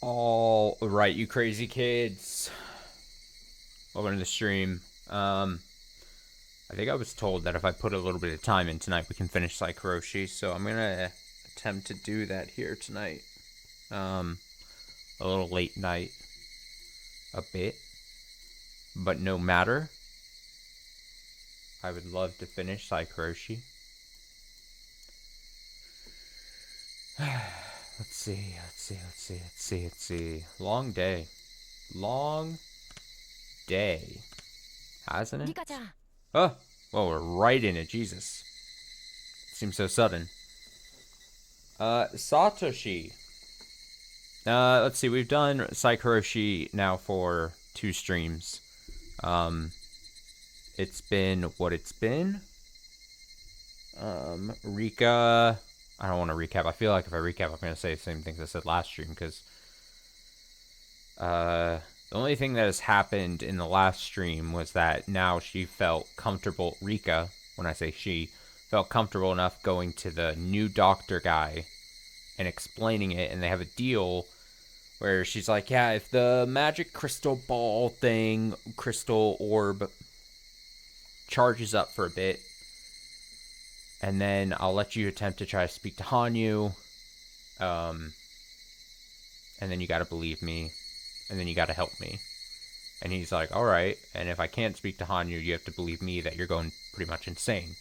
All right, you crazy kids. Welcome to the stream. I think I was told that if I put a little bit of time in tonight, we can finish Saikoroshi, so I'm gonna attempt to do that here tonight. A little late night, a bit, but no matter. I would love to finish Saikoroshi. Let's see. Long day. Long day. Hasn't it? Oh, well, we're right in it. Jesus. Seems so sudden. Satoshi. Let's see. We've done Saikoroshi now for 2 streams. It's been what it's been. Rika. I don't want to recap. I feel like if I recap, I'm going to say the same things I said last stream because the only thing that has happened in the last stream was that now she felt comfortable. Rika, when I say she, felt comfortable enough going to the new doctor guy and explaining it, and they have a deal where she's like, yeah, if the magic crystal ball thing, crystal orb, charges up for a bit, and then I'll let you attempt to try to speak to Hanyu, and then you gotta believe me, and then you gotta help me. And he's like, alright, and if I can't speak to Hanyu, you have to believe me that you're going pretty much insane.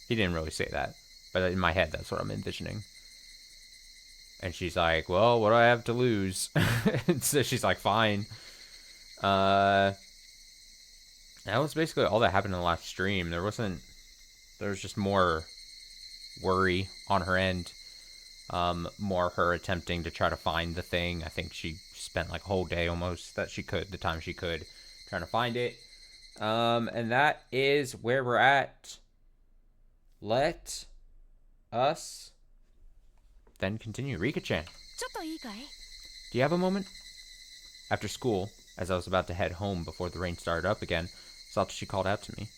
He didn't really say that, but in my head, that's what I'm envisioning. And she's like, well, what do I have to lose? And so she's like, fine. That was basically all that happened in the last stream. There was just more worry on her end. More her attempting to try to find the thing. I think she spent like a whole day almost the time she could, trying to find it. And that is where we're at. Let us then continue. Rika-chan, do you have a moment? After school, as I was about to head home before the rain started up again, Satoshi called out to me.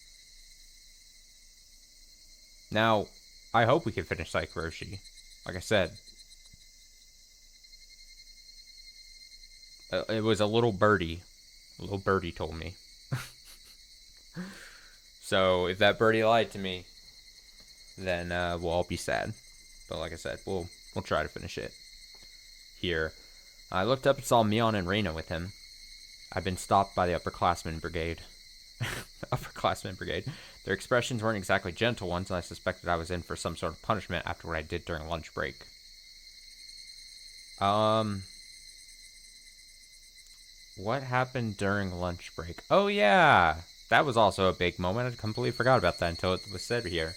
Now, I hope we can finish Saikoroshi. Like I said, it was a little birdie. A little birdie told me. So, if that birdie lied to me, then we'll all be sad. But like I said, we'll try to finish it here. I looked up and saw Mion and Reina with him. I've been stopped by the upperclassmen brigade. Upperclassmen brigade. Their expressions weren't exactly gentle ones, and I suspected I was in for some sort of punishment after what I did during lunch break. What happened during lunch break? Oh yeah, that was also a big moment. I completely forgot about that until it was said here.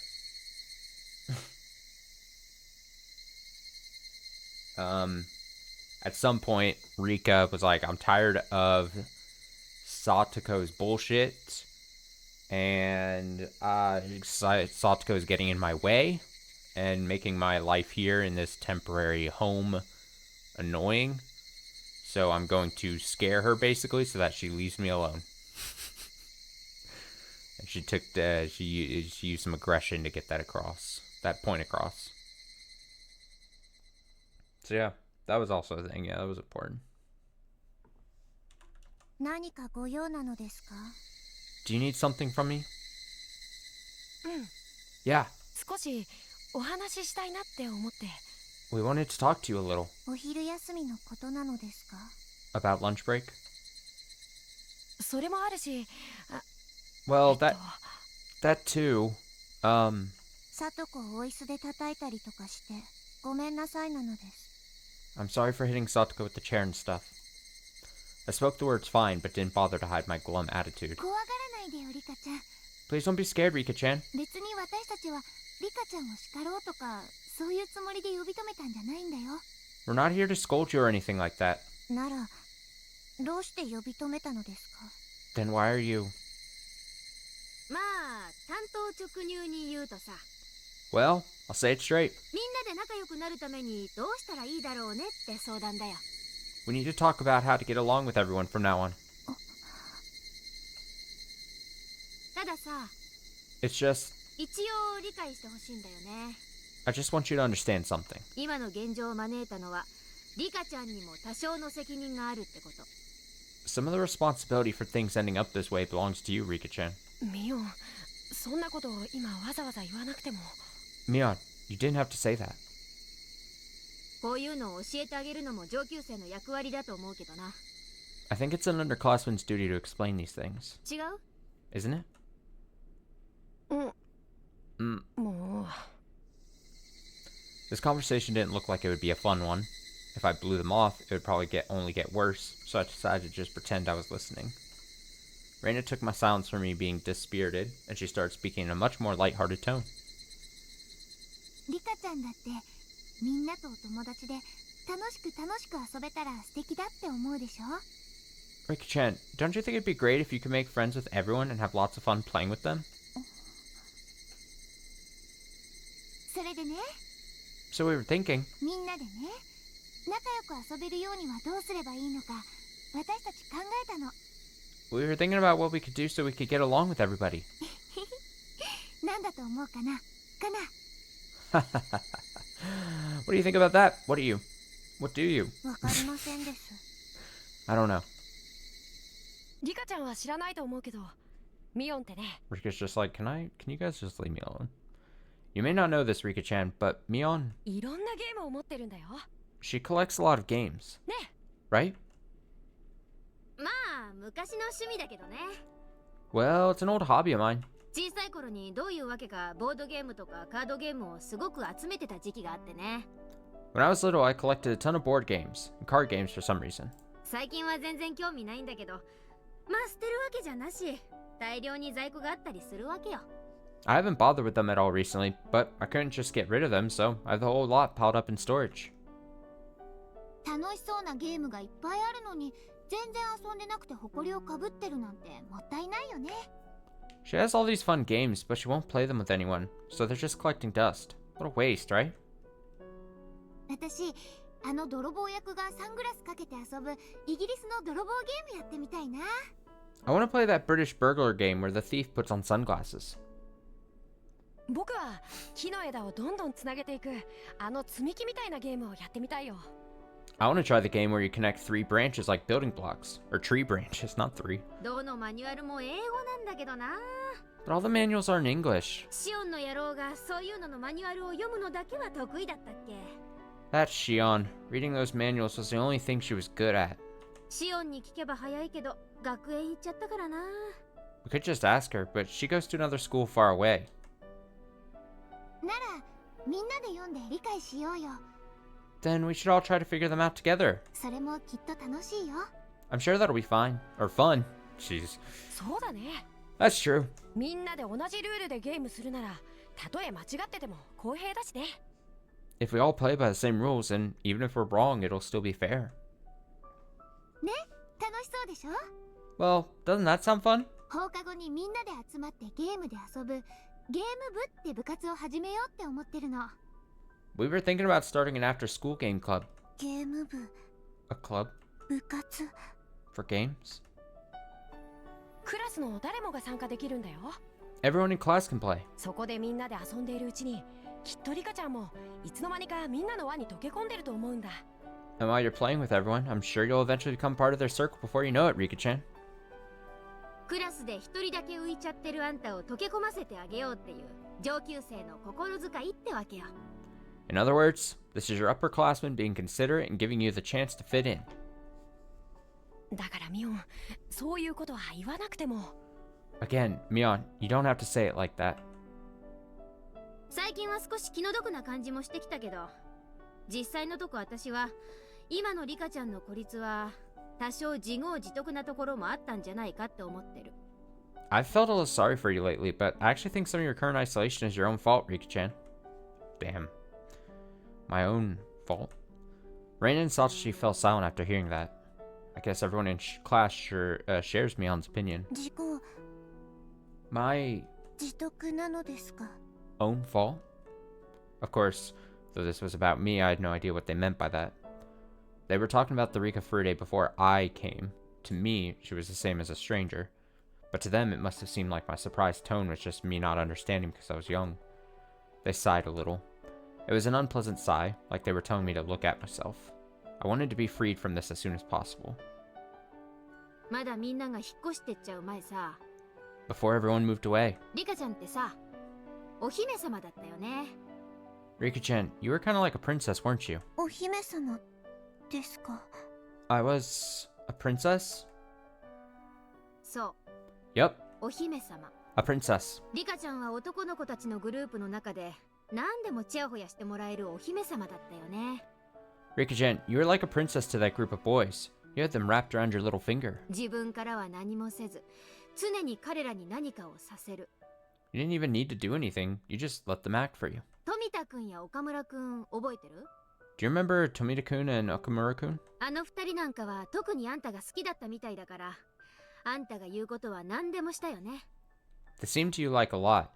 At some point, Rika was like, I'm tired of Satoko's bullshit, and Satoko's getting in my way and making my life here in this temporary home annoying. So I'm going to scare her, basically, so that she leaves me alone. And she used some aggression to get that point across. So yeah, that was also a thing. Yeah, that was important. Do you need something from me? Yeah. We wanted to talk to you a little. About lunch break? Well, that too. I'm sorry for hitting Satoko with the chair and stuff. I spoke the words fine, but didn't bother to hide my glum attitude. Please don't be scared, Rika-chan. We're not here to scold you or anything like that. Then why are you... Well, I'll say it straight. We need to talk about how to get along with everyone from now on. It's just... I just want you to understand something. リカちゃんにも多少の責任があるってこと。Some of the responsibility for things ending up this way belongs to you, Rika-chan. ミオン、そんなことを今わざわざ言わなくても。Mion, you didn't have to say that. こういうのを教えてあげるのも上級生の役割だと思うけどな。I think it's an underclassman's duty to explain these things. 違う？ Isn't it? もう。 This conversation didn't look like it would be a fun one. If I blew them off, it would probably only get worse, so I decided to just pretend I was listening. Reina took my silence for me being dispirited, and she started speaking in a much more lighthearted tone. リカちゃんだってみんなとお友達で楽しく遊べたら素敵だって思うでしょ？ Rika-chan, don't you think it'd be great if you could make friends with everyone and have lots of fun playing with them? それでね、 So we were thinking, みんなでね、仲良く遊べるようにはどうすればいいのか私たち考えたの。 we were thinking about what we could do so we could get along with everybody. なんだと思うかな？ What do you think about that? What do you? わかりませんです。 I don't know. リカちゃんは知らないと思うけど、ミオンってね。 Rika's just like, can you guys just leave me alone? You may not know this, Rika-chan, but Mion, いろんなゲームを持ってるんだよ。 she collects a lot of games, ね。 right? まあ昔の趣味だけどね。 Well, it's an old hobby of mine. 小さい頃にどういうわけかボードゲームとかカードゲームをすごく集めてた時期があってね。 When I was little, I collected a ton of board games and card games for some reason. 最近は全然興味ないんだけど、まあ捨てるわけじゃなし、大量に在庫があったりするわけよ。 I haven't bothered with them at all recently, but I couldn't just get rid of them, so I have the whole lot piled up in storage. 楽しそうなゲームがいっぱいあるのに全然遊んでなくて埃をかぶってるなんてもったいないよね。 She has all these fun games, but she won't play them with anyone, so they're just collecting dust. What a waste, right? 私、あの泥棒役がサングラスかけて遊ぶイギリスの泥棒ゲームやってみたいな。 I want to play that British burglar game where the thief puts on sunglasses. 僕は木の枝をどんどんつなげていくあの積み木みたいなゲームをやってみたいよ。 I want to try the game where you connect 3 branches like building blocks. Or tree branches, not 3. どのマニュアルも英語なんだけどな。 But all the manuals are in English. シオンの野郎がそういうののマニュアルを読むのだけは得意だったっけ？ That's Shion. Reading those manuals was the only thing she was good at. シオンに聞けば早いけど学園行っちゃったからな。 We could just ask her, but she goes to another school far away. ならみんなで読んで理解しようよ。 Then we should all try to figure them out together. それもきっと楽しいよ。 I'm sure that'll be fine. Or fun. Jeez. そうだね。 That's true. みんなで同じルールでゲームするなら、たとえ間違ってても公平だしね。 If we all play by the same rules, and even if we're wrong, it'll still be fair. ね、楽しそうでしょ？ Well, doesn't that sound fun? 放課後にみんなで集まってゲームで遊ぶゲーム部って部活を始めようって思ってるの。 We were thinking about starting an after-school game club. ゲーム部、 A club 部活。 for games? クラスの誰もが参加できるんだよ。 Everyone in class can play. そこでみんなで遊んでいるうちに、きっとリカちゃんもいつの間にかみんなの輪に溶け込んでると思うんだ。 And while you're playing with everyone, I'm sure you'll eventually become part of their circle before you know it, Rika-chan. クラスで一人だけ浮いちゃってるあんたを溶け込ませてあげようっていう上級生の心遣いってわけよ。 In other words, this is your upperclassman being considerate and giving you the chance to fit in. だからミオン、そういうことは言わなくても。 Again, Mion, you don't have to say it like that. 最近は少し気の毒な感じもしてきたけど、実際のとこ私は今のリカちゃんの孤立は多少自業自得なところもあったんじゃないかって思ってる。 I've felt a little sorry for you lately, but I actually think some of your current isolation is your own fault, Rika-chan. Damn. My own fault? Reina and Satoshi fell silent after hearing that. I guess everyone in class shares Mion's opinion. 自業 My 自得なのですか？ own fault? Of course, though this was about me, I had no idea what they meant by that. They were talking about the Rika Furude before I came. To me, she was the same as a stranger. But to them, it must have seemed like my surprised tone was just me not understanding because I was young. They sighed a little. It was an unpleasant sigh, like they were telling me to look at myself. I wanted to be freed from this as soon as possible. まだみんなが引っ越してっちゃう前さ、 Before everyone moved away. リカちゃんってさ、お姫様だったよね。 Rika-chan, you were kind of like a princess, weren't you? お姫様ですか。 I was a princess? そう、 Yep, お姫様。 a princess. リカちゃんは男の子たちのグループの中で何でもチヤホヤしてもらえるお姫様だったよね。 Rika-chan, you were like a princess to that group of boys. You had them wrapped around your little finger. 自分からは何もせず、常に彼らに何かをさせる。 You didn't even need to do anything. You just let them act for you. 富田くんや岡村くん覚えてる？ Do you remember Tomita-kun and Okamura-kun? あの二人なんかは特にあんたが好きだったみたいだから、あんたが言うことは何でもしたよね。 They seemed to you like a lot.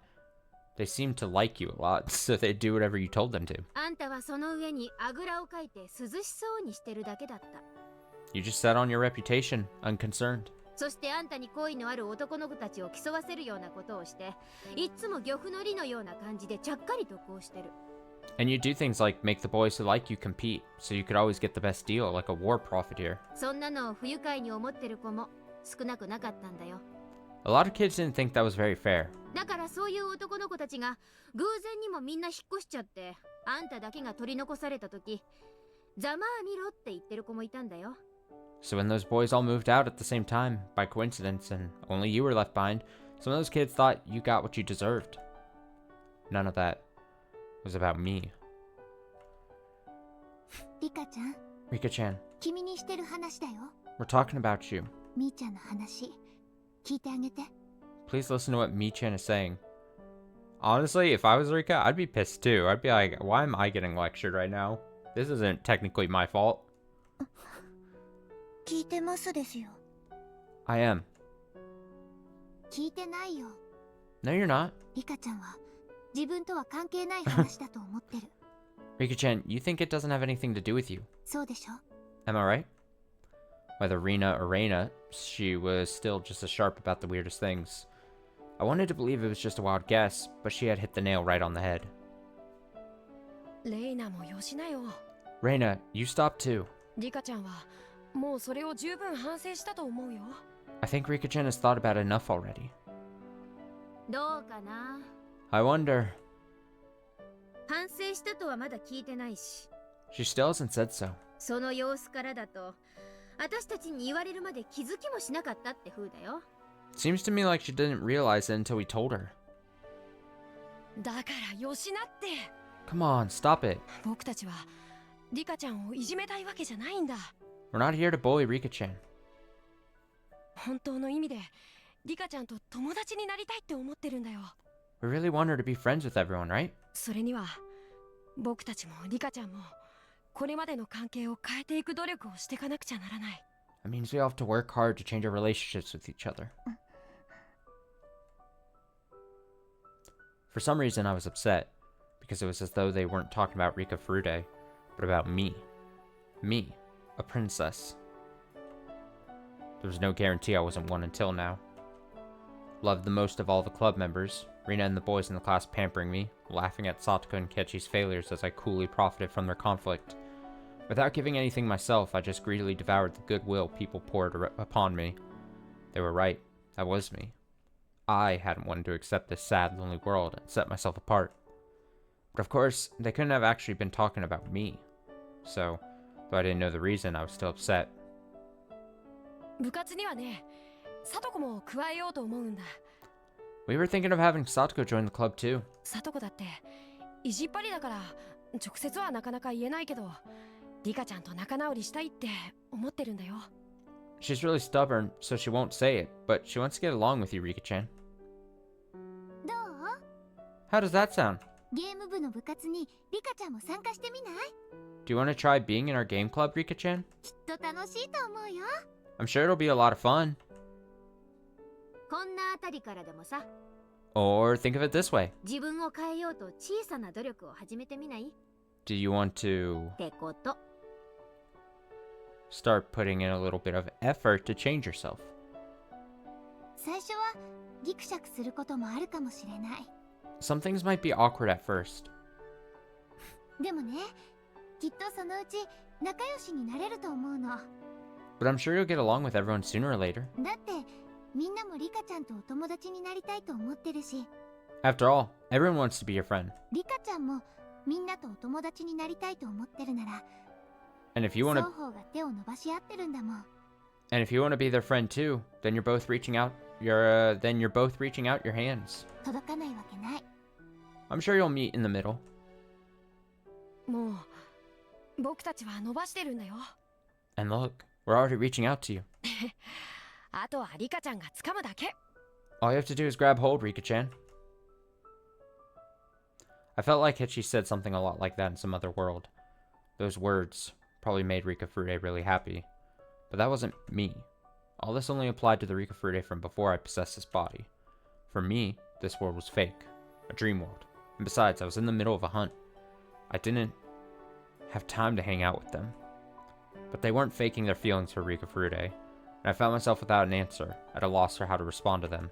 They seemed to like you a lot, so they'd do whatever you told them to. あんたはその上にあぐらをかいて涼しそうにしてるだけだった。 You just sat on your reputation, unconcerned. そしてあんたに好意のある男の子たちを競わせるようなことをして、いっつも漁夫の利のような感じでちゃっかりとこうしてる。 And you do things like make the boys who like you compete, so you could always get the best deal, like a war profiteer. そんなのを不愉快に思ってる子も少なくなかったんだよ。 A lot of kids didn't think that was very fair. だからそういう男の子たちが偶然にもみんな引っ越しちゃって、あんただけが取り残された時、ざまあ見ろって言ってる子もいたんだよ。 So when those boys all moved out at the same time, by coincidence, and only you were left behind, some of those kids thought you got what you deserved. None of that was about me. リカちゃん、 Rika-chan, 君にしてる話だよ。 we're talking about you. みーちゃんの話、聞いてあげて。 Please listen to what Mi-chan is saying. Honestly, if I was Rika, I'd be pissed too. I'd be like, why am I getting lectured right now? This isn't technically my fault. 聞いてますですよ。 I am. 聞いてないよ。 No, you're not. リカちゃんは自分とは関係ない話だと思ってる。 Rika-chan, you think it doesn't have anything to do with you. そうでしょ？ Am I right? Whether Rina or Reina, she was still just as sharp about the weirdest things. I wanted to believe it was just a wild guess, but she had hit the nail right on the head. レイナもよしなよ。 Reina, you stop too. リカちゃんはもうそれを十分反省したと思うよ。 I think Rika-chan has thought about it enough already. どうかな。 I wonder. 反省したとはまだ聞いてないし、 She still hasn't said so. その様子からだと、私たちに言われるまで気づきもしなかったって風だよ。 Seems to me like she didn't realize it until we told her. だからよしなって。 Come on, stop it. 僕たちはリカちゃんをいじめたいわけじゃないんだ。 We're not here to bully Rika-chan. 本当の意味でリカちゃんと友達になりたいって思ってるんだよ。 We really want her to be friends with everyone, right? それには僕たちもリカちゃんもこれまでの関係を変えていく努力をしていかなくちゃならない。 That means we all have to work hard to change our relationships with each other. For some reason, I was upset, because it was as though they weren't talking about Rika Furude, but about me. Me, a princess. There was no guarantee I wasn't one until now. Loved the most of all the club members, Rina and the boys in the class pampering me, laughing at Satoko and Kechi's failures as I coolly profited from their conflict. Without giving anything myself, I just greedily devoured the goodwill people poured upon me. They were right. That was me. I hadn't wanted to accept this sad, lonely world and set myself apart. But of course, they couldn't have actually been talking about me. So, though I didn't know the reason, I was still upset. 部活にはね、サトコも加えようと思うんだ。 We were thinking of having Satoko join the club too. サトコだって意地っ張りだから直接はなかなか言えないけど、リカちゃんと仲直りしたいって思ってるんだよ。 She's really stubborn, so she won't say it, but she wants to get along with you, Rika-chan. どう？ How does that sound? ゲーム部の部活にリカちゃんも参加してみない？ Do you want to try being in our game club, Rika-chan? きっと楽しいと思うよ。 I'm sure it'll be a lot of fun. こんなあたりからでもさ、 Or think of it this way. 自分を変えようと小さな努力を始めてみない？ Do you want to ってこと。 start putting in a little bit of effort to change yourself? 最初はギクシャクすることもあるかもしれない。 Some things might be awkward at first. でもね、きっとそのうち仲良しになれると思うの。 But I'm sure you'll get along with everyone sooner or later. だってみんなもリカちゃんとお友達になりたいと思ってるし、 After all, everyone wants to be your friend. リカちゃんもみんなとお友達になりたいと思ってるなら、 And if you 双 want to 方が手を伸ばし合ってるんだもん。 and if you want to be their friend too, then you're both reaching out your hands. 届かないわけない。 I'm sure you'll meet in the middle. もう僕たちは伸ばしてるんだよ。 And look, we're already reaching out to you. あとはリカちゃんが掴むだけ。 All you have to do is grab hold, Rika-chan. I felt like Hichi said something a lot like that in some other world. Those words probably made Rika Furude really happy. But that wasn't me. All this only applied to the Rika Furude from before I possessed this body. For me, this world was fake. A dream world. And besides, I was in the middle of a hunt. I didn't have time to hang out with them. But they weren't faking their feelings for Rika Furude, and I found myself without an answer, at a loss for how to respond to them.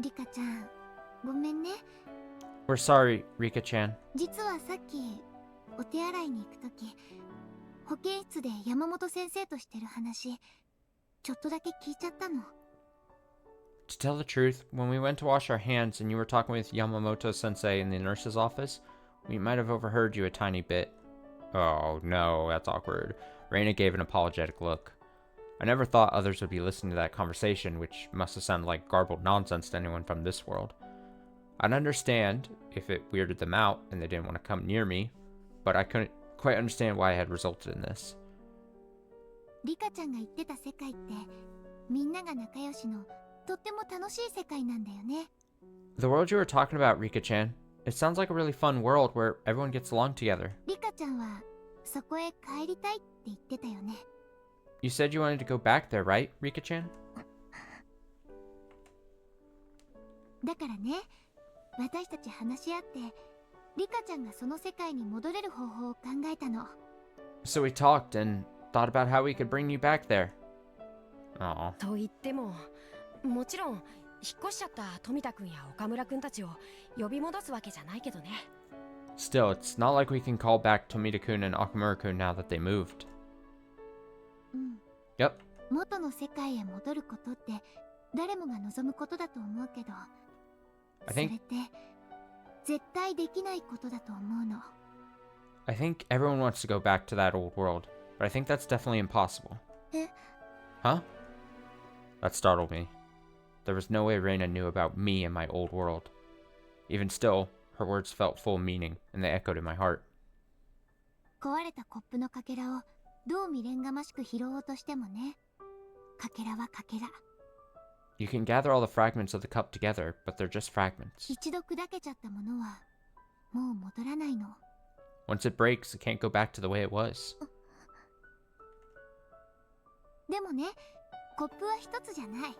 リカちゃん、ごめんね。 We're sorry, Rika-chan. 実はさっきお手洗いに行くとき、保健室で山本先生としてる話、ちょっとだけ聞いちゃったの。 To tell the truth, when we went to wash our hands and you were talking with Yamamoto-sensei in the nurse's office, we might have overheard you a tiny bit. Oh no, that's awkward. Reina gave an apologetic look. I never thought others would be listening to that conversation, which must have sounded like garbled nonsense to anyone from this world. I'd understand if it weirded them out and they didn't want to come near me, but I couldn't quite understand why it had resulted in this. リカちゃんが言ってた世界って、みんなが仲良しのとっても楽しい世界なんだよね。 The world you were talking about, Rika-chan, it sounds like a really fun world where everyone gets along together. リカちゃんはそこへ帰りたいって言ってたよね。 You said you wanted to go back there, right, Rika-chan? だからね、私たち話し合って、リカちゃんがその世界に戻れる方法を考えたの。 So we talked and thought about how we could bring you back there. Aw. と言っても、もちろん引っ越しちゃった富田くんや岡村くんたちを呼び戻すわけじゃないけどね。 Still, it's not like we can call back Tomita-kun and Okamura-kun now that they moved. うん。 Yep. 元の世界へ戻ることって誰もが望むことだと思うけど、 I それっ think て絶対できないことだと思うの。 I think everyone wants to go back to that old world, but I think that's definitely impossible. え、 Huh? That startled me. There was no way Reina knew about me and my old world. Even still, her words felt full of meaning, and they echoed in my heart. 壊れたコップのかけらをどう未練がましく拾おうとしてもね、かけらはかけら。 You can gather all the fragments of the cup together, but they're just fragments. 一度砕けちゃったものはもう戻らないの。 Once it breaks, it can't go back to the way it was. でもね、コップは一つじゃない。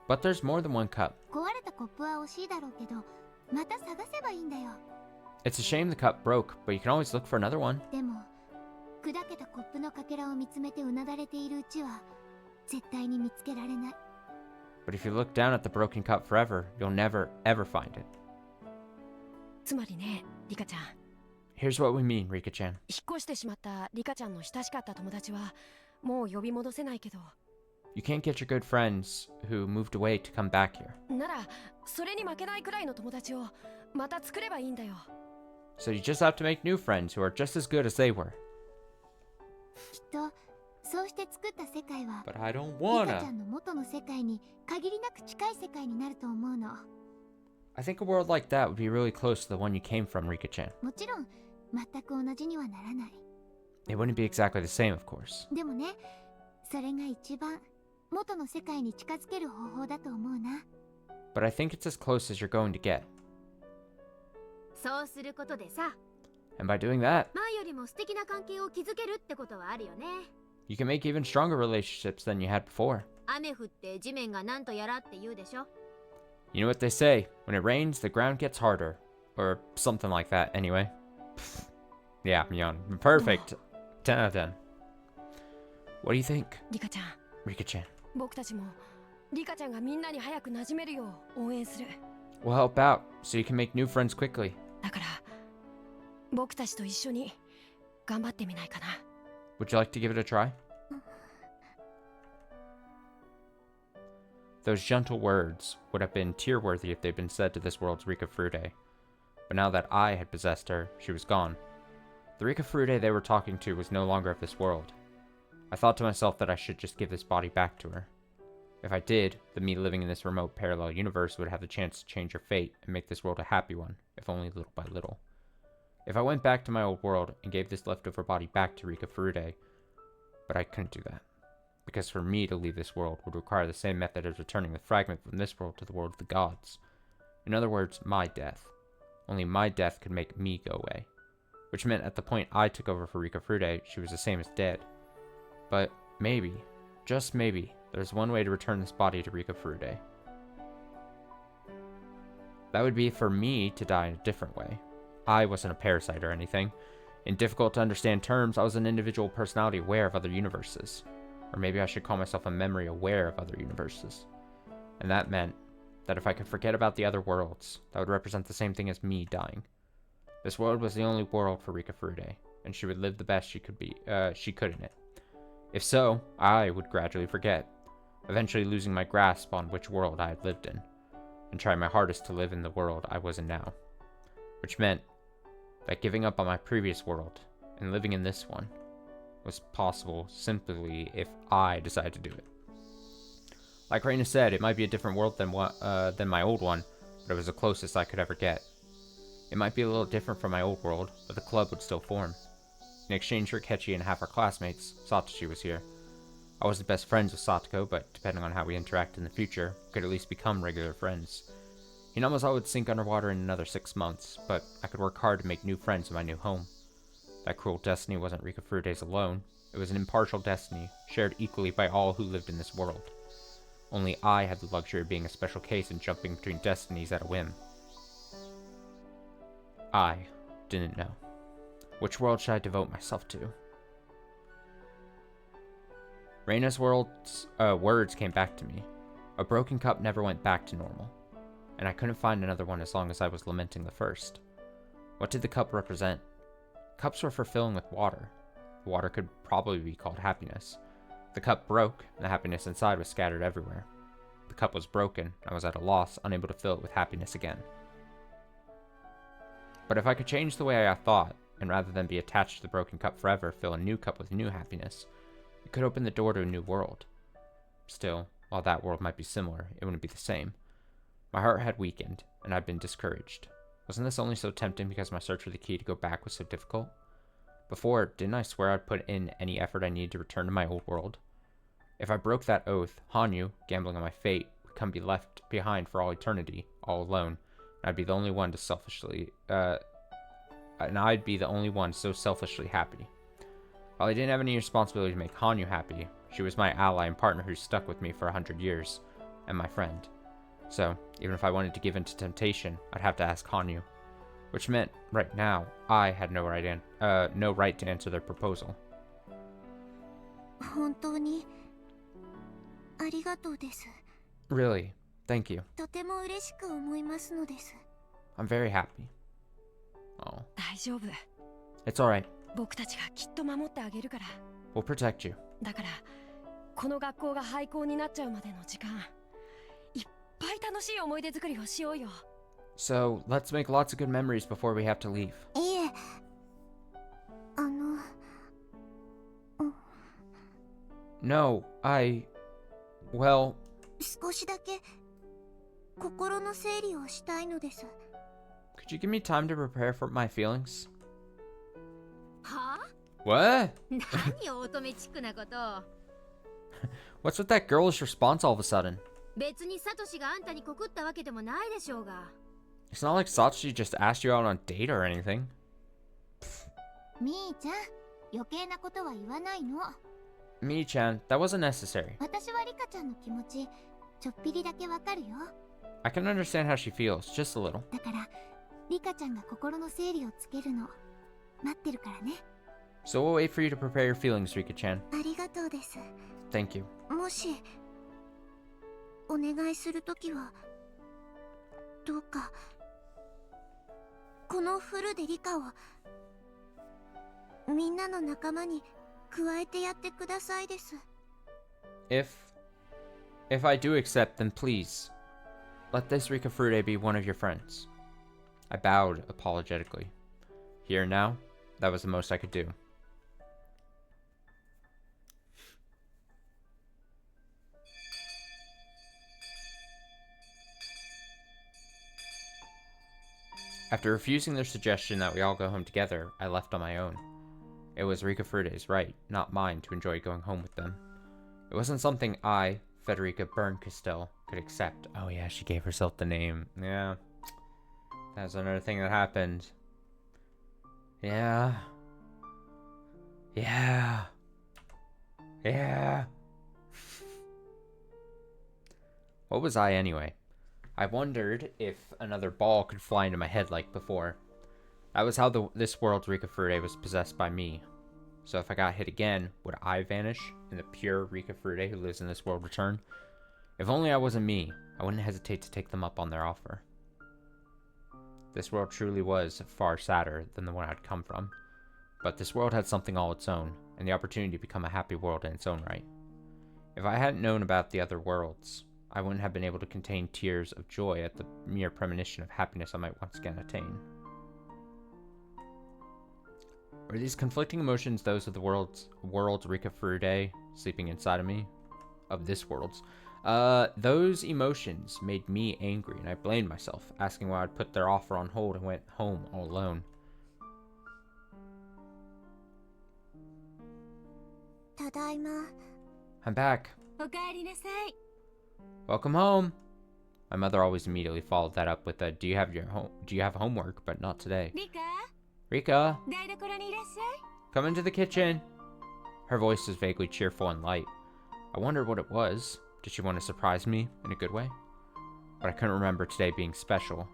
But there's more than one cup. 壊れたコップは惜しいだろうけど、また探せばいいんだよ。 It's a shame the cup broke, but you can always look for another one. でも、砕けたコップのかけらを見つめてうなだれているうちは絶対に見つけられない。 But if you look down at the broken cup forever, you'll never, ever find it. つまりね、リカちゃん、 Here's what we mean, Rika-chan. 引っ越してしまったリカちゃんの親しかった友達はもう呼び戻せないけど、 You can't get your good friends who moved away to come back here. ならそれに負けないくらいの友達をまた作ればいいんだよ。 So you just have to make new friends who are just as good as they were. きっとそうして作った世界は But I don't リカちゃ wanna. んの元の世界に限りなく近い世界になると思うの。 I think a world like that would be really close to the one you came from, Rika-chan. もちろん全く同じにはならない。 It wouldn't be exactly the same, of course. でもね、それが一番元の世界に近づける方法だと思うな。 But I think it's as close as you're going to get. そうすることでさ、 And by doing that, 前よりも素敵な関係を築けるってことはあるよね。 you can make even stronger relationships than you had before. 雨降って地面がなんとやらって言うでしょ。 You know what they say, when it rains, the ground gets harder. Or something like that, anyway. Yeah, Mion. Perfect. 10 out of 10. What do you think, リカちゃん、 Rika-chan? 僕たちもリカちゃんがみんなに早く馴染めるよう応援する。 We'll help out, so you can make new friends quickly. だから僕たちと一緒に頑張ってみないかな。 Would you like to give it a try? Those gentle words would have been tear-worthy if they'd been said to this world's Rika Frude. But now that I had possessed her, she was gone. The Rika Frude they were talking to was no longer of this world. I thought to myself that I should just give this body back to her. If I did, then me living in this remote parallel universe would have the chance to change her fate and make this world a happy one, if only little by little. If I went back to my old world and gave this leftover body back to Rika Frude, but I couldn't do that. Because for me to leave this world would require the same method as returning the fragment from this world to the world of the gods. In other words, my death. Only my death could make me go away. Which meant at the point I took over for Rika Frude, she was the same as dead. But maybe, just maybe, there's one way to return this body to Rika Frude. That would be for me to die in a different way. I wasn't a parasite or anything. In difficult to understand terms, I was an individual personality aware of other universes. Or maybe I should call myself a memory aware of other universes. And that meant that if I could forget about the other worlds, that would represent the same thing as me dying. This world was the only world for Rika Frude, and she would live the best she could in it. If so, I would gradually forget, eventually losing my grasp on which world I had lived in, and trying my hardest to live in the world I was in now. Which meant that giving up on my previous world and living in this one was possible simply if I decided to do it. Like Reina said, it might be a different world than my old one, but it was the closest I could ever get. It might be a little different from my old world, but the club would still form. In exchange for Kechi and half our classmates, Satoshi was here. I wasn't best friends with Satoko, but depending on how we interact in the future, we could at least become regular friends. Hinamazawa would sink underwater in another 6 months, but I could work hard to make new friends in my new home. That cruel destiny wasn't Rika Frude's alone. It was an impartial destiny, shared equally by all who lived in this world. Only I had the luxury of being a special case and jumping between destinies at a whim. I didn't know. Which world should I devote myself to? Reina's words came back to me. A broken cup never went back to normal, and I couldn't find another one as long as I was lamenting the first. What did the cup represent? Cups were for filling with water. The water could probably be called happiness. The cup broke, and the happiness inside was scattered everywhere. The cup was broken, I was at a loss, unable to fill it with happiness again. But if I could change the way I thought, and rather than be attached to the broken cup forever, fill a new cup with new happiness, it could open the door to a new world. Still, while that world might be similar, it wouldn't be the same. My heart had weakened, and I'd been discouraged. Wasn't this only so tempting because my search for the key to go back was so difficult? Before, didn't I swear I'd put in any effort I needed to return to my old world? If I broke that oath, Hanyu, gambling on my fate, would be left behind for all eternity, all alone, and I'd be the only one so selfishly happy. While I didn't have any responsibility to make Hanyu happy, she was my ally and partner who stuck with me for 100 years, and my friend. So, even if I wanted to give in to temptation, I'd have to ask Hanyu. Which meant, right now, I had no right to answer their proposal. 本当にありがとうです。 Really, thank you. とても嬉しく思いますのです。 I'm very happy. Oh. 大丈夫。 It's alright. 僕たちがきっと守ってあげるから。 We'll protect you. だからこの学校が廃校になっちゃうまでの時間、いっぱい楽しい思い出作りをしようよ。 So, let's make lots of good memories before we have to leave. いえ、No, well... 少しだけ心の整理をしたいのです。 Could you give me time to prepare for my feelings? はあ What? 何よ乙女チックなこと。 What's with that girlish response all of a sudden? 別にサトシがあんたに告ったわけでもないでしょうが。 It's not like Satoshi just asked you out on a date or anything. みーちゃん、余計なことは言わないの。 Mi-chan, that wasn't necessary. 私はリカちゃんの気持ち、ちょっぴりだけわかるよ。 I can understand how she feels, just a little. だから、リカちゃんが心の整理をつけるの、待ってるからね。 So we'll wait for you to prepare your feelings, Rika-chan. ありがとうです。 Thank you. もし、お願いするときは、どうか、このフルでリカを、みんなの仲間に加えてやってくださいです。If I do accept, then please, let this Rikafude be one of your friends. I bowed apologetically. Here and now, that was the most I could do. After refusing their suggestion that we all go home together, I left on my own. It was Rikafude's right, not mine, to enjoy going home with them. It wasn't something I, Federica Berncastel, could accept. Oh yeah, she gave herself the name. Yeah. That's another thing that happened. Yeah. Yeah. Yeah. What was I anyway? I wondered if another ball could fly into my head like before. That was how this world's Rikafude was possessed by me. So if I got hit again, would I vanish and the pure Rikafude who lives in this world return? If only I wasn't me, I wouldn't hesitate to take them up on their offer. This world truly was far sadder than the one I'd come from. But this world had something all its own, and the opportunity to become a happy world in its own right. If I hadn't known about the other worlds, I wouldn't have been able to contain tears of joy at the mere premonition of happiness I might once again attain. Were these conflicting emotions those of the world's Rikafude sleeping inside of me? Of this world's? Those emotions made me angry, and I blamed myself, asking why I'd put their offer on hold and went home all alone. Tadaima. I'm back. おかえりなさい。 Welcome home. My mother always immediately followed that up with a, do you have homework, but not today. リカ、 Rika, 台所にいらっしゃい。 come into the kitchen. Her voice was vaguely cheerful and light. I wondered what it was. Did she want to surprise me in a good way? But I couldn't remember today being special.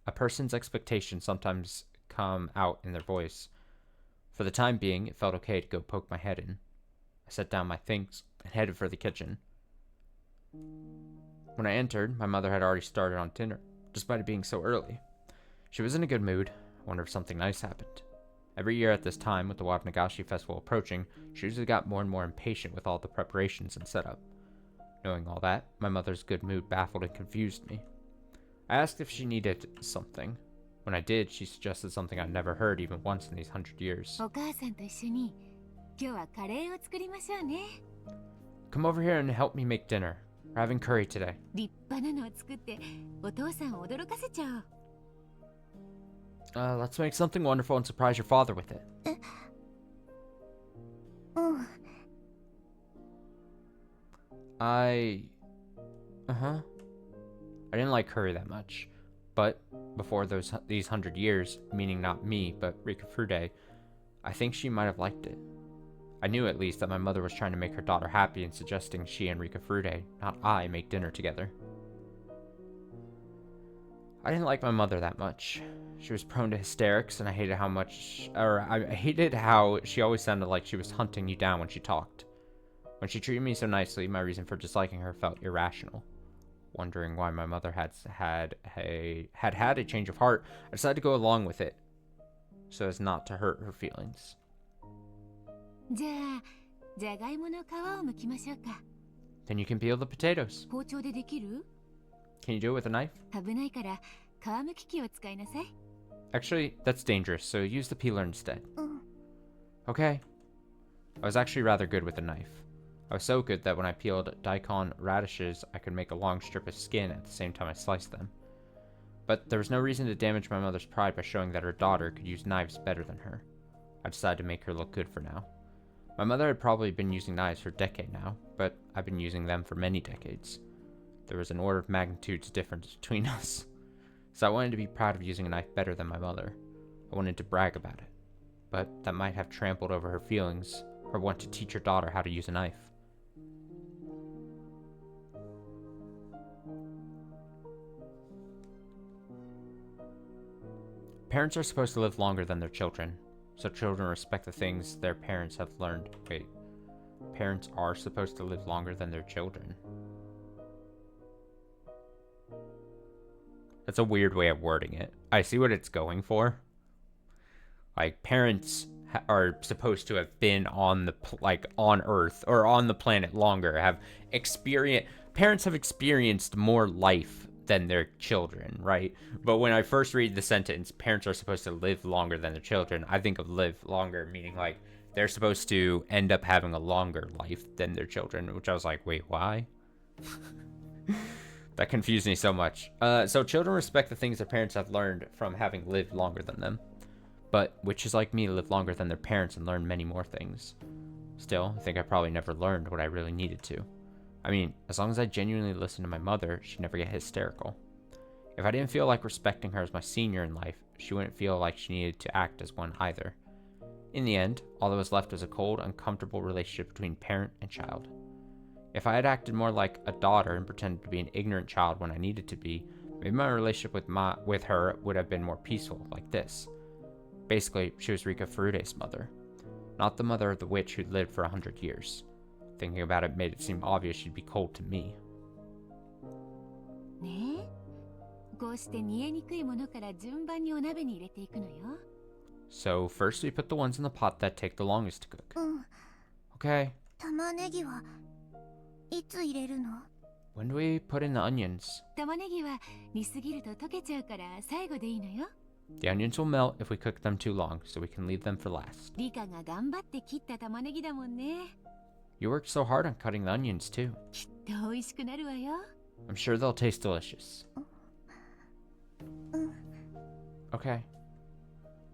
A person's expectations sometimes come out in their voice. For the time being, it felt okay to go poke my head in. I set down my things and headed for the kitchen. When I entered, my mother had already started on dinner, despite it being so early. She was in a good mood. I wonder if something nice happened. Every year at this time, with the Wabnagashi festival approaching, she usually got more and more impatient with all the preparations and setup. Knowing all that, my mother's good mood baffled and confused me. I asked if she needed something. When I did, she suggested something I'd never heard even once in these 100 years. お母さんと一緒に今日はカレーを作りましょうね。 Come over here and help me make dinner. We're having curry today. 立派なのを作ってお父さんを驚かせちゃおう。 Let's make something wonderful and surprise your father with it. うん。 I didn't like curry that much. But before these 100 years, meaning not me, but Rikafude, I think she might have liked it. I knew at least that my mother was trying to make her daughter happy and suggesting she and Rikafude, not I, make dinner together. I didn't like my mother that much. She was prone to hysterics, and I hated how she always sounded like she was hunting you down when she talked. When she treated me so nicely, my reason for disliking her felt irrational. Wondering why my mother had a change of heart, I decided to go along with it, so as not to hurt her feelings. じゃあ、じゃがいもの皮を剥きましょうか。 Then you can peel the potatoes. 包丁でできる？ Can you do it with a knife? 危ないから皮剥き器を使いなさい。 Actually, that's dangerous, so use the peeler instead. うん。 Okay. I was actually rather good with a knife. I was so good that when I peeled daikon radishes, I could make a long strip of skin at the same time I sliced them. But there was no reason to damage my mother's pride by showing that her daughter could use knives better than her. I decided to make her look good for now. My mother had probably been using knives for a decade now, but I've been using them for many decades. There was an order of magnitudes difference between us. So I wanted to be proud of using a knife better than my mother. I wanted to brag about it. But that might have trampled over her feelings, or want to teach her daughter how to use a knife. Parents are supposed to live longer than their children, so children respect the things their parents have learned. Wait, parents are supposed to live longer than their children? That's a weird way of wording it. I see what it's going for. Like, parents are supposed to have been on the on Earth or on the planet longer, parents have experienced more life than their children, right? But when I first read the sentence, parents are supposed to live longer than their children, I think of live longer meaning like they're supposed to end up having a longer life than their children, which I was like, wait, why? That confused me so much. So children respect the things their parents have learned from having lived longer than them. But witches like me live longer than their parents and learn many more things. Still, I think I probably never learned what I really needed to. I mean, as long as I genuinely listened to my mother, she'd never get hysterical. If I didn't feel like respecting her as my senior in life, she wouldn't feel like she needed to act as one either. In the end, all that was left was a cold, uncomfortable relationship between parent and child. If I had acted more like a daughter and pretended to be an ignorant child when I needed to be, maybe my relationship with her would have been more peaceful, like this. Basically, she was Rika Furude's mother, not the mother of the witch who'd lived for 100 years. Thinking about it made it seem obvious she'd be cold to me. ねえ、こうして煮えにくいものから順番にお鍋に入れていくのよ。So first we put the ones in the pot that take the longest to cook. Okay. 玉ねぎはいつ入れるの？ When do we put in the onions? 玉ねぎは煮すぎると溶けちゃうから最後でいいのよ。The onions will melt if we cook them too long, so we can leave them for last. リカが頑張って切った玉ねぎだもんね。You worked so hard on cutting the onions too. きっと美味しくなるわよ。I'm sure they'll taste delicious. Okay.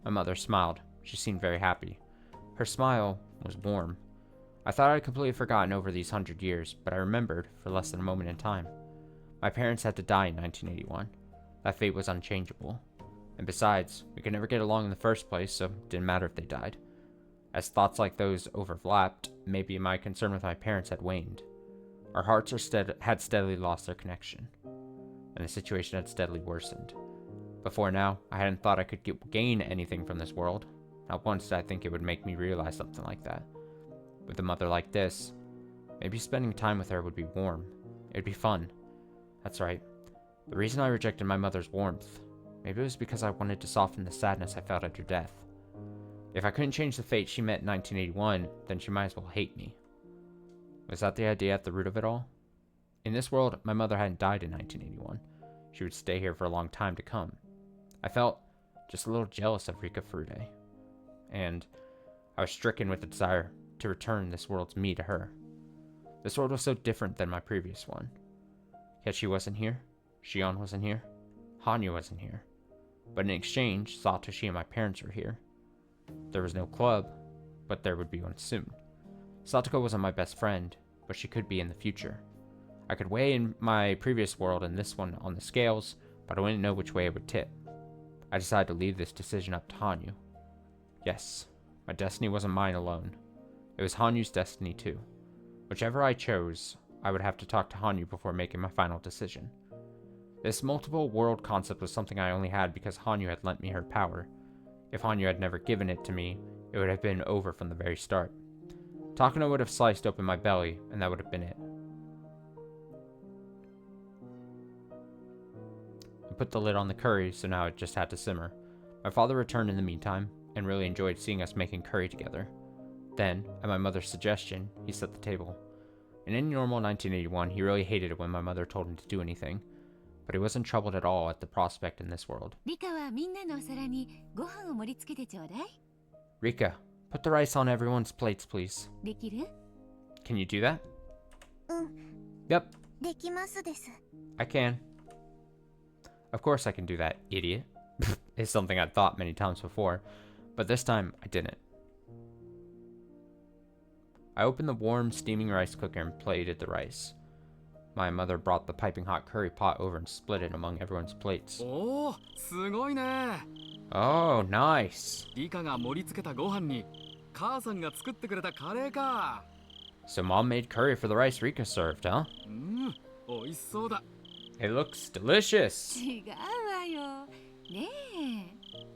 My mother smiled. She seemed very happy. Her smile was warm. I thought I'd completely forgotten over these 100 years, but I remembered for less than a moment in time. My parents had to die in 1981. That fate was unchangeable. And besides, we could never get along in the first place, so it didn't matter if they died. As thoughts like those overlapped, maybe my concern with my parents had waned. Our hearts had steadily lost their connection, and the situation had steadily worsened. Before now, I hadn't thought I could gain anything from this world. Not once did I think it would make me realize something like that. With a mother like this, maybe spending time with her would be warm. It would be fun. That's right. The reason I rejected my mother's warmth, maybe it was because I wanted to soften the sadness I felt at her death. If I couldn't change the fate she met in 1981, then she might as well hate me. Was that the idea at the root of it all? In this world, my mother hadn't died in 1981. She would stay here for a long time to come. I felt just a little jealous of Rika Furude, and I was stricken with the desire to return this world's me to her. This world was so different than my previous one. Yet she wasn't here, Shion wasn't here, Hanyu wasn't here. But in exchange, Satoshi and my parents were here. There was no club, but there would be one soon. Satoko wasn't my best friend, but she could be in the future. I could weigh in my previous world and this one on the scales, but I wouldn't know which way it would tip. I decided to leave this decision up to Hanyu. Yes, my destiny wasn't mine alone. It was Hanyu's destiny too. Whichever I chose, I would have to talk to Hanyu before making my final decision. This multiple world concept was something I only had because Hanyu had lent me her power. If Hanyu had never given it to me, it would have been over from the very start. Takano would have sliced open my belly, and that would have been it. I put the lid on the curry, so now it just had to simmer. My father returned in the meantime, and really enjoyed seeing us making curry together. Then, at my mother's suggestion, he set the table. In any normal 1981, he really hated it when my mother told him to do anything, but he wasn't troubled at all at the prospect in this world. リカはみんなのお皿にご飯を盛り付けてちょうだい。 Rika, put the rice on everyone's plates, please. できる？ Can you do that? うん、 Yep, できますです。 I can. Of course I can do that, idiot. It's something I'd thought many times before, but this time I didn't. I opened the warm, steaming rice cooker and plated the rice. My mother brought the piping hot curry pot over and split it among everyone's plates. おお、すごいね。 Oh, nice. リカが盛り付けたご飯に母さんが作ってくれたカレーか。 So mom made curry for the rice Rika served, huh? うん、美味しそうだ。 It looks delicious. 違うわよ。ね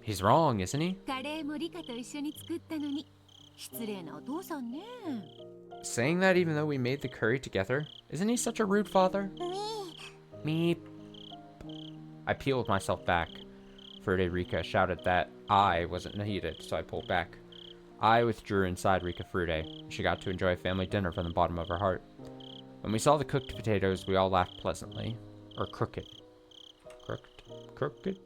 え。 He's wrong, isn't he? カレーもリカと一緒に作ったのに。失礼なお父さんね。 Saying that even though we made the curry together? Isn't he such a rude father? み Meep. I peeled myself back. Furude Rika shouted that I wasn't needed, so I pulled back. I withdrew inside Rika Frude. She got to enjoy a family dinner from the bottom of her heart. When we saw the cooked potatoes, we all laughed pleasantly. Or crooked. Crooked.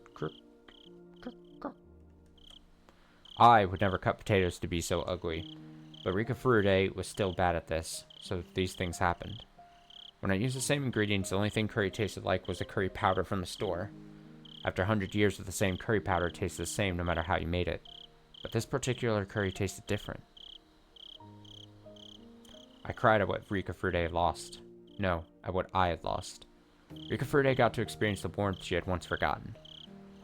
I would never cut potatoes to be so ugly. But Rika Frude was still bad at this, so these things happened. When I used the same ingredients, the only thing curry tasted like was the curry powder from the store. After 100 years of the same curry powder, it tastes the same no matter how you made it. But this particular curry tasted different. I cried at what Rika Frude had lost. No, at what I had lost. Rika Frude got to experience the warmth she had once forgotten.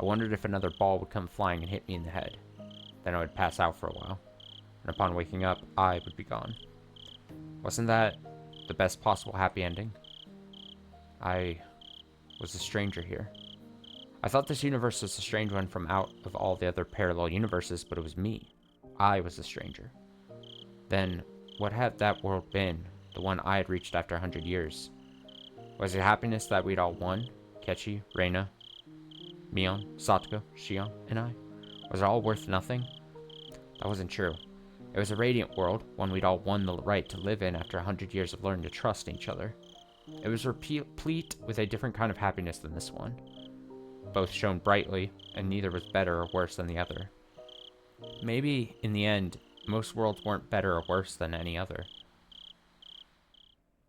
I wondered if another ball would come flying and hit me in the head. Then I would pass out for a while. And upon waking up, I would be gone. Wasn't that the best possible happy ending? I was a stranger here. I thought this universe was a strange one from out of all the other parallel universes, but it was me. I was a stranger. Then, what had that world been, the one I had reached after 100 years? Was it happiness that we'd all won? Kechi, Reina, Mion, Satoko, Shion, and I? Was it all worth nothing? That wasn't true. It was a radiant world, one we'd all won the right to live in after 100 years of learning to trust each other. It was replete with a different kind of happiness than this one. Both shone brightly, and neither was better or worse than the other. Maybe, in the end, most worlds weren't better or worse than any other.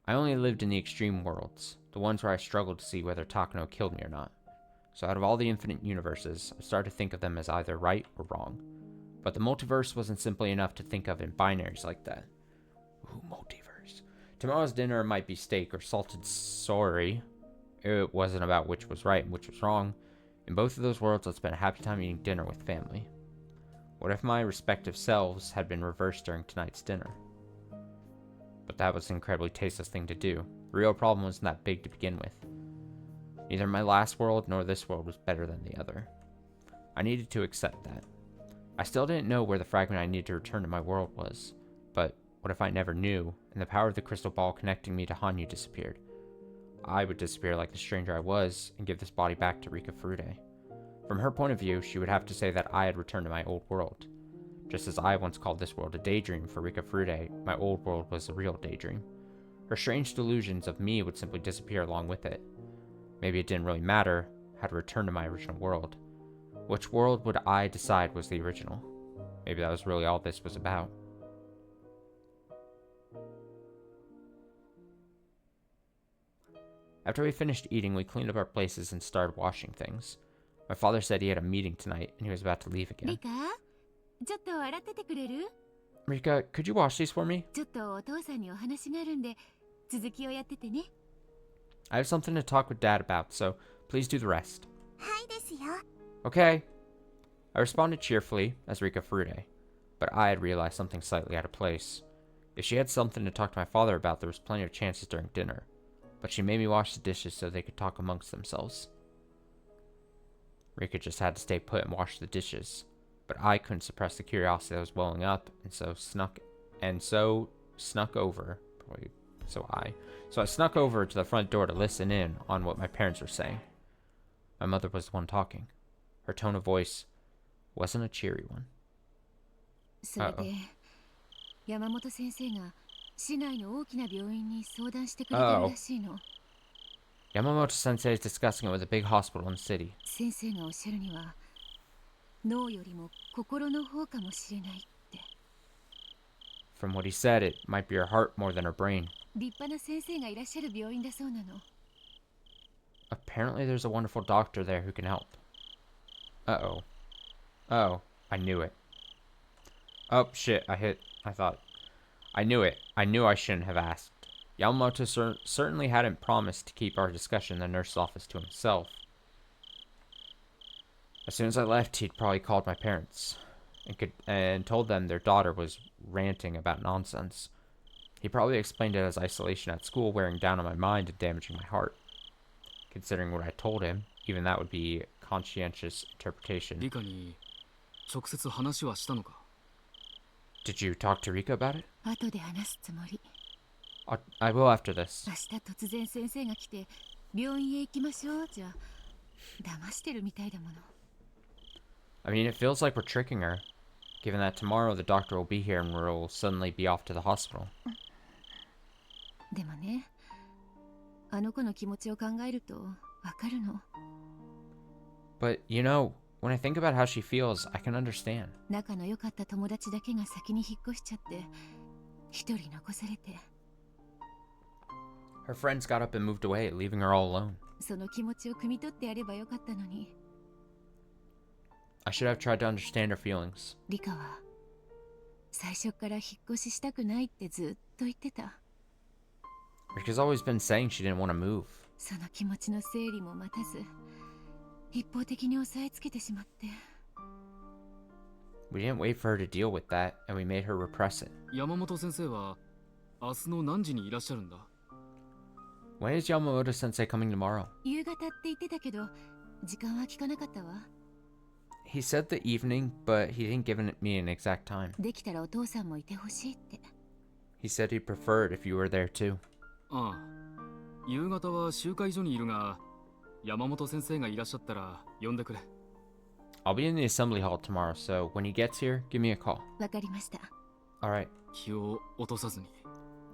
I only lived in the extreme worlds, the ones where I struggled to see whether Takano killed me or not. So out of all the infinite universes, I started to think of them as either right or wrong. But the multiverse wasn't simply enough to think of in binaries like that. Ooh, multiverse. Tomorrow's dinner might be steak or salted sorry. It wasn't about which was right and which was wrong. In both of those worlds, I'd spent a happy time eating dinner with family. What if my respective selves had been reversed during tonight's dinner? But that was an incredibly tasteless thing to do. The real problem wasn't that big to begin with. Neither my last world nor this world was better than the other. I needed to accept that. I still didn't know where the fragment I needed to return to my world was. But what if I never knew, and the power of the crystal ball connecting me to Hanyu disappeared? I would disappear like the stranger I was, and give this body back to Rika Frude. From her point of view, she would have to say that I had returned to my old world. Just as I once called this world a daydream for Rika Frude, my old world was a real daydream. Her strange delusions of me would simply disappear along with it. Maybe it didn't really matter how to return to my original world. Which world would I decide was the original? Maybe that was really all this was about. After we finished eating, we cleaned up our places and started washing things. My father said he had a meeting tonight and he was about to leave again. リカ、ちょっと洗っててくれる？ Rika, could you wash these for me? ちょっとお父さんにお話があるんで、続きをやっててね。 I have something to talk with Dad about, so please do the rest. はいですよ。 Okay. I responded cheerfully as Rika Frude, but I had realized something slightly out of place. If she had something to talk to my father about, there was plenty of chances during dinner. But she made me wash the dishes so they could talk amongst themselves. Rika just had to stay put and wash the dishes, but I couldn't suppress the curiosity that was welling up, and so I snuck over to the front door to listen in on what my parents were saying. My mother was the one talking. Her tone of voice wasn't a cheery one. それで、山本先生が市内の大きな病院に相談してくれてるらしいの。 Yamamoto Sensei is discussing it with a big hospital in the city. 先生がおっしゃるには、脳よりも心の方かもしれないって。 From what he said, it might be her heart more than her brain. 立派な先生がいらっしゃる病院だそうなの。 Apparently there's a wonderful doctor there who can help. Uh-oh. Oh, I knew it. Oh, shit, I knew it. I knew I shouldn't have asked. Yamamoto certainly hadn't promised to keep our discussion in the nurse's office to himself. As soon as I left, he'd probably called my parents and told them their daughter was ranting about nonsense. He probably explained it as isolation at school wearing down on my mind and damaging my heart. Considering what I told him, even that would be conscientious interpretation. リカに直接話はしたのか？ Did you talk to Rika about it? 後で話すつもり。 I will after this. 明日突然先生が来て病院へ行きましょうじゃ騙してるみたいだもの。I mean, it feels like we're tricking her, given that tomorrow the doctor will be here and we'll suddenly be off to the hospital. でもね、あの子の気持ちを考えるとわかるの。But, you know, when I think about how she feels, I can understand. 仲の良かった友達だけが先に引っ越しちゃって、一人残されて。Her friends got up and moved away, leaving her all alone. その気持ちを汲み取ってやればよかったのに。I should have tried to understand her feelings. リカは最初から引っ越ししたくないってずっと言ってた。Rika's always been saying she didn't want to move. その気持ちの整理も待たず、一方的に押さえつけてしまって。We didn't wait for her to deal with that, and we made her repress it. 山本先生は明日の何時にいらっしゃるんだ？ When is Yamamoto Sensei coming tomorrow? 夕方って言ってたけど、時間は聞かなかったわ。He said the evening, but he didn't give me an exact time. できたらお父さんもいてほしいって。He said he'd prefer it if you were there too. ああ、夕方は集会所にいるが、山本先生がいらっしゃったら呼んでくれ。I'll be in the assembly hall tomorrow, so when he gets here, give me a call. わかりました。Alright, 気を落とさずに。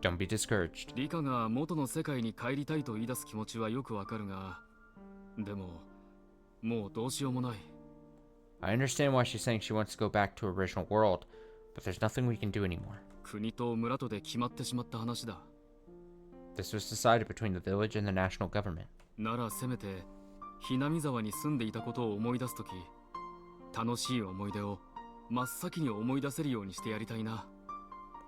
don't be discouraged. リカが元の世界に帰りたいと言い出す気持ちはよくわかるが、でも、もうどうしようもない。I understand why she's saying she wants to go back to her original world, but there's nothing we can do anymore. 国と村とで決まってしまった話だ。This was decided between the village and the national government. ならせめて、ひなみ沢に住んでいたことを思い出すとき、楽しい思い出を真っ先に思い出せるようにしてやりたいな。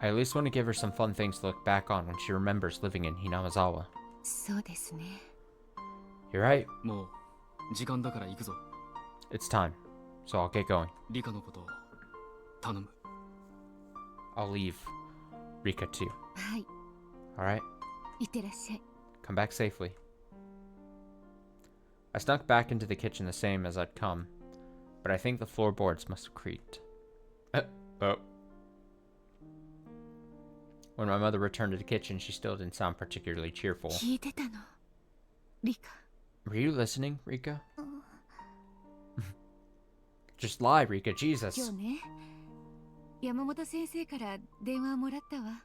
I at least want to give her some fun things to look back on when she remembers living in Hinamazawa. そうですね。You're right. もう、時間だから行くぞ。It's time, so I'll get going. リカのことを頼む。I'll leave Rika too. はい、 Alright? いってらっしゃい。 Come back safely. I snuck back into the kitchen the same as I'd come, but I think the floorboards must have creaked. Oh. When my mother returned to the kitchen, she still didn't sound particularly cheerful. 聞いてたの。リカ。Were you listening, Rika? Just lie, Rika, 今 Jesus. 日ね、山本先生から電話をもらったわ。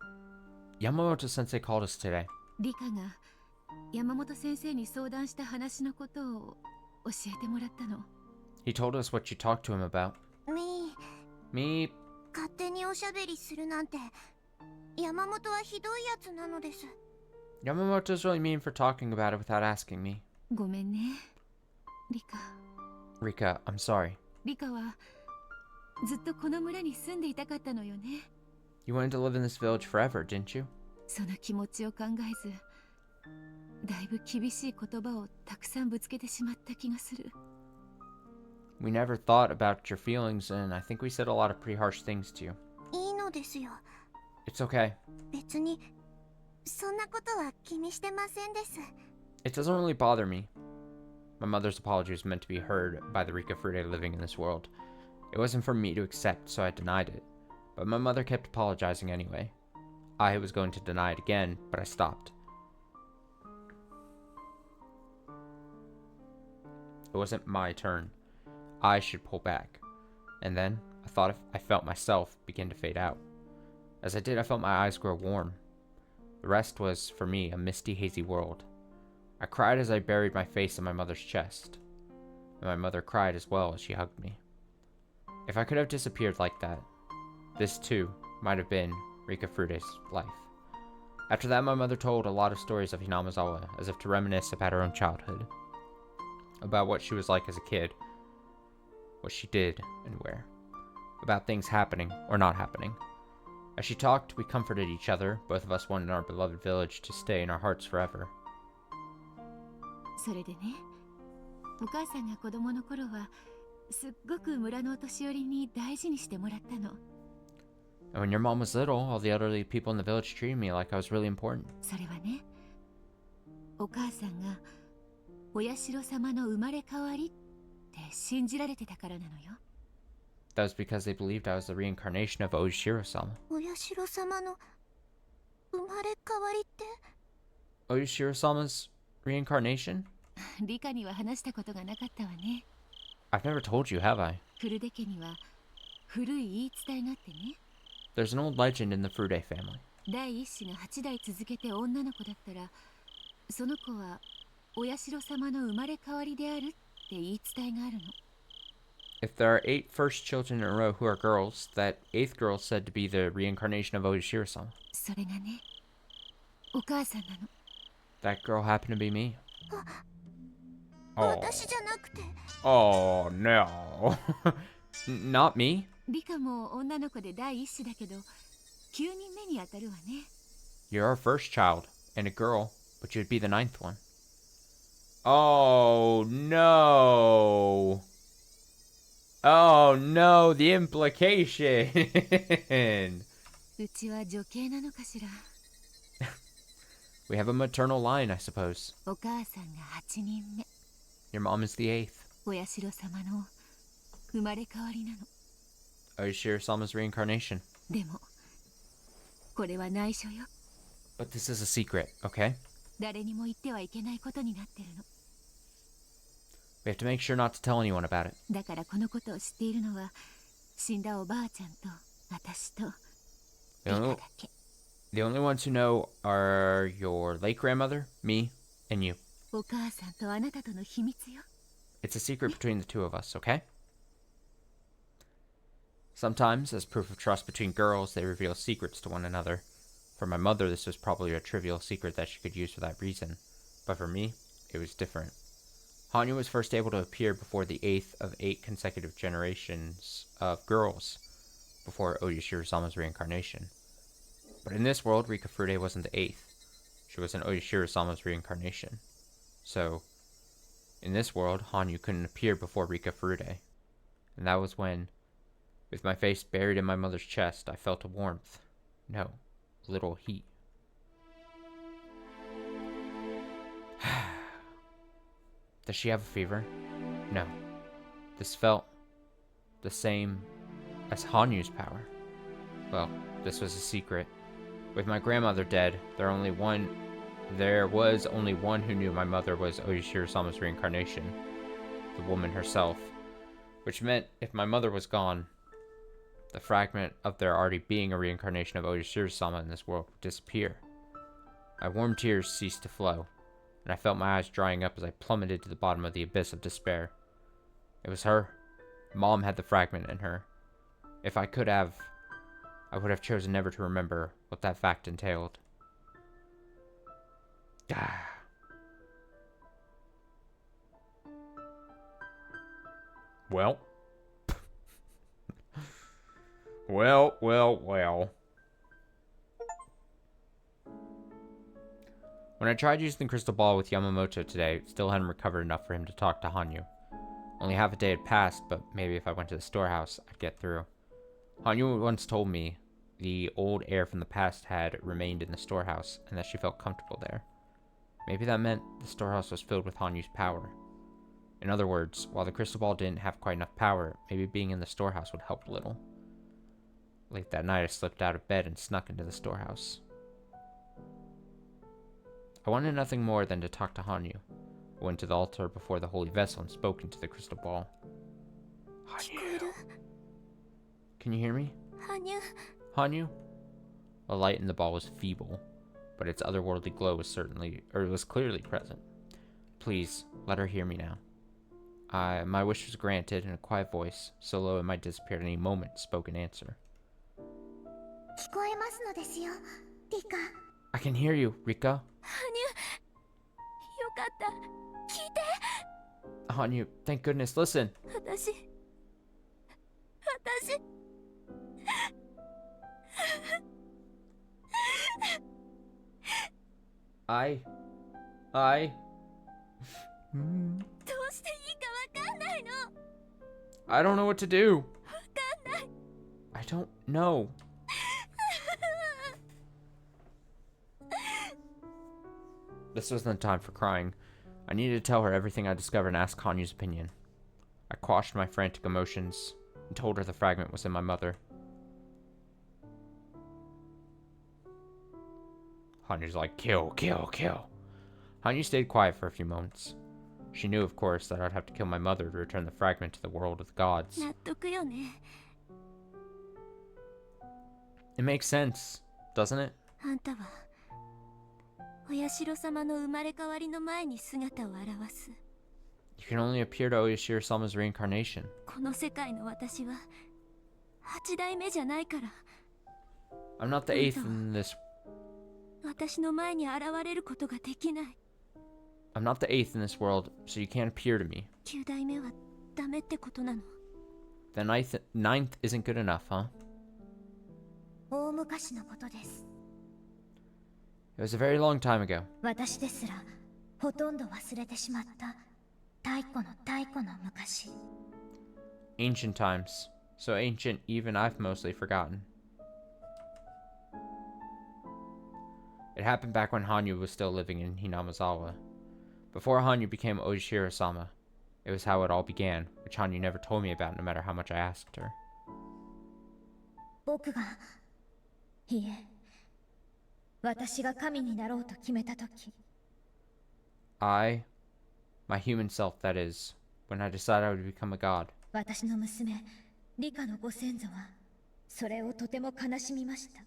Yamamoto Sensei called us today. リカが山本先生に相談した話のことを教えてもらったの。He told us what you talked to him about. み Me? 勝手におしゃべりするなんて山本はひどいやつなのです。 Yamamoto's really mean for talking about it without asking me. ごめんね、リカ。 Rika, I'm sorry. リカはずっとこの村に住んでいたかったのよね。You wanted to live in this village forever, didn't you? その気持ちを考えず、だいぶ厳しい言葉をたくさんぶつけてしまった気がする。We never thought about your feelings, and I think we said a lot of pretty harsh things to you. いいのですよ。 It's okay. 別にそんなことは気にしてませんです。 It doesn't really bother me. My mother's apology was meant to be heard by the Rika Furude living in this world. It wasn't for me to accept, so I denied it. But my mother kept apologizing anyway. I was going to deny it again, but I stopped. It wasn't my turn. I should pull back. And then, I felt myself begin to fade out. As I did, I felt my eyes grow warm. The rest was, for me, a misty, hazy world. I cried as I buried my face in my mother's chest. And my mother cried as well as she hugged me. If I could have disappeared like that, this too might have been Rika Furude's life. After that, my mother told a lot of stories of Hinamazawa, as if to reminisce about her own childhood. About what she was like as a kid, what she did and where. About things happening or not happening. As she talked, we comforted each other. Both of us wanted our beloved village to stay in our hearts forever. それでね、お母さんが子供の頃はすっごく村のお年寄りに大事にしてもらったの。 And when your mom was little, all the elderly people in the village treated me like I was really important. それはね、お母さんがお社様の生まれ変わりって信じられてたからなのよ。 That was because they believed I was the reincarnation of Oishiro-sama. お社様の生まれ変わりって？ Oishiro-sama's reincarnation? リカには話したことがなかったわね。I've never told you, have I? フルデ家には古い言い伝えがあってね。 There's an old legend in the Furude family. 第一子が8代続けて女の子だったら、その子はお社様の生まれ変わりであるって言い伝えがあるの。 If there are 8 first children in a row who are girls, that 8th girl is said to be the reincarnation of Oyashiro-sama. それがね、お母さんなの。 That girl happened to be me. 私じゃなくて。 Oh no. Not me? リカも女の子で第一子だけど、9人目に当たるわね。 You're our first child, and a girl, but you'd be the 9th one. Oh no. Oh no, the implication. うちは女系なのかしら。 We have a maternal line, I suppose. お母さんが8人目。 Your mom is the 8th. お社様の生まれ変わりなの。 Oyashiro-sama's reincarnation. でも、これは内緒よ。 But this is a secret, okay? 誰にも言ってはいけないことになってるの。 We have to make sure not to tell anyone about it. だからこのことを知っているのは、死んだおばあちゃんと私とリカだけ。 The only ones who know are your late grandmother, me, and you. お母さんとあなたとの秘密よ。 It's a secret between the two of us, okay? Sometimes, as proof of trust between girls, they reveal secrets to one another. For my mother, this was probably a trivial secret that she could use for that reason. But for me, it was different. Hanyu was first able to appear before the 8th of 8 consecutive generations of girls, before Oyashiro-sama's reincarnation. But in this world, Rika Furude wasn't the 8th. She was an Oyashiro-sama's reincarnation. So, in this world, Hanyu couldn't appear before Rika Furude. And that was when, with my face buried in my mother's chest, I felt a warmth. No, a little heat. Does she have a fever? No. This felt the same as Hanyu's power. Well, this was a secret. With my grandmother dead, there was only one who knew my mother was Oyashiro-sama's reincarnation, the woman herself. Which meant if my mother was gone, the fragment of there already being a reincarnation of Oyashiro-sama in this world would disappear. My warm tears ceased to flow, and I felt my eyes drying up as I plummeted to the bottom of the abyss of despair. It was her. Mom had the fragment in her. If I could have, I would have chosen never to remember what that fact entailed. Well. Well. When I tried using the crystal ball with Yamamoto today, it still hadn't recovered enough for him to talk to Hanyu. Only half a day had passed, but maybe if I went to the storehouse, I'd get through. Hanyu once told me the old air from the past had remained in the storehouse, and that she felt comfortable there. Maybe that meant the storehouse was filled with Hanyu's power. In other words, while the crystal ball didn't have quite enough power, maybe being in the storehouse would help a little. Late that night, I slipped out of bed and snuck into the storehouse. I wanted nothing more than to talk to Hanyu. I went to the altar before the holy vessel and spoke into the crystal ball. Hanyu. Can you hear me? Hanyu? The light in the ball was feeble, but its otherworldly glow was clearly present. Please, let her hear me now. My wish was granted in a quiet voice, so low it might disappear at any moment, spoke in answer. I can hear you, Rika. Hanyu, thank goodness, listen. I don't know what to do. I don't know. This wasn't the time for crying. I needed to tell her everything I discovered and ask Hanyu's opinion. I quashed my frantic emotions and told her the fragment was in my mother. Hanyu's like, kill. Hanyu stayed quiet for a few moments. She knew, of course, that I'd have to kill my mother to return the fragment to the world of the gods. 納得よね。 It makes sense, doesn't it? あんたはお社様の生まれ変わりの前に姿を現す。 You can only appear to Oyashiro-sama's reincarnation. この世界の私は8代目じゃないから。 I'm not the eighth in this. 私の前に現れることができない。 I'm not the eighth in this world, so you can't appear to me. 9代目はダメってことなの。 The ninth isn't good enough, huh? 大昔のことです。 It was a very long time ago. 私ですらほとんど忘れてしまった太古の昔。 Ancient times. So ancient, even I've mostly forgotten. It happened back when Hanyu was still living in Hinamazawa. Before Hanyu became Oshiro-sama. It was how it all began, which Hanyu never told me about no matter how much I asked her. 僕がいえ私が神になろうと決めたとき。 I, my human self that is, when I decided I would become a god. 私の娘リカのご先祖はそれをとても悲しみました。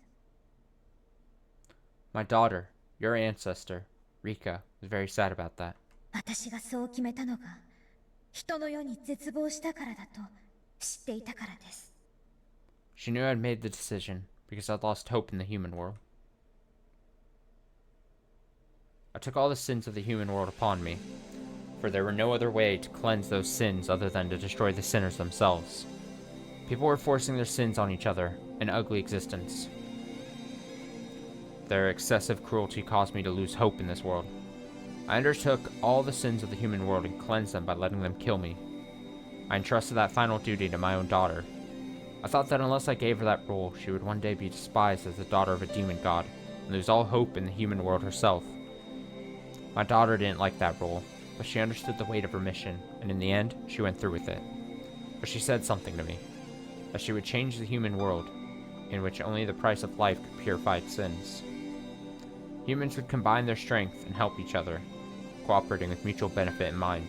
My daughter, your ancestor, Rika, was very sad about that. 私がそう決めたのが人の世に絶望したからだと知っていたからです。 She knew I'd made the decision because I'd lost hope in the human world. I took all the sins of the human world upon me, for there were no other way to cleanse those sins other than to destroy the sinners themselves. People were forcing their sins on each other, an ugly existence. Their excessive cruelty caused me to lose hope in this world. I undertook all the sins of the human world and cleansed them by letting them kill me. I entrusted that final duty to my own daughter. I thought that unless I gave her that role, she would one day be despised as the daughter of a demon god, and lose all hope in the human world herself. My daughter didn't like that role, but she understood the weight of her mission, and in the end, she went through with it. But she said something to me, that she would change the human world, in which only the price of life could purify its sins. Humans would combine their strength and help each other, cooperating with mutual benefit in mind.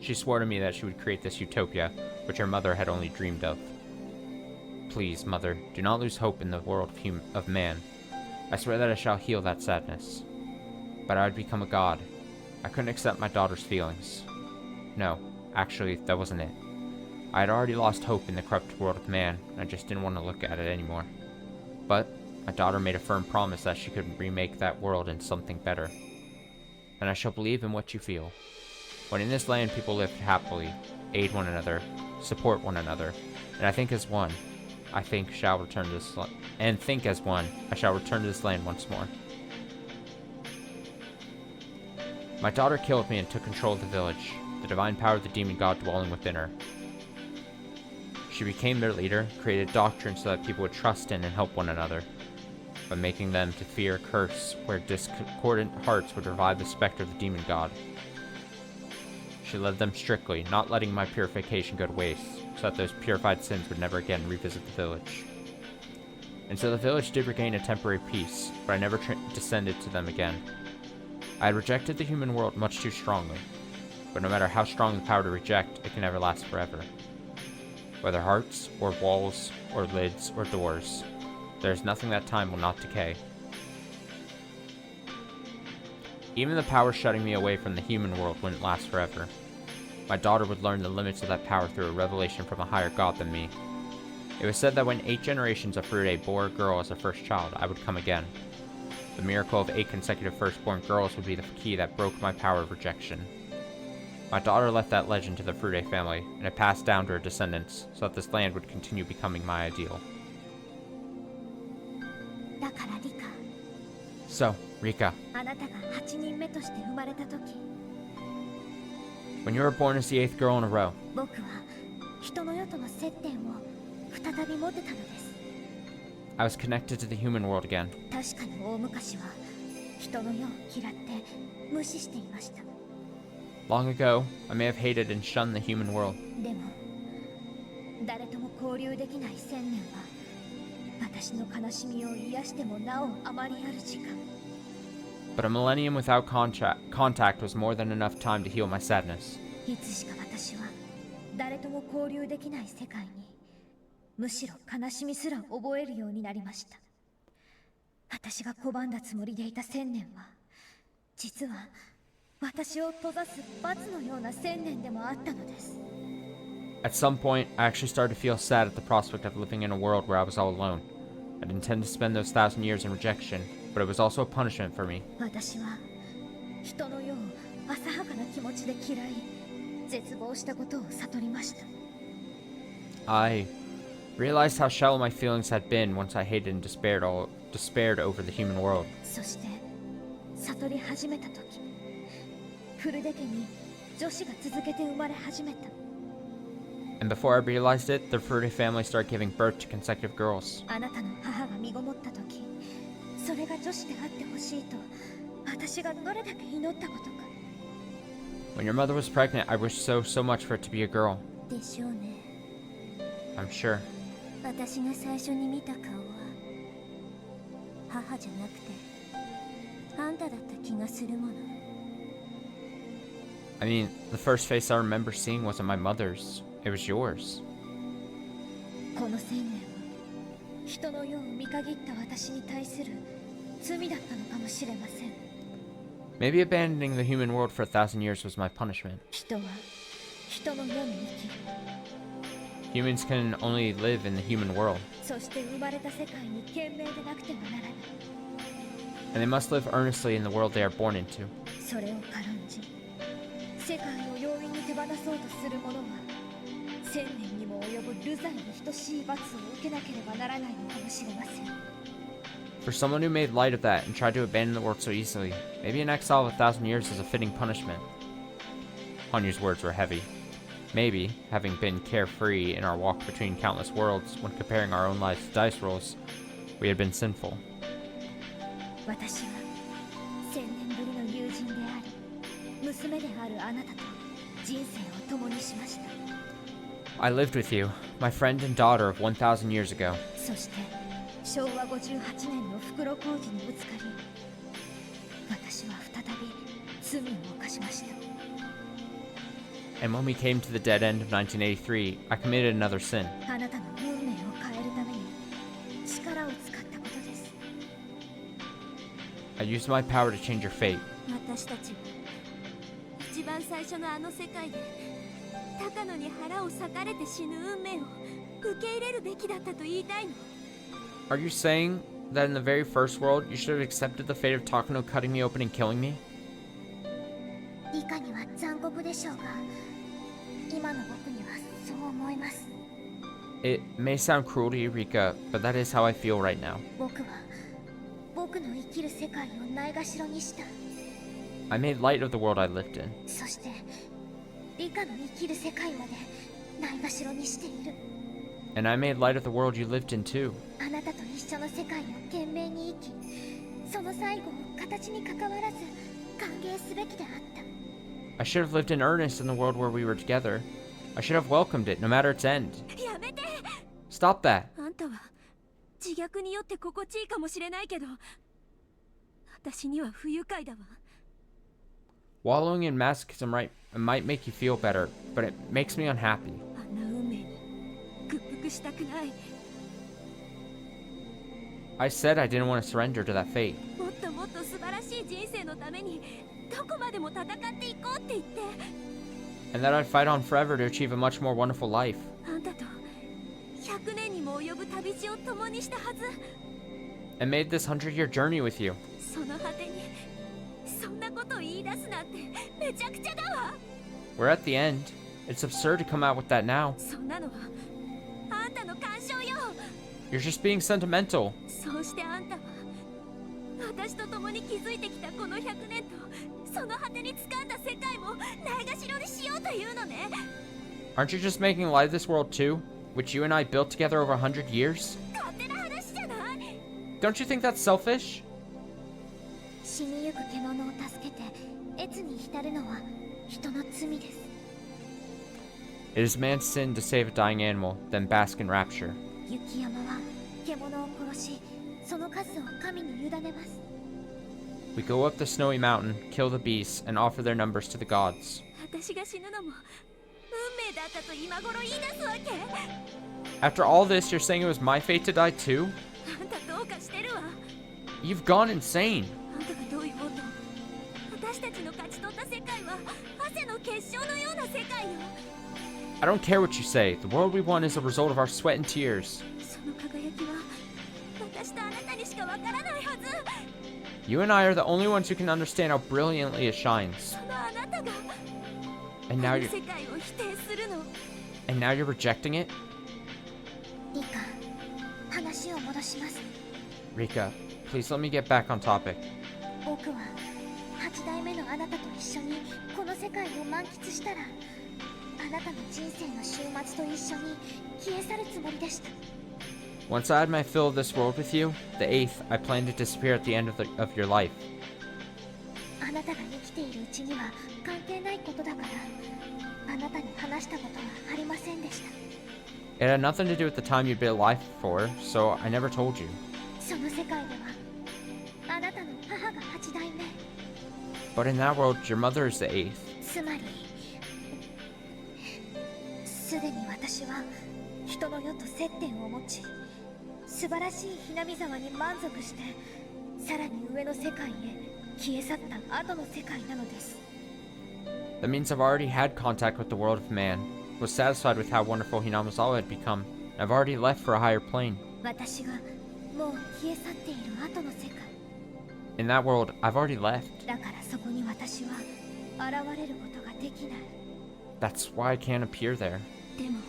She swore to me that she would create this utopia, which her mother had only dreamed of. Please, Mother, do not lose hope in the world of man. I swear that I shall heal that sadness. But I would become a god. I couldn't accept my daughter's feelings. No, actually, that wasn't it. I had already lost hope in the corrupt world of man, and I just didn't want to look at it anymore. But my daughter made a firm promise that she could remake that world into something better. And I shall believe in what you feel. When in this land people live happily, aid one another, support one another, and I think as one, I shall return to this land once more. My daughter killed me and took control of the village, the divine power of the demon god dwelling within her. She became their leader, created doctrine so that people would trust in and help one another, by making them to fear, curse, where discordant hearts would revive the specter of the demon god. She led them strictly, not letting my purification go to waste, so that those purified sins would never again revisit the village. And so the village did regain a temporary peace, but I never descended to them again. I had rejected the human world much too strongly, but no matter how strong the power to reject, it can never last forever. Whether hearts, or walls, or lids, or doors, there is nothing that time will not decay. Even the power shutting me away from the human world wouldn't last forever. My daughter would learn the limits of that power through a revelation from a higher god than me. It was said that when 8 generations of Furude bore a girl as a first child, I would come again. The miracle of 8 consecutive firstborn girls would be the key that broke my power of rejection. My daughter left that legend to the Furude family, and it passed down to her descendants, so that this land would continue becoming my ideal. So, Rika, あなたが8人目として生まれた時、 when you were born as the 8th girl in a row, 僕は人の世との接点を再び持てたのです。 I was connected to the human world again. 確かに大昔は人の世を嫌って無視していました。 Long ago, I may have hated and shunned the human world. でも誰とも交流できない1000年は私の悲しみを癒してもなおあまりある時間。but a millennium without contact was more than enough time to heal my sadness. いつしか私は誰とも交流できない世界にむしろ悲しみすら覚えるようになりました。私が拒んだつもりでいた1000年は実は私を閉ざす罰のような1000年でもあったのです。 At some point, I actually started to feel sad at the prospect of living in a world where I was all alone. I didn't intend to spend those 1,000 years in rejection, but it was also a punishment for me. 私は人の世を浅はかな気持ちで嫌い、絶望したことを悟りました。 I realized how shallow my feelings had been once I hated and despaired over the human world. そして悟り始めた時、フルデ家に女子が続けて生まれ始めた。 And before I realized it, the Furude family started giving birth to consecutive girls. あなたの母が身ごもった時、それが女子であってほしいと私がどれだけ祈ったことか。 When your mother was pregnant, I wished so much for it to be a girl. でしょうね。 I'm sure. 私が最初に見た顔は母じゃなくてあんただった気がするもの。 I mean, the first face I remember seeing wasn't my mother's. It was yours. この1000年は人の世を見限った私に対する罪だったのかもしれません。 Maybe abandoning the human world for 1,000 years was my punishment. 人は人の世に生き、 Humans can only live in the human world, そして生まれた世界に懸命でなくてはならない。 and they must live earnestly in the world they are born into. それを軽んじ世界を容易に手放そうとする者は1000年にも及ぶ流罪に等しい罰を受けなければならないのかもしれません。 For someone who made light of that and tried to abandon the world so easily, maybe an exile of 1,000 years is a fitting punishment. Hanyu's words were heavy. Maybe, having been carefree in our walk between countless worlds when comparing our own lives to dice rolls, we had been sinful. 私は1000年ぶりの友人であり娘であるあなたと人生を共にしました。 I lived with you, my friend and daughter of 1,000 years ago. そして昭和58年の袋小路にぶつかり私は再び罪を犯しました。 And when we came to the dead end of 1983, I committed another sin. あなたの運命を変えるために力を使ったことです。 I used my power to change your fate. 私たちは一番最初のあの世界で高野に腹を裂かれて死ぬ運命を受け入れるべきだったと言いたいの。 Are you saying that in the very first world, you should have accepted the fate of Takano cutting me open and killing me? 理科には残酷でしょうが今の僕にはそう思います。 It may sound cruel to you, Rika, but that is how I feel right now. 僕は僕の生きる世界をないがしろにした。 I made light of the world I lived in. そして理科の生きる世界までないがしろにしている。 And I made light of the world you lived in too. あなたと一緒の世界を懸命に生き、その最後を形に関わらず歓迎すべきであった。 I should have lived in earnest in the world where we were together. I should have welcomed it, no matter its end. やめて。 Stop that. あんたは自虐によって心地いいかもしれないけど、私には不愉快だわ。 Wallowing in masochism might make you feel better, but it makes me unhappy. あんな運命に屈服したくない。 I said I didn't want to surrender to that fate. もっともっと素晴らしい人生のためにどこまでも戦っていこうって言って。 And that I'd fight on forever to achieve a much more wonderful life. あんたと100年にも及ぶ旅路を共にしたはず。 And made this 100-year journey with you. その果てにそんなことを言い出すなんてめちゃくちゃだわ。 We're at the end. It's absurd to come out with that now. そんなのはあんたの干渉よ。 You're just being sentimental. そうしてあんたは私と共に築いてきたこの100年とその果てに掴んだ世界もないがしろにしようというのね。 Aren't you just making light of this world too? Which you and I built together over 100 years? 勝手な話じゃない。 Don't you think that's selfish? 死にゆく獣を助けて越に浸るのは人の罪です。 It is man's sin to save a dying animal, then bask in rapture. 雪山は獣を殺しその数を神に委ねます。We go up the snowy mountain, kill the beasts, and offer their numbers to the gods. 私が死ぬのも運命だったと今頃言い出すわけ？ After all this, you're saying it was my fate to die too? あんたどうかしてるわ。 You've gone insane. あんたがどう言おうと私たちの勝ち取った世界は汗の結晶のような世界よ。 I don't care what you say. The world we won is a result of our sweat and tears. その輝きは私とあなたにしかわからないはず。 You and I are the only ones who can understand how brilliantly it shines. そのあなたが And now あの you're 世界を否定するの。 and now you're rejecting it? リカ、話を戻します。 Rika, please let me get back on topic. 僕は8代目のあなたと一緒にこの世界を満喫したら、あなたの人生の終末と一緒に消え去るつもりでした。 Once I had my fill of this world with you, the 8th, I plan to disappear at the end of your life. あなたが生きているうちには関係ないことだから、あなたに話したことはありませんでした。 It had nothing to do with the time you'd been alive for, so I never told you. その世界ではあなたの母が8代目、 But in that world, your mother is the 8th. つまりすでに私は人の世と接点を持ち、素晴らしいひなみ沢に満足して、さらに上の世界へ消え去った後の世界なのです。 That means I've already had contact with the world of man, was satisfied with how wonderful Hinamizawa had become, and I've already left for a higher plane. 私がもう消え去っている後の世界 In that world, I've already left. だから、そこに私は現れることができない。 That's why I can't appear there. でも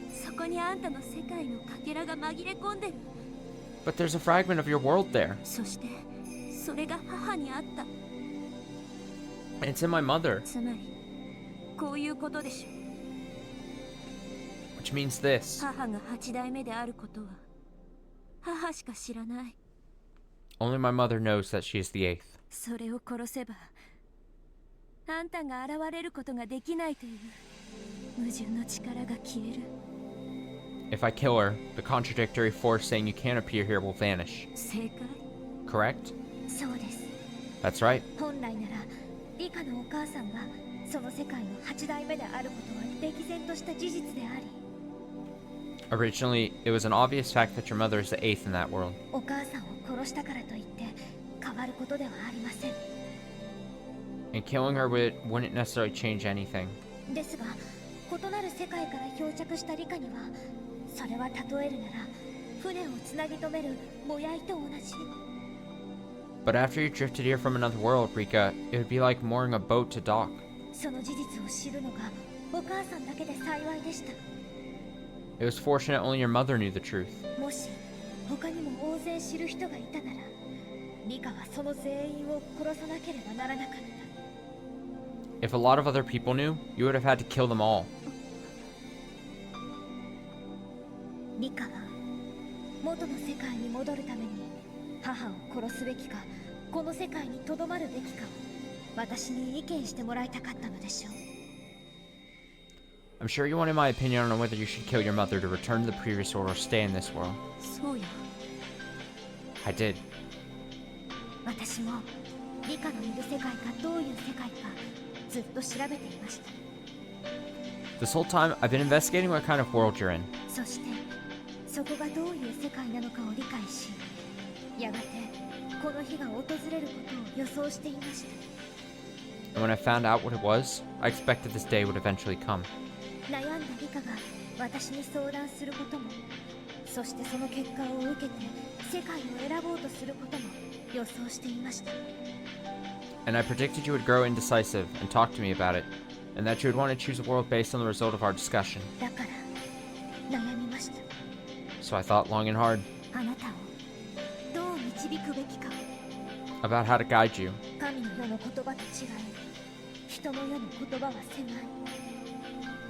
そこにあんたの世界のかけらが紛れ込んでる。 But there's a fragment of your world there. そしてそれが母にあった。 It's in my mother, つまりこういうことでしょ。 which means this. 母が8代目であることは母しか知らない。 Only my mother knows that she is the 8th. それを殺せばあんたが現れることができないという矛盾の力が消える。 If I kill her, the contradictory force saying you can't appear here will vanish. 正解。 Correct? そうです。 That's right. 本来ならリカのお母さんがその世界の8代目であることは歴然とした事実であり、 Originally, it was an obvious fact that your mother is the 8th in that world. お母さんを殺したからといって変わることではありません。 And killing her wouldn't necessarily change anything. ですが、異なる世界から漂着したリカには、それは例えるなら船をつなぎ止めるもやいと同じ。 But after you drifted here from another world, Rika, it would be like mooring a boat to dock. その事実を知るのがお母さんだけで幸いでした。 It was fortunate only your mother knew the truth. もし他にも大勢知る人がいたなら、リカはその全員を殺さなければならなかった。 If a lot of other people knew, you would have had to kill them all. リカは元の世界に戻るために母を殺すべきかこの世界にとどまるべきかを私に意見してもらいたかったのでしょう。 I'm sure you wanted my opinion on whether you should kill your mother to return to the previous world or stay in this world. そうや。 I did. 私もリカのいる世界がどういう世界かずっと調べていました。 This whole time, I've been investigating what kind of world you're in. そしてそこがどういう世界なのかを理解し、やがてこの日が訪れることを予想していました。 And when I found out what it was, I expected this day would eventually come. 悩んだリカが私に相談することも、そしてその結果を受けて世界を選ぼうとすることも予想していました。 And I predicted you would grow indecisive and talk to me about it, and that you would want to choose a world based on the result of our discussion. だから悩みました。 So I thought long and hard あなたをどう導くべきか。 about how to guide you. 神の世の言葉と違い、人の世の言葉は狭い。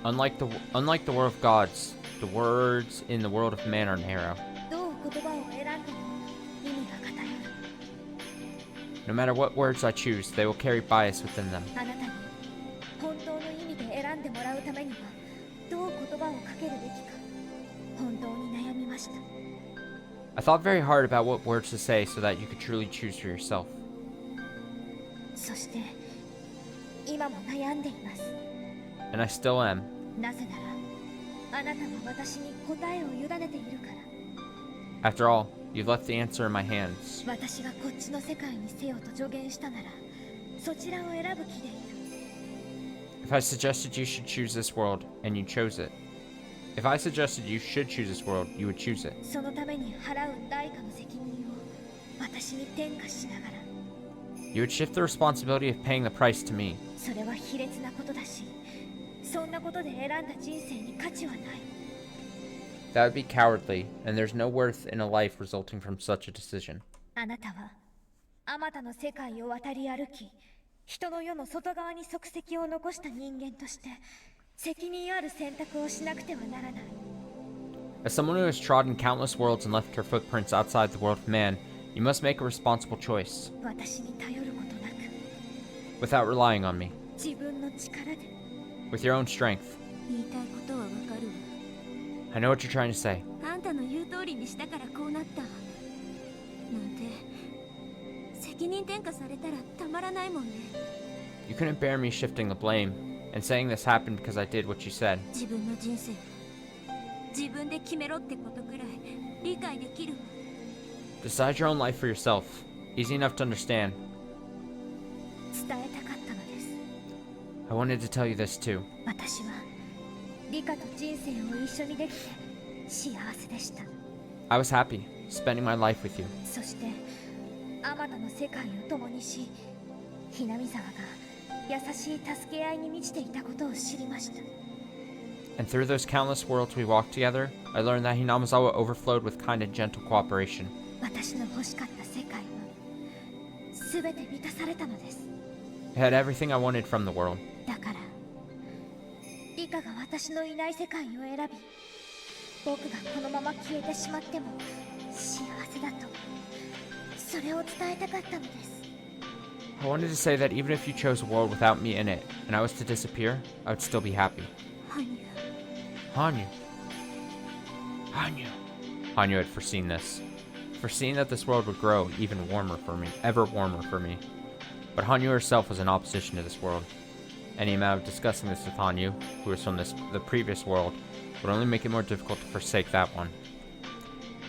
Unlike the world of gods, the words in the world of man are narrow. どう言葉を選んでも意味が偏る。 No matter what words I choose, they will carry bias within them. あなたに本当の意味で選んでもらうためにはどう言葉をかけるべきか本当に悩みました。 I thought very hard about what words to say so that you could truly choose for yourself. そして今も悩んでいます。 And I still am. なぜならあなたは私に答えを委ねているから。 After all, you've left the answer in my hands. 私がこっちの世界にせよと助言したならそちらを選ぶ気でいる。 If I suggested you should choose this world, and you chose it. If I suggested you should choose this world, you would choose it. そのために払う代価の責任を私に転嫁しながら。 You would shift the responsibility of paying the price to me. それは卑劣なことだし、そんなことで選んだ人生に価値はない。 That would be cowardly, and there's no worth in a life resulting from such a decision. あなたはあまたの世界を渡り歩き、人の世の外側に足跡を残した人間として責任ある選択をしなくてはならない。 As someone who has trodden countless worlds and left her footprints outside the world of man, you must make a responsible choice. 私に頼ることなく、 Without relying on me. 自分の力で。 With your own strength. 言いたいことはわかるわ。 I know what you're trying to say. あんたの言う通りにしたからこうなったなんて責任転嫁されたらたまらないもんね。 You couldn't bear me shifting the blame, and saying this happened because I did what you said. 自分の人生自分で決めろってことくらい理解できる。 Decide your own life for yourself. Easy enough to understand. 伝えたかったのです。 I wanted to tell you this too. 私はリカと人生を一緒にできて幸せでした。 I was happy, spending my life with you. そしてあまたの世界を共にし、ひなみ沢が優しい助け合いに満ちていたことを知りました。 And through those countless worlds we walked together, I learned that Hinamizawa overflowed with kind and gentle cooperation. 私の欲しかった世界は全て満たされたのです。 It had everything I wanted from the world. だからリカが私のいない世界を選び、僕がこのまま消えてしまっても幸せだと、それを伝えたかったのです。 I wanted to say that even if you chose a world without me in it, and I was to disappear, I would still be happy. ハニュ Hanyu. Hanyu. Hanyu had foreseen this. Foreseen that this world would grow even warmer for me, ever warmer for me. But Hanyu herself was in opposition to this world. Any amount of discussing this with Hanyu, who was from the previous world, would only make it more difficult to forsake that one.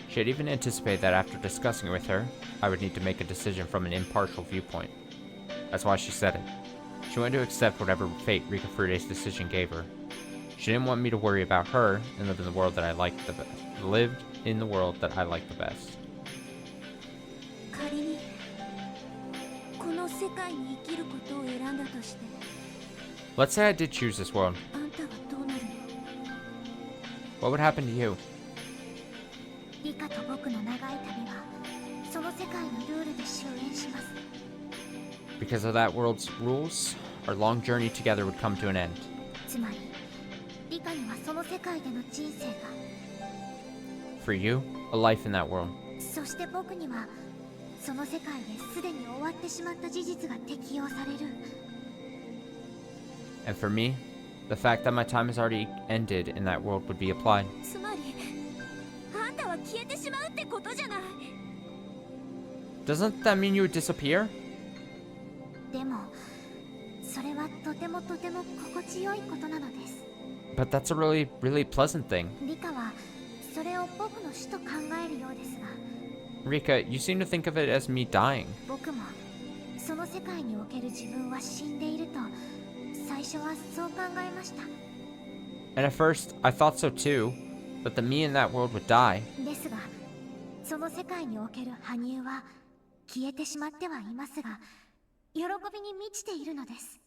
She had even anticipated that after discussing it with her, I would need to make a decision from an impartial viewpoint. That's why she said it. She wanted to accept whatever fate Rika Furude's decision gave her. She didn't want me to worry about her and live in the world that I liked the best. Lived in the world that I liked the best. 仮にこの世界に生きることを選んだとして、 Let's say I did choose this world. あんたはどうなるの？ What would happen to you? リカと僕の長い旅はその世界のルールで終焉します。 Because of that world's rules, our long journey together would come to an end. つまりリカにはその世界での人生が、 For you, a life in that world. そして僕にはその世界ですでに終わってしまった事実が適用される。 And for me, the fact that my time has already ended in that world would be applied. つまりあんたは消えてしまうってことじゃない。 Doesn't that mean you would disappear? でもそれはとても心地よいことなのです。 But that's a really, really pleasant thing. リカはそれを僕の死と考えるようですが、 Rika, you seem to think of it as me dying. 僕もその世界における自分は死んでいると最初はそう考えました。 And at first, I thought so too, that the me in that world would die. ですがその世界における羽生は消えてしまってはいますが、喜びに満ちているのです。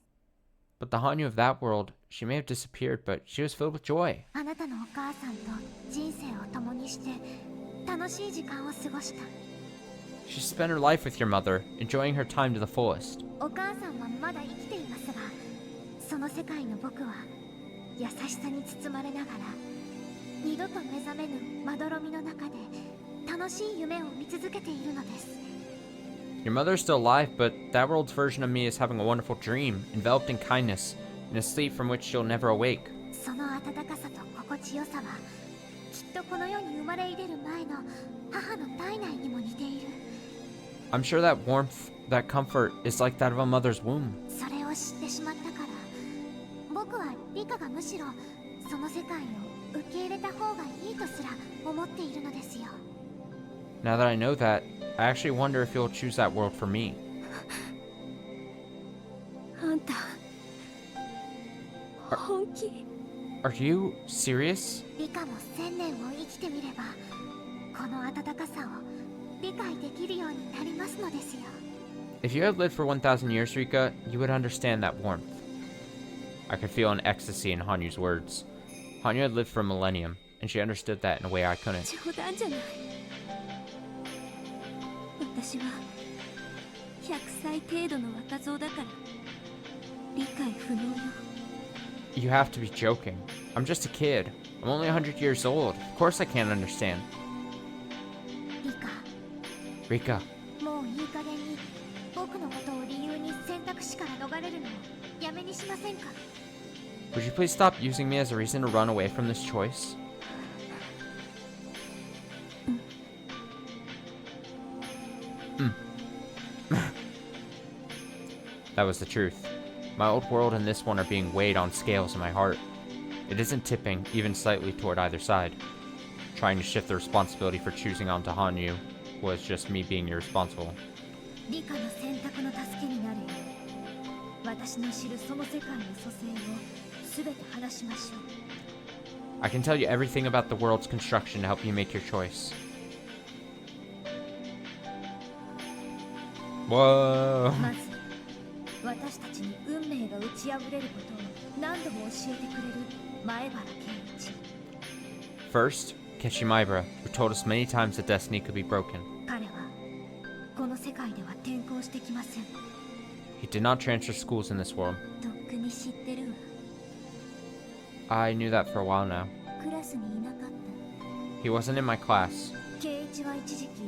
But the Hanyu of that world, she may have disappeared, but she was filled with joy. あなたのお母さんと人生を共にして楽しい時間を過ごした。 She spent her life with your mother, enjoying her time to the fullest. お母さんはまだ生きていますが、その世界の僕は優しさに包まれながら二度と目覚めぬまどろみの中で楽しい夢を見続けているのです。 Your mother is still alive, but that world's version of me is having a wonderful dream, enveloped in kindness, in a sleep from which she'll never awake. その温かさと心地よさはきっとこの世に生まれ入れる前の母の体内にも似ている。 I'm sure that warmth That comfort is like that of a mother's womb. それを知ってしまったから、僕はリカがむしろその世界を受け入れた方がいいとすら思っているのですよ。 Now that I know that, I actually wonder if you'll choose that world for me. あんた本気？ Are you serious? リカも1000年を生きてみれば、この温かさを理解できるようになりますのですよ。 If you had lived for 1,000 years, Rika, you would understand that warmth. I could feel an ecstasy in Hanyu's words. Hanyu had lived for a millennium, and she understood that in a way I couldn't. 冗談じゃない。私は100歳程度の若造だから理解不能よ。 You have to be joking. I'm just a kid. I'm only 100 years old. Of course I can't understand. リカ、 Rika, もういい加減に僕のことを理由に選択肢から逃れるのをやめにしませんか？ would you please stop using me as a reason to run away from this choice? That was the truth. My old world and this one are being weighed on scales in my heart. It isn't tipping, even slightly, toward either side. Trying to shift the responsibility for choosing onto Hanyu was just me being irresponsible. リカの選択の助けになるよう、私の知るその世界の蘇生を全て話しましょう。 I can tell you everything about the world's construction to help you make your choice. Whoa. まず、私たちに運命が打ち破れることを何度も教えてくれる前原圭一。 First, Keshimaibara, who told us many times that destiny could be broken. 彼はこの世界では転校してきません。 He did not transfer schools in this world. とっくに知ってるわ。 I knew that for a while now. クラスにいなかった。 He wasn't in my class. 圭一は一時期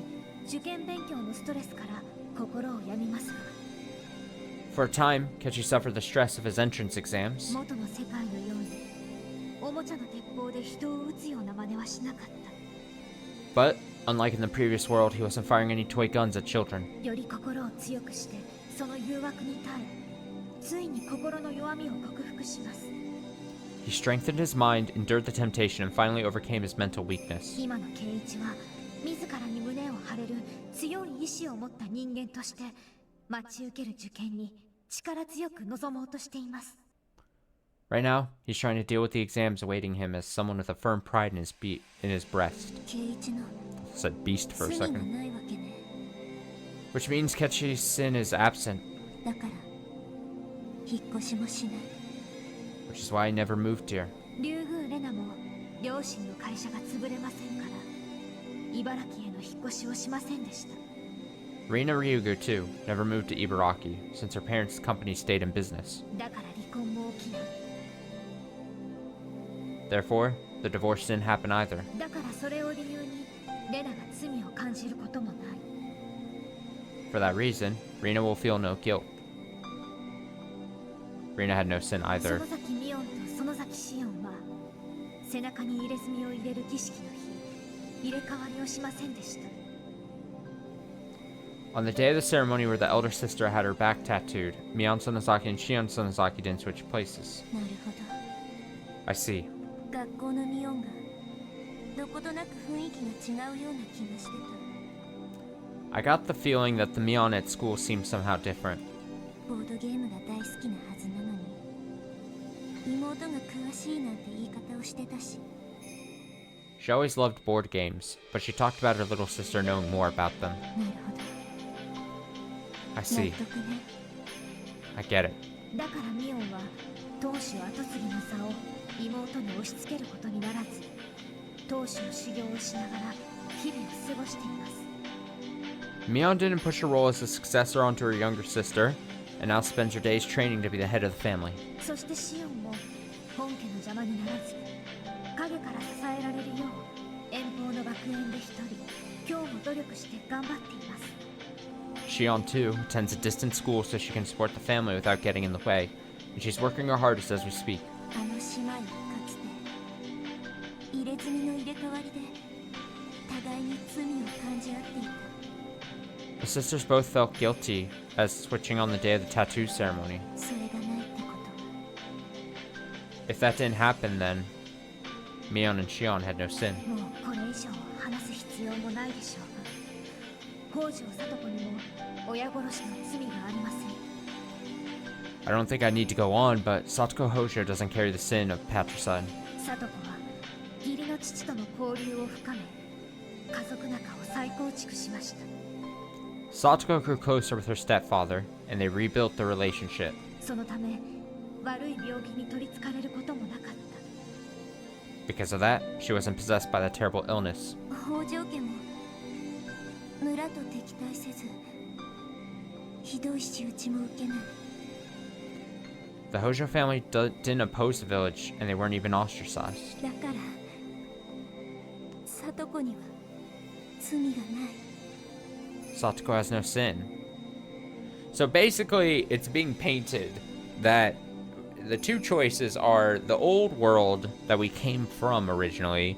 受験勉強のストレスから心を病みますが、 For a time, Kechi suffered the stress of his entrance exams. 元の世界のようにおもちゃの鉄砲で人を撃つような真似はしなかった。 But, unlike in the previous world, he wasn't firing any toy guns at children. より心を強くしてその誘惑に耐え、ついに心の弱みを克服します。 He strengthened his mind, endured the temptation, and finally overcame his mental weakness. 今の圭一は自らに胸を張れる強い意志を持った人間として待ち受ける受験に力強く臨もうとしています。 Right now, he's trying to deal with the exams awaiting him as someone with a firm pride in his breast. 圭一の Said beast for a 罪が second. ないわけね。 Which means Kechi's sin is absent, だから引っ越しもしない。 which is why I never moved here. 竜宮レナも両親の会社が潰れませんから茨城への引っ越しをしませんでした。 Rina Ryugu, too, never moved to Ibaraki, since her parents' company stayed in business. だから離婚も起きない。 Therefore, the divorce didn't happen either. だからそれを理由にレナが罪を感じることもない。 For that reason, Rina will feel no guilt. Rina had no sin 園 either. 崎ミオンと園崎シオンは背中に入れ墨を入れる儀式の日入れ替わりをしませんでした。 On the day of the ceremony where the elder sister had her back tattooed, Mion Sonozaki and Shion Sonozaki didn't switch places. なるほ I see. ど。学校のミオンがどことなく雰囲気が違うような気がしてた。 I got the feeling that the Mion at school seemed somehow different. ボードゲームが大好きなはずなのに妹が詳しいなんて言い方をしてたし。 She always loved board games, but she talked about her little sister knowing more about them. なるほど。 I 納 see. 得ね。 I get it. だからミオンは当主後継ぎの座を妹に押し付けることにならず、当主の修行をしながら日々を過ごしています。 Mion didn't push her role as a successor onto her younger sister, and now spends her days training to be the head of the family. そしてシオンも本家の邪魔にならず、影から支えられるよう遠方の学園で一人、今日も努力して頑張っています。 Shion, too, attends a distant school so she can support the family without getting in the way, and she's working her hardest as we speak. あの姉妹はかつて入れ墨の入れ替わりで互いに罪を感じ合っていた。The sisters both felt guilty as switching on the day of the tattoo ceremony. それがないってことは If that didn't happen, then Mion and Shion had no sin. もうこれ以上話す必要もないでしょうが北条聡子にも親殺しの罪がありません I don't think I need to go on, but Satoko Hojo doesn't carry the sin of patricide. 聡子は義理の父との交流を深め家族仲を再構築しました Satoko grew closer with her stepfather, and they rebuilt the relationship. そのため悪い病気に取りつかれることもなかった Because of that, she wasn't possessed by that terrible illness. 北条家も村と敵対せずひどい仕打ちも受けない The Hojo family didn't oppose the village, and they weren't even ostracized. だから聡子には罪がない Satoko has no sin. So basically, it's being painted that the two choices are the old world that we came from originally,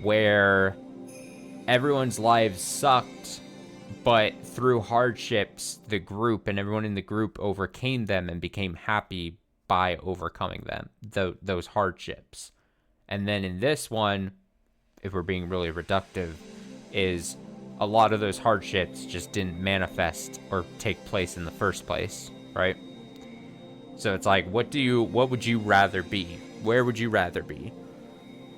where everyone's lives sucked, but through hardships, the group and everyone in the group overcame them and became happy by overcoming them, those hardships. And then in this one, if we're being really reductive, is a lot of those hardships just didn't manifest or take place in the first place, right? So it's like, what would you rather be? Where would you rather be?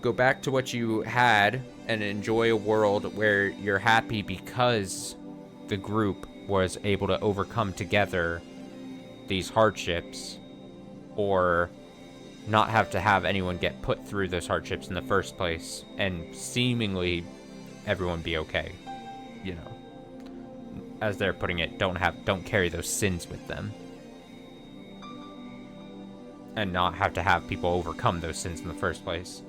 Go back to what you had and enjoy a world where you're happy because the group was able to overcome together these hardships, or not have to have anyone get put through those hardships in the first place and seemingly everyone be okay, you know, as they're putting it, don't carry those sins with them, and not have to have people overcome those sins in the first place.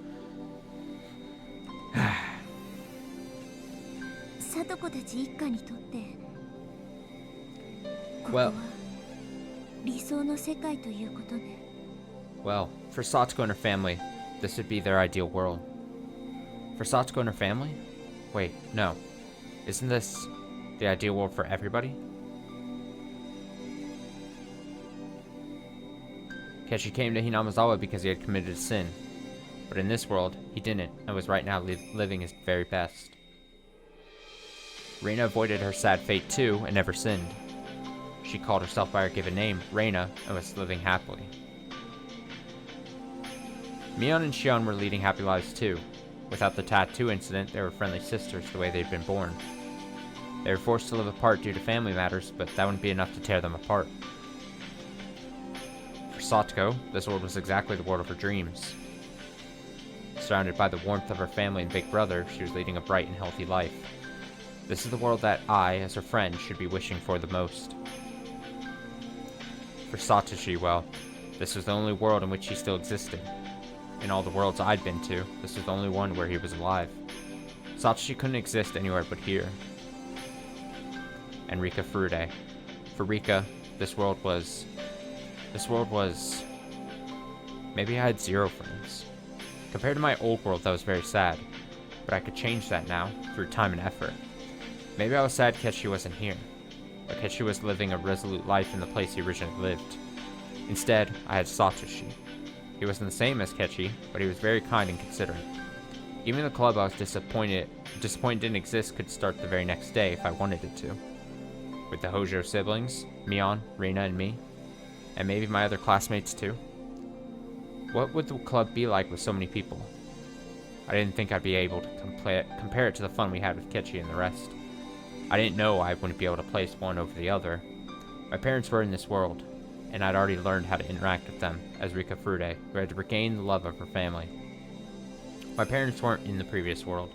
聡子たち一家にとってここ Well- は理想の世界ということね Well, for Satoko and her family, this would be their ideal world. For Satoko and her family? Wait, no. Isn't this the ideal world for everybody? Keshi came to Hinamazawa because he had committed a sin. But in this world, he didn't, and was right now living his very best. Reina avoided her sad fate too, and never sinned. She called herself by her given name, Reina, and was living happily. Mion and Shion were leading happy lives too. Without the tattoo incident, they were friendly sisters the way they'd been born. They were forced to live apart due to family matters, but that wouldn't be enough to tear them apart. For Satoko, this world was exactly the world of her dreams. Surrounded by the warmth of her family and big brother, she was leading a bright and healthy life. This is the world that I, as her friend, should be wishing for the most. For Satoshi, well, this was the only world in which he still existed. In all the worlds I'd been to, this was the only one where he was alive. Satoshi couldn't exist anywhere but here. And Rika Furude. For Rika, this world was... Maybe I had 0 friends. Compared to my old world, that was very sad. But I could change that now, through time and effort. Maybe I was sad Kechi wasn't here. Or Kechi was living a resolute life in the place he originally lived. Instead, I had Satoshi. He wasn't the same as Kechi, but he was very kind and considerate. Even the club I was disappointed didn't exist could start the very next day if I wanted it to. With the Hojo siblings, Mion, Reina, and me. And maybe my other classmates too. What would the club be like with so many people? I didn't think I'd be able to compare it to the fun we had with Kechi and the rest. I didn't know I wouldn't be able to place one over the other. My parents were in this world, and I'd already learned how to interact with them as Rika Furude, who had to regain the love of her family. My parents weren't in the previous world,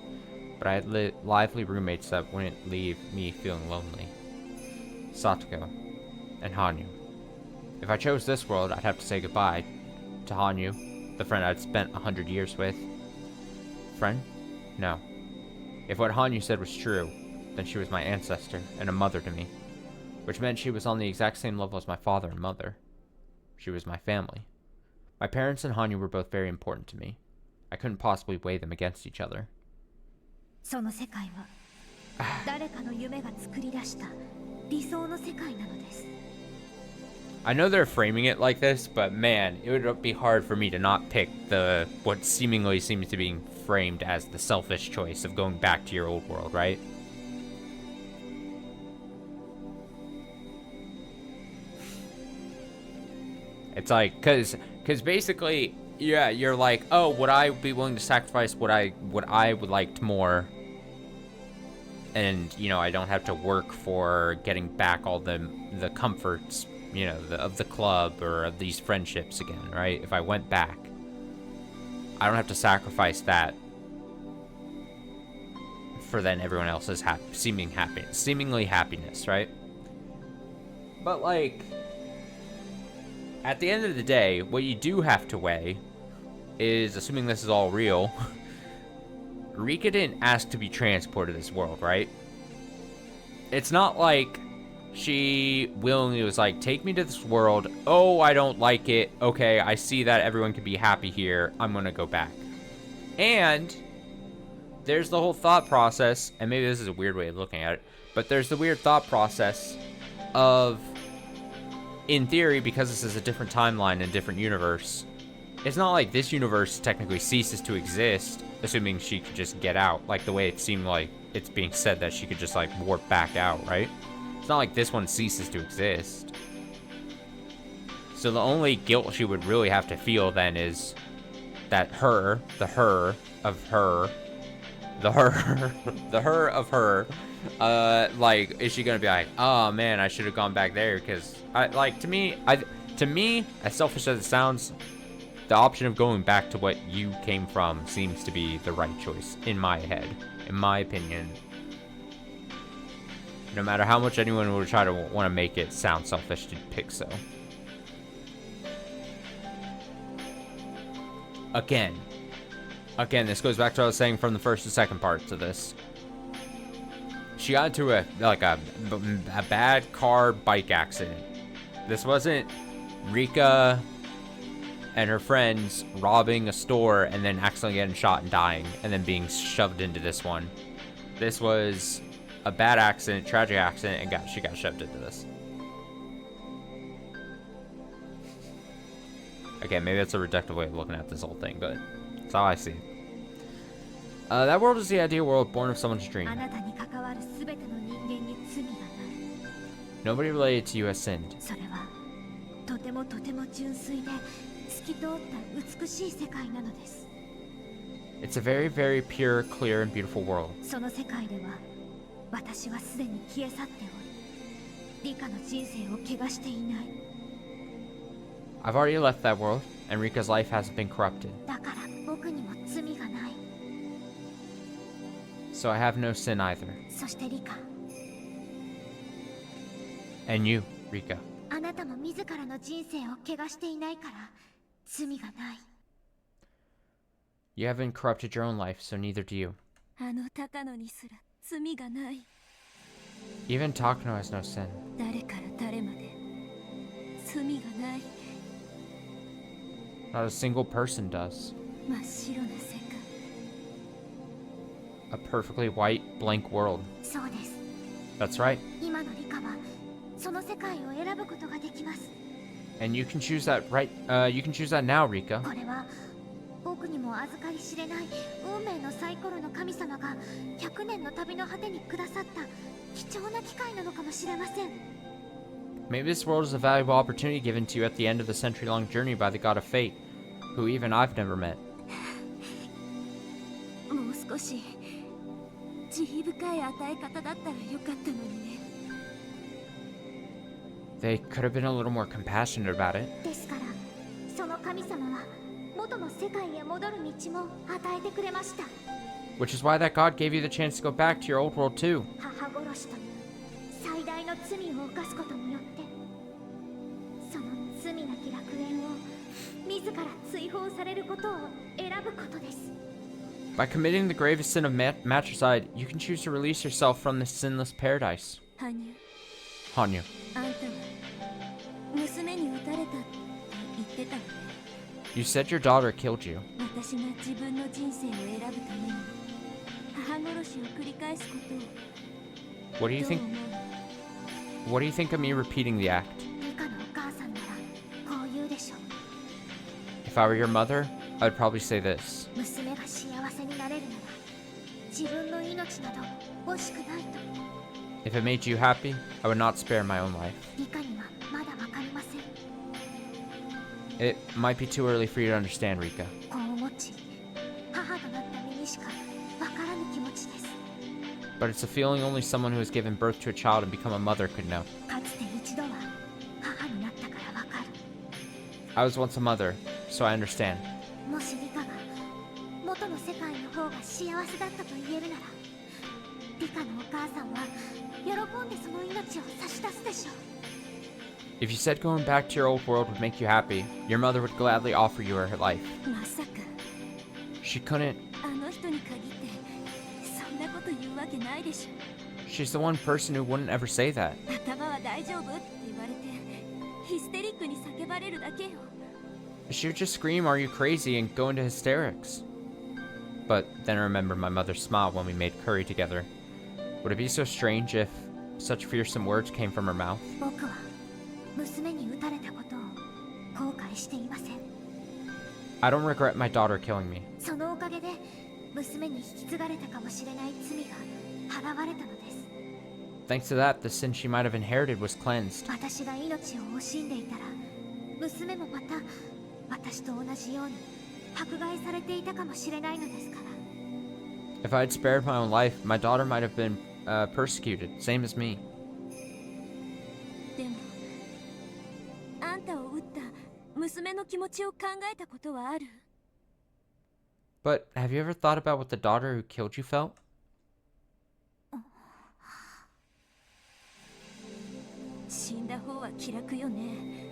but I had lively roommates that wouldn't leave me feeling lonely. Satoko and Hanyu. If I chose this world, I'd have to say goodbye to Hanyu, the friend I'd spent 100 years with. Friend? No. If what Hanyu said was true, then she was my ancestor and a mother to me, which meant she was on the exact same level as my father and mother. She was my family. My parents and Hanyu were both very important to me. I couldn't possibly weigh them against each other. その世界は誰かの夢が作り出した理想の世界なのです。 I know they're framing it like this, but man, it would be hard for me to not pick what seemingly seems to be framed as the selfish choice of going back to your old world, right? It's like, cause basically, yeah, you're like, oh, would I be willing to sacrifice what I would like more? And, you know, I don't have to work for getting back all the comforts, you know, of the club or of these friendships again, right? If I went back, I don't have to sacrifice that for then everyone else's seemingly happiness, right? But like, at the end of the day, what you do have to weigh is, assuming this is all real, Rika didn't ask to be transported to this world, right? It's not like she willingly was like, take me to this world. Oh, I don't like it. Okay, I see that everyone can be happy here. I'm gonna go back. And there's the whole thought process, and maybe this is a weird way of looking at it, but there's the weird thought process of, in theory, because this is a different timeline and a different universe, it's not like this universe technically ceases to exist, assuming she could just get out, like the way it seemed like it's being said that she could just like warp back out, right? It's not like this one ceases to exist. So the only guilt she would really have to feel then is that the her of her, like, is she gonna be like, oh man, I should have gone back there? Because to me, as selfish as it sounds, the option of going back to what you came from seems to be the right choice in my head, in my opinion. No matter how much anyone would try to want to make it sound selfish to pick so. Again, this goes back to what I was saying from the first and second parts of this. She got into a bad car bike accident. This wasn't Rika and her friends robbing a store and then accidentally getting shot and dying and then being shoved into this one. This was a bad accident, tragic accident, and she got shoved into this. Okay, maybe that's a reductive way of looking at this whole thing, but that's how I see it. That world is the ideal world born of someone's dream. Nobody related to you has sinned. It's a very, very pure, clear, and beautiful world. I've already left that world, and Rika's life hasn't been corrupted. So I have no sin either. And you, Rika. You haven't corrupted your own life, so neither do you. Even Takano has no sin. Not a single person does. A perfectly white, blank world. That's right. And you can choose that you can choose that now, Rika. Maybe this world is a valuable opportunity given to you at the end of the century-long journey by the god of fate, who even I've never met. They could have been a little more compassionate about it. Which is why that god gave you the chance to go back to your old world too. By committing the gravest sin of matricide, you can choose to release yourself from this sinless paradise. Hanyu. You said your daughter killed you. What do you どう think? 思う？ What do you think of me repeating the act? リカのお母さんならこう言うでしょう。 If I were your mother, I'd probably say this. 娘が幸せになれるなら自分の命など欲しくないと。 If it made you happy, I would not spare my own life. リカにはまだわかりません。 It might be too early for you to understand, Rika. 子を持ち母となった身にしかわからぬ気持ちです。 But it's a feeling only someone who has given birth to a child and become a mother could know. かつて一度は母になったからわかる。 I was once a mother, so I understand. もしリカが元の世界の方が幸せだったと言えるなら、リカのお母さんは喜んでその命を差し出すでしょう。 If you said going back to your old world would make you happy, your mother would gladly offer you her life. まさか She couldn't. あの人に限ってそんなこと言うわけないでしょ。 She's the one person who wouldn't ever say that. 頭は大丈夫って言われてヒステリックに叫ばれるだけよ。 She would just scream, "Are you crazy?" and go into hysterics. But then I remembered my mother's smile when we made curry together. Would it be so strange if such fearsome words came from her mouth? 僕は娘に撃たれたことを後悔していません。 I don't regret my daughter killing me. そのおかげで娘に引き継がれたかもしれない罪が払われたのです。 Thanks to that, the sin she might have inherited was cleansed. 私が命を惜しんでいたら娘もまた私と同じように迫害されていたかもしれないのですから。 If I had spared my own life, my daughter might have been persecuted, same as me. でもあんたを撃った娘の気持ちを考えたことはある？ But have you ever thought about what the daughter who killed you felt? 死んだ方は気楽よね。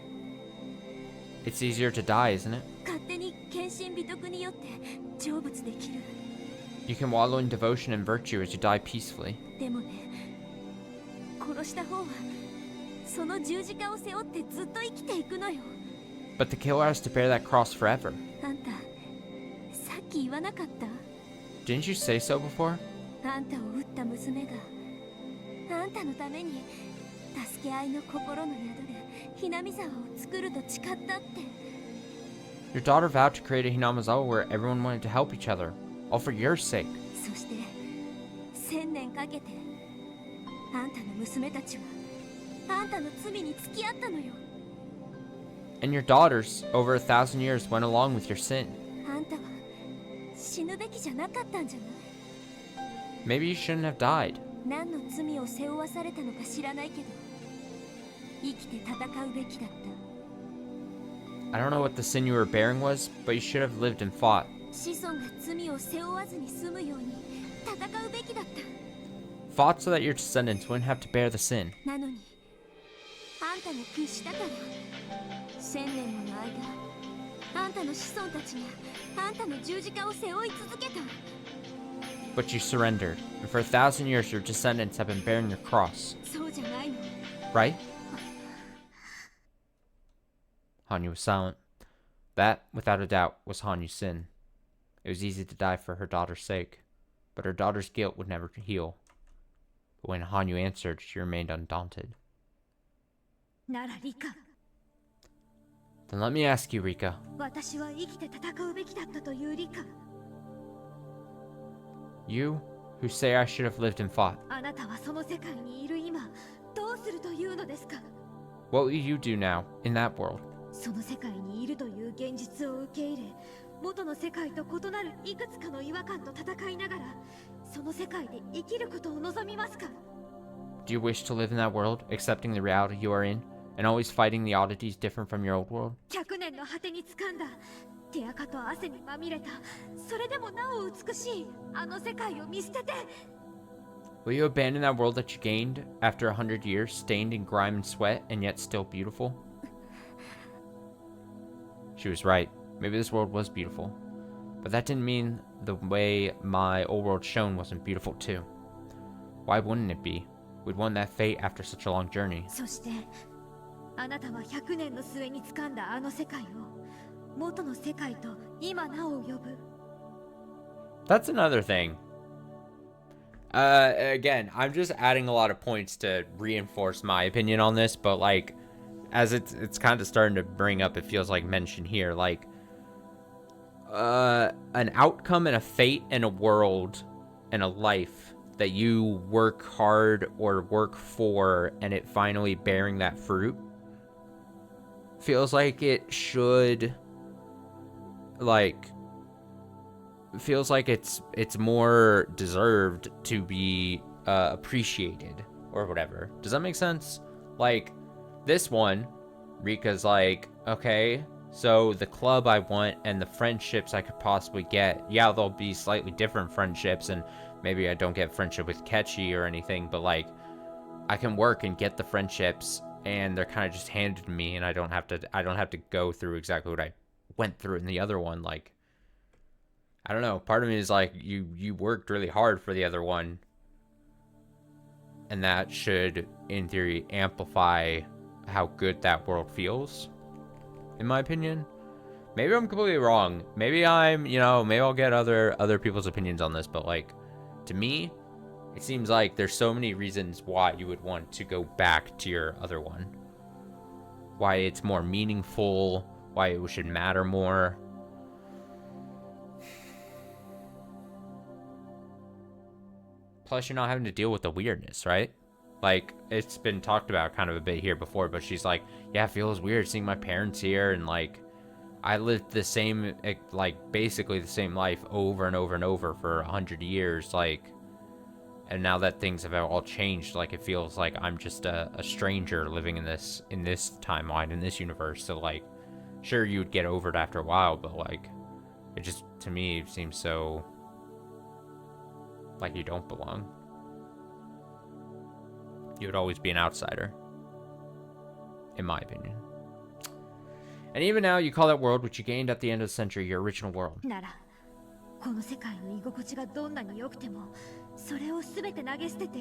It's easier to die, isn't it? 勝手に献身美徳によって成仏できる。 You can wallow in devotion and virtue as you die peacefully. でもね、殺した方はその十字架を背負ってずっと生きていくのよ。 But the killer has to bear that cross forever. あんたさっき言わなかった？ Didn't you say so before? あんたを撃った娘があんたのために助け合いの心の宿でひなみ沢を作ると誓ったって。 Your daughter vowed to create a Hinamizawa where everyone wanted to help each other, all for your sake. そして1000年かけてあんたの娘たちはあんたの罪に付き合ったのよ。 And your daughters, over 1,000 years, went along with your sin. あんたは死ぬべきじゃなかったんじゃない？ Maybe you shouldn't have died. 何の罪を背負わされたのか知らないけど生きて戦うべきだった。 I don't know what the sin you were bearing was, but you should have lived and fought. 子孫が罪を背負わずに済むように戦うべきだった。 Fought so that your descendants wouldn't have to bear the sin. なのにあんたが屈したから1000年もの間あんたの子孫たちがあんたの十字架を背負い続けた。 But you surrendered, and for 1,000 years your descendants have been bearing your cross. そうじゃないの。 Right? Hanyu was silent. That, without a doubt, was Hanyu's sin. It was easy to die for her daughter's sake, but her daughter's guilt would never heal. But when Hanyu answered, she remained undaunted. ならリカ、 Then let me ask you, Rika. 私は生きて戦うべきだったというリカ。 You, who say I should have lived and fought. あなたはその世界にいる今どうするというのですか？ What will you do now, in that world? その世界にいるという現実を受け入れ、元の世界と異なるいくつかの違和感と戦いながら、その世界で生きることを望みますか？ Do you wish to live in that world, accepting the reality you are in, and always fighting the oddities different from your old world? 100年の果てに掴んだ手垢と汗にまみれた、それでもなお美しいあの世界を見捨てて。 Will you abandon that world that you gained after 100 years, stained in grime and sweat, and yet still beautiful? She was right. Maybe this world was beautiful. But that didn't mean the way my old world shone wasn't beautiful too. Why wouldn't it be? We'd won that fate after such a long journey. そしてあなたは100年の末に掴んだあの世界を元の世界と今なお呼ぶ。 That's another thing. Again, I'm just adding a lot of points to reinforce my opinion on this, but like, as it's kind of starting to bring up, it feels like mentioned here, like, an outcome and a fate and a world and a life that you work hard or work for, and it finally bearing that fruit, feels like it should, like, feels like it's more deserved to be appreciated or whatever. Does that make sense? Like, this one, Rika's like, okay, so the club I want and the friendships I could possibly get, yeah, they'll be slightly different friendships, and maybe I don't get friendship with Ketchy or anything, but like, I can work and get the friendships, and they're kind of just handed to me, and I don't have to go through exactly what I went through in the other one. Like, I don't know, part of me is like, you worked really hard for the other one, and that should, in theory, amplify how good that world feels, in my opinion. Maybe I'm completely wrong. Maybe I'm, maybe I'll get other people's opinions on this, but like, to me, it seems like there's so many reasons why you would want to go back to your other one. Why it's more meaningful, why it should matter more. Plus, you're not having to deal with the weirdness, right? Like, it's been talked about kind of a bit here before, but she's like, yeah, it feels weird seeing my parents here, and like, I lived the same, like, basically the same life over and over and over for 100 years, like, and now that things have all changed, like, it feels like I'm just a stranger living in this timeline, in this universe. So like, sure, you would get over it after a while, but like, it just, to me, seems so like you don't belong. You would always be an outsider, in my opinion. And even now, you call that world which you gained at the end of the century your original world. ならこの世界の居心地がどんなに良くてもそれを全て投げ捨てて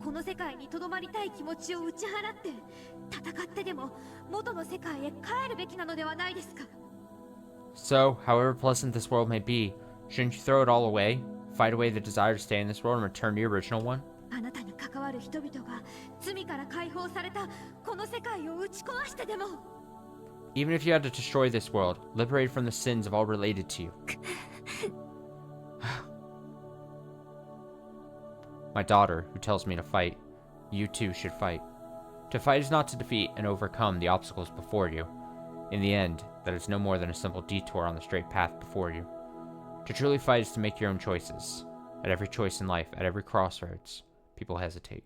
この世界にとどまりたい気持ちを打ち払って戦ってでも元の世界へ帰るべきなのではないですか So, however pleasant this world may be, shouldn't you throw it all away? Fight away the desire to stay in this world and return to your original one? あなたに関わる人々が罪から解放されたこの世界を打ち壊してでも Even if you had to destroy this world, liberated from the sins of all related to you. My daughter, who tells me to fight, you too should fight. To fight is not to defeat and overcome the obstacles before you. In the end, that is no more than a simple detour on the straight path before you. To truly fight is to make your own choices. At every choice in life, at every crossroads, people hesitate.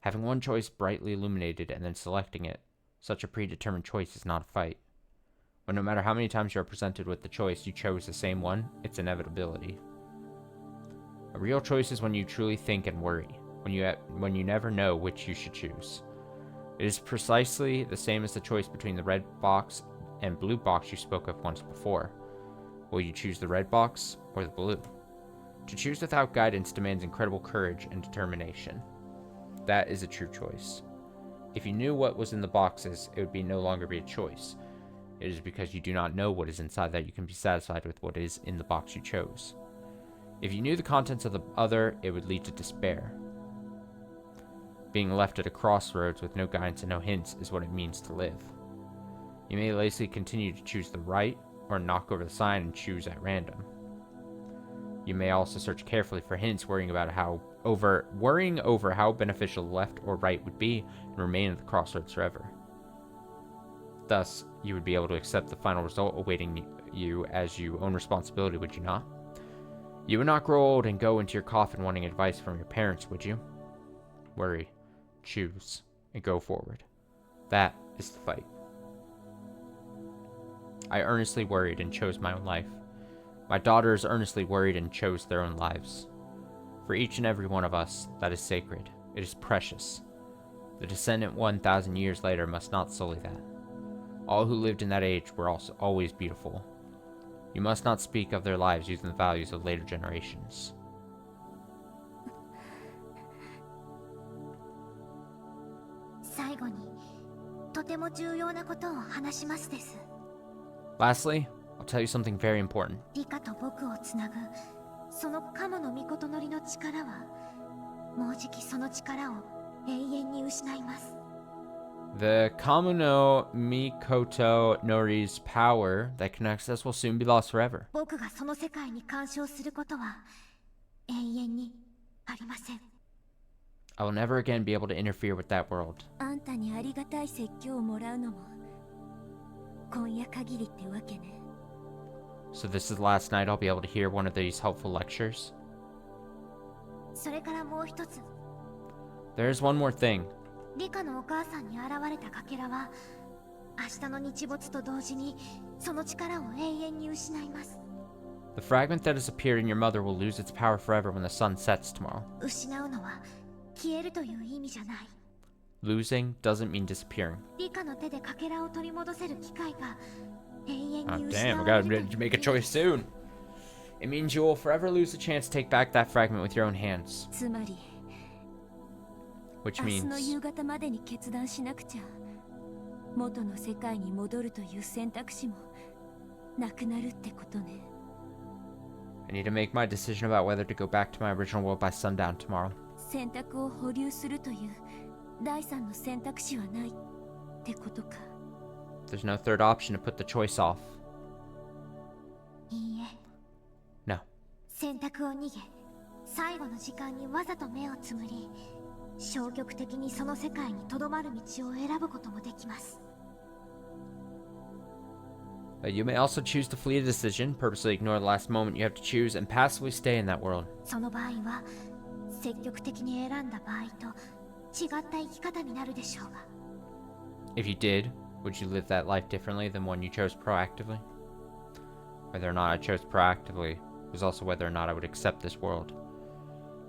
Having one choice brightly illuminated and then selecting it, such a predetermined choice is not a fight. When no matter how many times you are presented with the choice you chose the same one, it's inevitability. A real choice is when you truly think and worry, when you never know which you should choose. It is precisely the same as the choice between the red box and blue box you spoke of once before. Will you choose the red box or the blue? To choose without guidance demands incredible courage and determination. That is a true choice. If you knew what was in the boxes, it would no longer be a choice. It is because you do not know what is inside that you can be satisfied with what is in the box you chose. If you knew the contents of the other, it would lead to despair. Being left at a crossroads with no guidance and no hints is what it means to live. You may lazily continue to choose the right, or knock over the sign and choose at random. You may also search carefully for hints, worrying over how beneficial left or right would be, and remain at the crossroads forever. Thus, you would be able to accept the final result awaiting you as you own responsibility, would you not? You would not grow old and go into your coffin wanting advice from your parents, would you? Worry, choose, and go forward. That is the fight. I earnestly worried and chose my own life. My daughters earnestly worried and chose their own lives. For each and every one of us, that is sacred. It is precious. The descendant 1,000 years later must not sully that. All who lived in that age were also always beautiful. You must not speak of their lives using the values of later generations. Lastly, I'll tell you something very important. リカと僕をつなぐそのカモの御事乗りの力はもうじきその力を永遠に失います。 The Kamuno Mikoto Nori's power that connects us will soon be lost forever. 僕がその世界に干渉することは永遠にありません。 I will never again be able to interfere with that world. あんたにありがたい説教をもらうのも今夜限りってわけね。 So this is the last night I'll be able to hear one of these helpful lectures. それからもう一つ、 There is one more thing. リカのお母さんに現れたかけらは明日の日没と同時にその力を永遠に失います。 The fragment that has appeared in your mother will lose its power forever when the sun sets tomorrow. 失うのは消えるという意味じゃない。 Losing doesn't mean disappearing. リカの手でかけらを取り戻せる機会が永遠に Oh, 失 damn, わ I れ gotta ると make a choice soon. It means you will forever lose the chance to take back that fragment with your own hands. つまり Which 明日の means 夕方までに決断しなくちゃ元の世界に戻るという選択肢もなくなるってことね。 I need to make my decision about whether to go back to my original world by sundown tomorrow. 選択を保留するという第三の選択肢はないってことか。 There's no third option to put the choice off. いいえ、 No. 選択を逃げ最後の時間にわざと目をつむり消極的にその世界にとどまる道を選ぶこともできます。 You may also choose to flee a decision, purposely ignore the last moment you have to choose, and passively stay in that world. その場合は積極的に選んだ場合と違った生き方になるでしょうが。 If you did, would you live that life differently than one you chose proactively? Whether or not I chose proactively was also whether or not I would accept this world.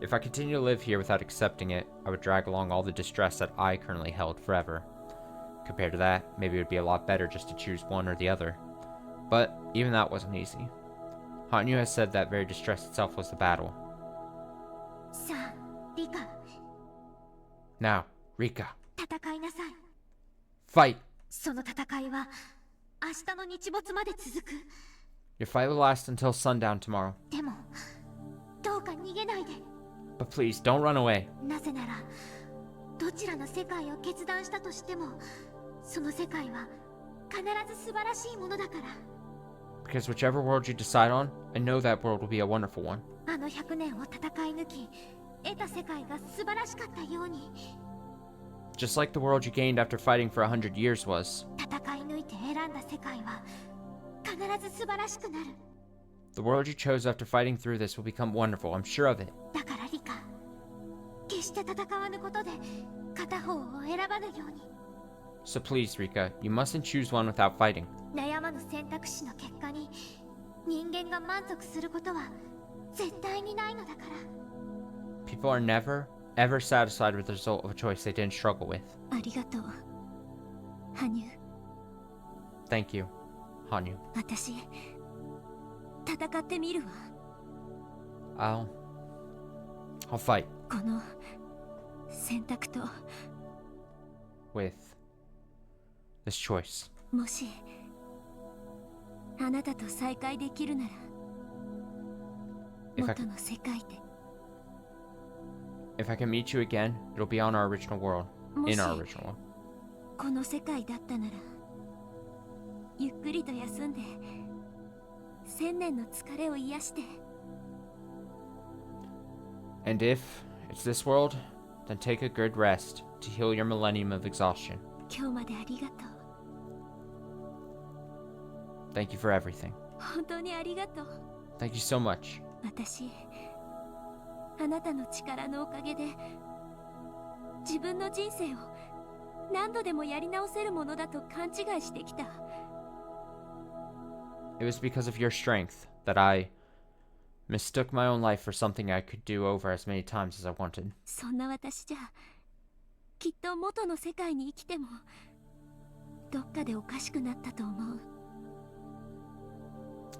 If I continue to live here without accepting it, I would drag along all the distress that I currently held forever. Compared to that, maybe it would be a lot better just to choose one or the other. But even that wasn't easy. Hanyu has said that very distress itself was the battle. さあ、リカ、 Now, Rika, 戦いなさい。 fight! その戦いは明日の日没まで続く。 Your fight will last until sundown tomorrow. でもどうか逃げないで。 But please, don't run away. なぜならどちらの世界を決断したとしてもその世界は必ず素晴らしいものだから。 Because whichever world you decide on, I know that world will be a wonderful one. あの100年を戦い抜き得た世界が素晴らしかったように、 Just like the world you gained after fighting for 100 years was. 戦い抜いて選んだ世界は必ず素晴らしくなる。 The world you chose after fighting through this will become wonderful, I'm sure of it. だからリカ、決して戦わぬことで片方を選ばぬように。 So please, Rika, you mustn't choose one without fighting. 悩まぬ選択肢の結果に人間が満足することは絶対にないのだから。 People are never, ever satisfied with the result of a choice they didn't struggle with. ありがとう羽生。 Thank you, Hanyu. 私戦ってみるわ。 I'll fight この選択と with this choice. もしあなたと再会できるなら If I 元の世界で If I can meet you again, it'll be on our original world. も In し our original world. この世界だったならゆっくりと休んで1000年の疲れを癒して。 And if it's this world, then take a good rest to heal your millennium of exhaustion. 今日までありがとう。 Thank you for everything. 本当にありがとう。 Thank you so much. 私あなたの力のおかげで自分の人生を何度でもやり直せるものだと勘違いしてきた。 It was because of your strength that I mistook my own life for something I could do over as many times as I wanted. そんな私じゃきっと元の世界に生きてもどっかでおかしくなったと思う。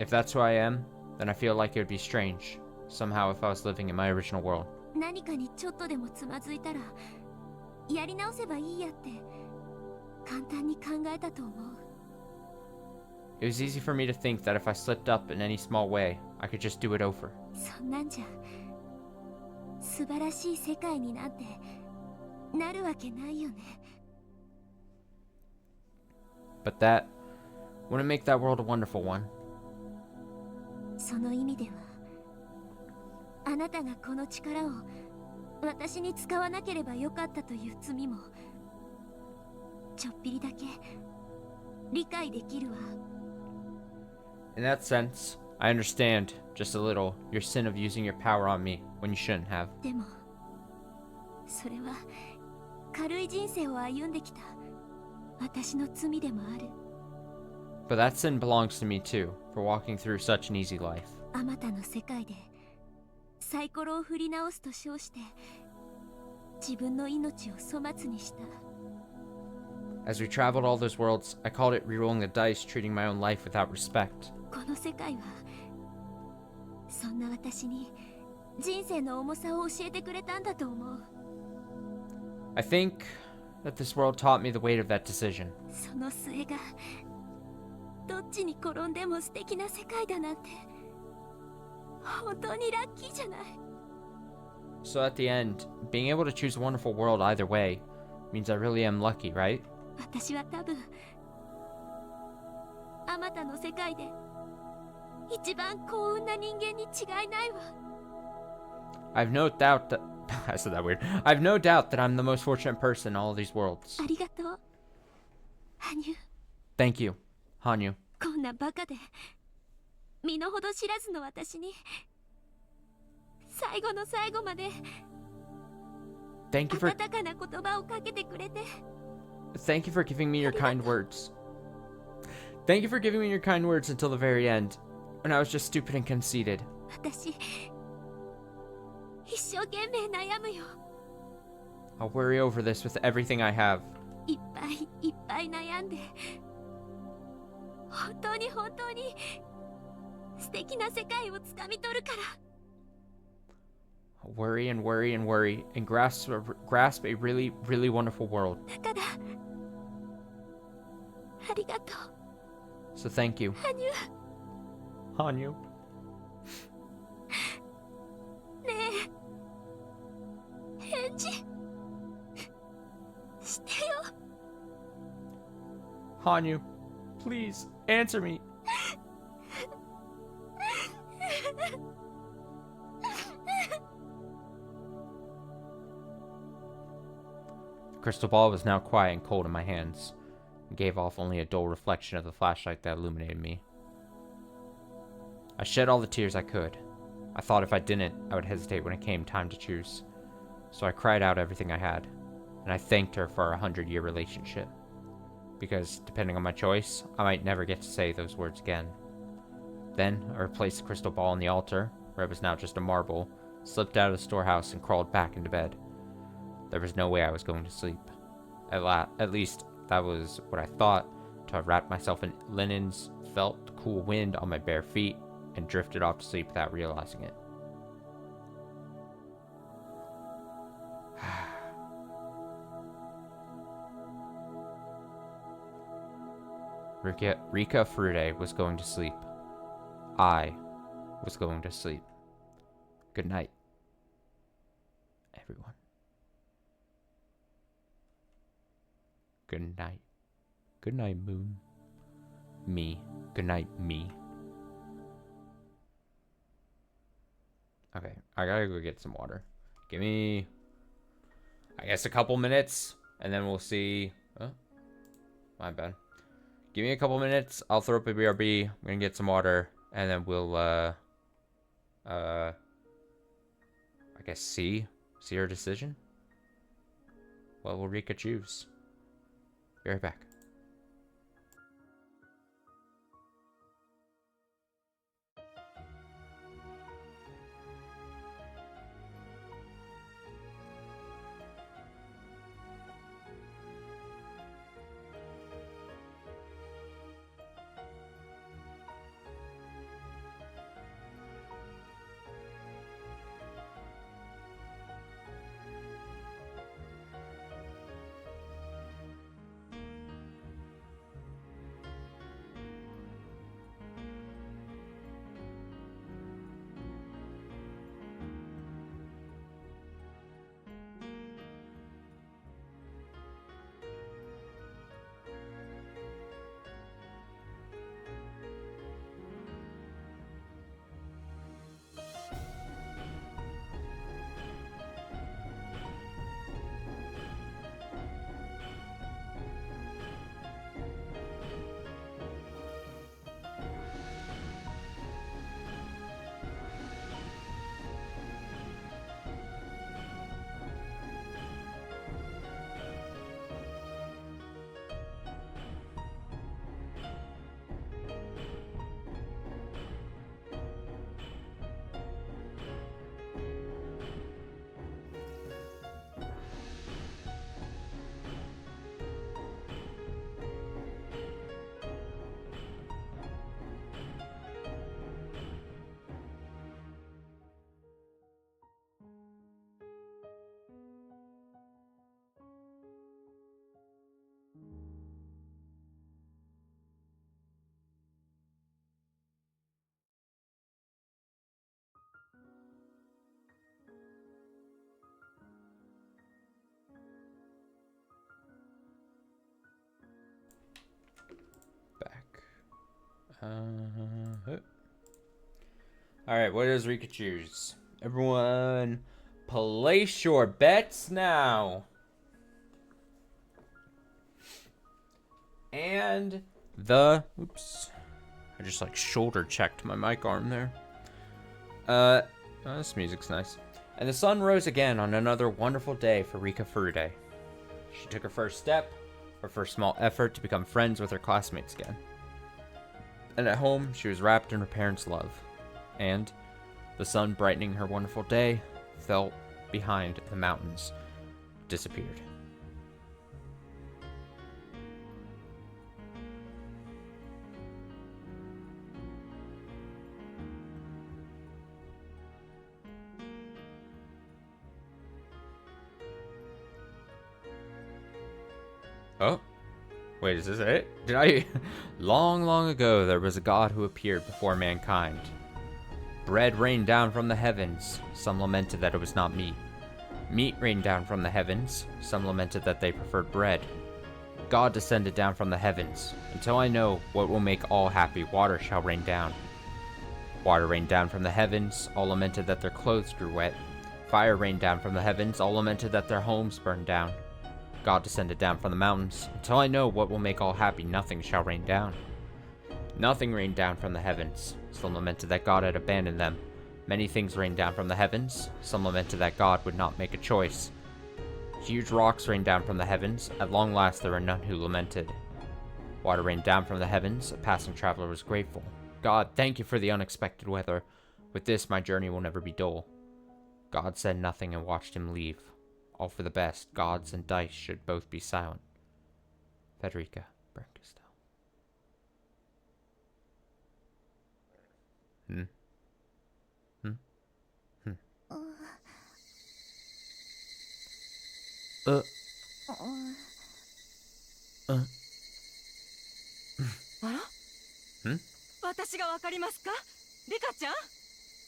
If that's who I am, then I feel like it would be strange, somehow, if I was living in my original world. 何かにちょっとでもつまずいたらやり直せばいいやって簡単に考えたと思う。 It was easy for me to think that if I slipped up in any small way, I could just do it over. そんなんじゃ素晴らしい世界になんてなるわけないよね。 But that wouldn't make that world a wonderful one. その意味ではあなたがこの力を私に使わなければよかったという罪もちょっぴりだけ理解できるわ。 In that sense, I understand, just a little, your sin of using your power on me when you shouldn't have. でもそれは軽い人生を歩んできた私の罪でもある。 But that sin belongs to me too, for walking through such an easy life. あまたの世界でサイコロを振り直すと称して自分の命を粗末にした。 As we traveled all those worlds, I called it rerolling the dice, treating my own life without respect. この世界はそんな私に人生の重さを教えてくれたんだと思う。 I think that this world taught me the weight of that decision. その末がどっちに転んでも素敵な世界だなんて本当にラッキーじゃない。 So at the end, being able to choose a wonderful world either way means I really am lucky, right? 私は多分あまたの世界で一番幸運な人間に違いないわ。 I've no doubt that I said that weird. I've no doubt that I'm the most fortunate person in all of these worlds. ありがとう羽生。 Thank you, Hanyu. こんなバカで身の程知らずの私に最後の最後まで Thank you for 温かな言葉をかけてくれて Thank you for giving me your kind words. Thank you for giving me your kind words until the very end, when I was just stupid and conceited. 私一生懸命悩むよ。 I'll worry over this with everything I have. いっぱいいっぱい悩んで本当に本当に素敵な世界をつかみ取るから。 I'll worry and worry and worry and grasp a really, really wonderful world. だからありがとう So thank you, 羽生。 Hanyu. ねえ返事してよ。 Hanyu, please answer me. The crystal ball was now quiet and cold in my hands, and gave off only a dull reflection of the flashlight that illuminated me. I shed all the tears I could. I thought if I didn't, I would hesitate when it came time to choose. So I cried out everything I had, and I thanked her for our 100-year relationship. Because, depending on my choice, I might never get to say those words again. Then, I replaced the crystal ball on the altar, where it was now just a marble, slipped out of the storehouse, and crawled back into bed. There was no way I was going to sleep. At least, that was what I thought, till I wrapped myself in linens, felt the cool wind on my bare feet, and drifted off to sleep without realizing it. Rika Furude was going to sleep. I was going to sleep. Good night, everyone. Good night. Good night, Moon. Me. Good night, me. Okay, I gotta go get some water. Give me, I guess, a couple minutes, and then we'll see. Oh, my bad. Give me a couple minutes. I'll throw up a BRB. I'm gonna get some water, and then we'll, I guess, see her decision. What will Rika choose? Be right back. Alright, what does Rika choose? Everyone, place your bets now. And oops. I just like shoulder checked my mic arm there. Oh, this music's nice. And the sun rose again on another wonderful day for Rika Furude. She took her first step, her first small effort to become friends with her classmates again. And at home, she was wrapped in her parents' love. And the sun brightening her wonderful day fell behind the mountains, disappeared. Oh, wait, is this it? Did I? Long, long ago, there was a god who appeared before mankind. Bread rained down from the heavens. Some lamented that it was not meat. Meat rained down from the heavens. Some lamented that they preferred bread. God descended down from the heavens. Until I know what will make all happy, water shall rain down. Water rained down from the heavens. All lamented that their clothes grew wet. Fire rained down from the heavens. All lamented that their homes burned down. God descended down from the mountains. Until I know what will make all happy, nothing shall rain down. Nothing rained down from the heavens. Some lamented that God had abandoned them. Many things rained down from the heavens. Some lamented that God would not make a choice. Huge rocks rained down from the heavens. At long last there were none who lamented. Water rained down from the heavens. A passing traveler was grateful. God, thank you for the unexpected weather. With this, my journey will never be dull. God said nothing and watched him leave. All for the best. Gods and dice should both be silent. Federica Bernkastel.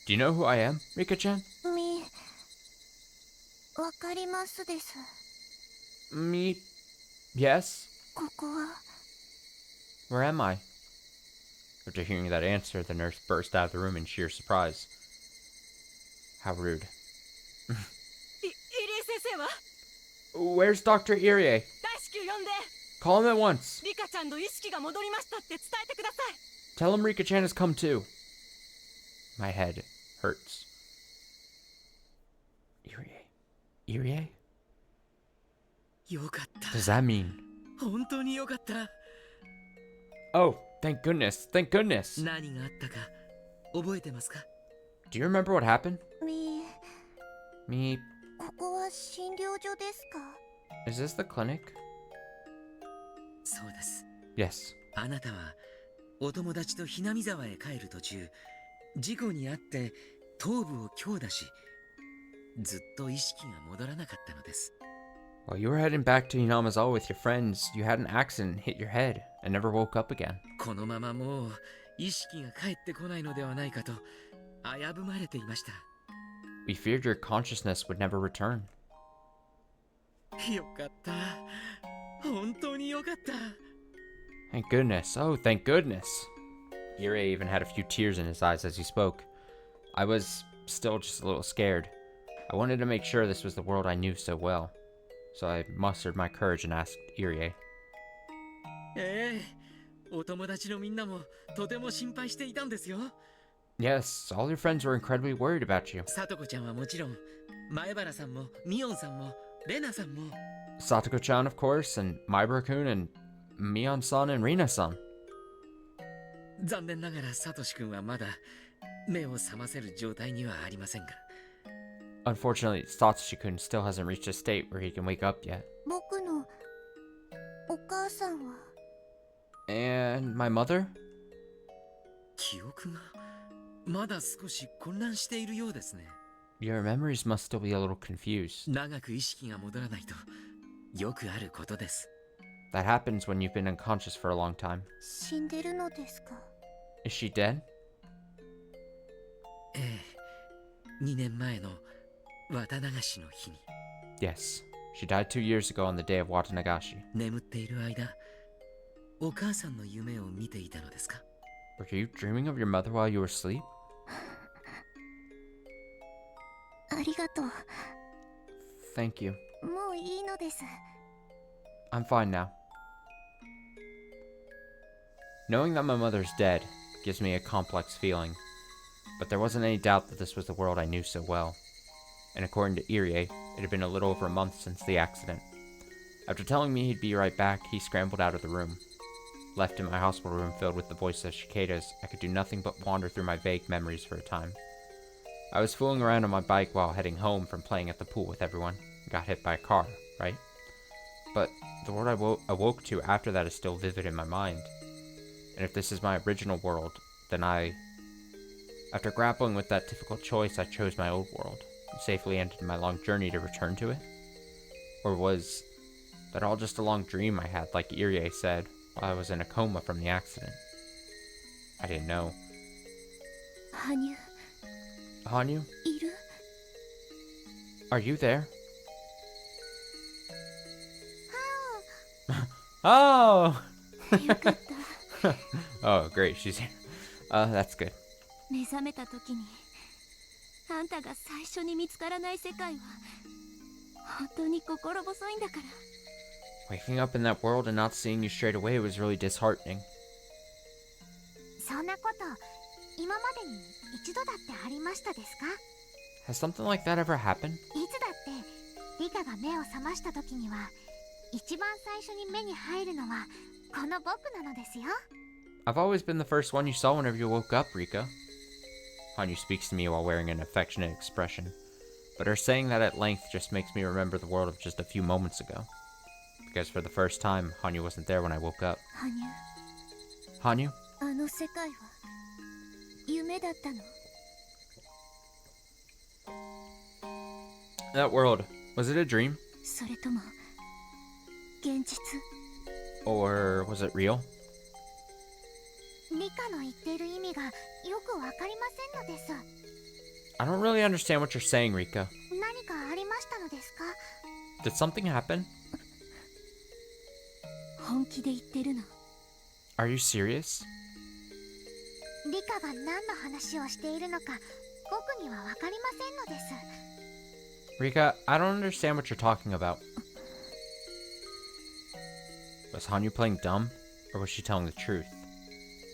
Do you know who I am, Rika-chan? わかりますです。 Me? Yes? ここは Where am I? After hearing that answer, the nurse burst out of the room in sheer surprise. How rude. Where's Dr. Irie? Call him at once. Tell him Rika-chan has come too. My head hurts. Irie? Does that mean? Oh, thank goodness. Thank goodness. Do you remember what happened? み Me? ここは診療所ですか Is this the clinic? そうです。 Yes. あなたはお友達とひなみ沢へ帰る途中、事故に遭って頭部を強打し、ずっと意識が戻らなかったのです。 While you were heading back to Hinamizawa with your friends, you had an accident and hit your head and never woke up again. このままもう意識が帰ってこないのではないかと危ぶまれていました。 We feared your consciousness would never return. よかった。本当によかった。 Thank goodness. Oh, thank goodness. Irie even had a few tears in his eyes as he spoke. I was still just a little scared. I wanted to make sure this was the world I knew so well. So I mustered my courage and asked Irie. ええ、お友達のみんなもとても心配していたんですよ。 Yes, all your friends were incredibly worried about you. さとこちゃんはもちろん、前原さんもミオンさんもレナさんも。 Satoko-chan, of course, and Maibara-kun, and Mion-san and Rina-san. 残念ながらサトシ君はまだ目を覚ませる状態にはありませんが。 Unfortunately, Satoshi-kun still hasn't reached a state where he can wake up yet. 僕のお母さんは And my mother? 記憶がまだ少し混乱しているようですね。 Your memories must still be a little confused. 長く意識が戻らないとよくあることです。 That happens when you've been unconscious for a long time. 死んでるのですか Is she dead? ええ、2年前の綿流しの日に Yes. She died 2 years ago on the day of Watanagashi. 眠っている間、お母さんの夢を見ていたのですか？ Were you dreaming of your mother while you were asleep? ありがとう。 Thank you. もういいのです。 I'm fine now. Knowing that my mother's dead gives me a complex feeling, but there wasn't any doubt that this was the world I knew so well. And according to Irie, it had been a little over a month since the accident. After telling me he'd be right back, he scrambled out of the room. Left in my hospital room filled with the voice of cicadas, I could do nothing but wander through my vague memories for a time. I was fooling around on my bike while heading home from playing at the pool with everyone. Got hit by a car, right? But the world I awoke to after that is still vivid in my mind. And if this is my original world, then after grappling with that difficult choice, I chose my old world and safely ended my long journey to return to it? Or was that all just a long dream I had, like Irie said, while I was in a coma from the accident? I didn't know. 羽生 Hanyu, いる？ are you there? Oh! よかった。 Oh, great, she's here. That's good. 目覚めた時にあんたが最初に見つからない世界は本当に心細いんだから。 Waking up in that world and not seeing you straight away was really disheartening. そんなこと今までに一度だってありましたですか？ Has something like that ever happened? いつだってリカが目を覚ました時には一番最初に目に入るのはこの僕なのですよ。 I've always been the first one you saw whenever you woke up, Rika. Hanyu speaks to me while wearing an affectionate expression, but her saying that at length just makes me remember the world of just a few moments ago. Because for the first time, Hanyu wasn't there when I woke up. 羽生 Hanyu? あの世界は夢だったの？ That world, was it a dream? それとも現実？ Or was it real? リカの言っている意味がよくわかりませんのです。 I don't really understand what you're saying, Rika. 何かありましたのですか？ Did something happen? 本気で言ってるの？ Are you serious? リカが何の話をしているのか僕にはわかりませんのです。 Rika, I don't understand what you're talking about. Was Hanyu playing dumb? Or was she telling the truth?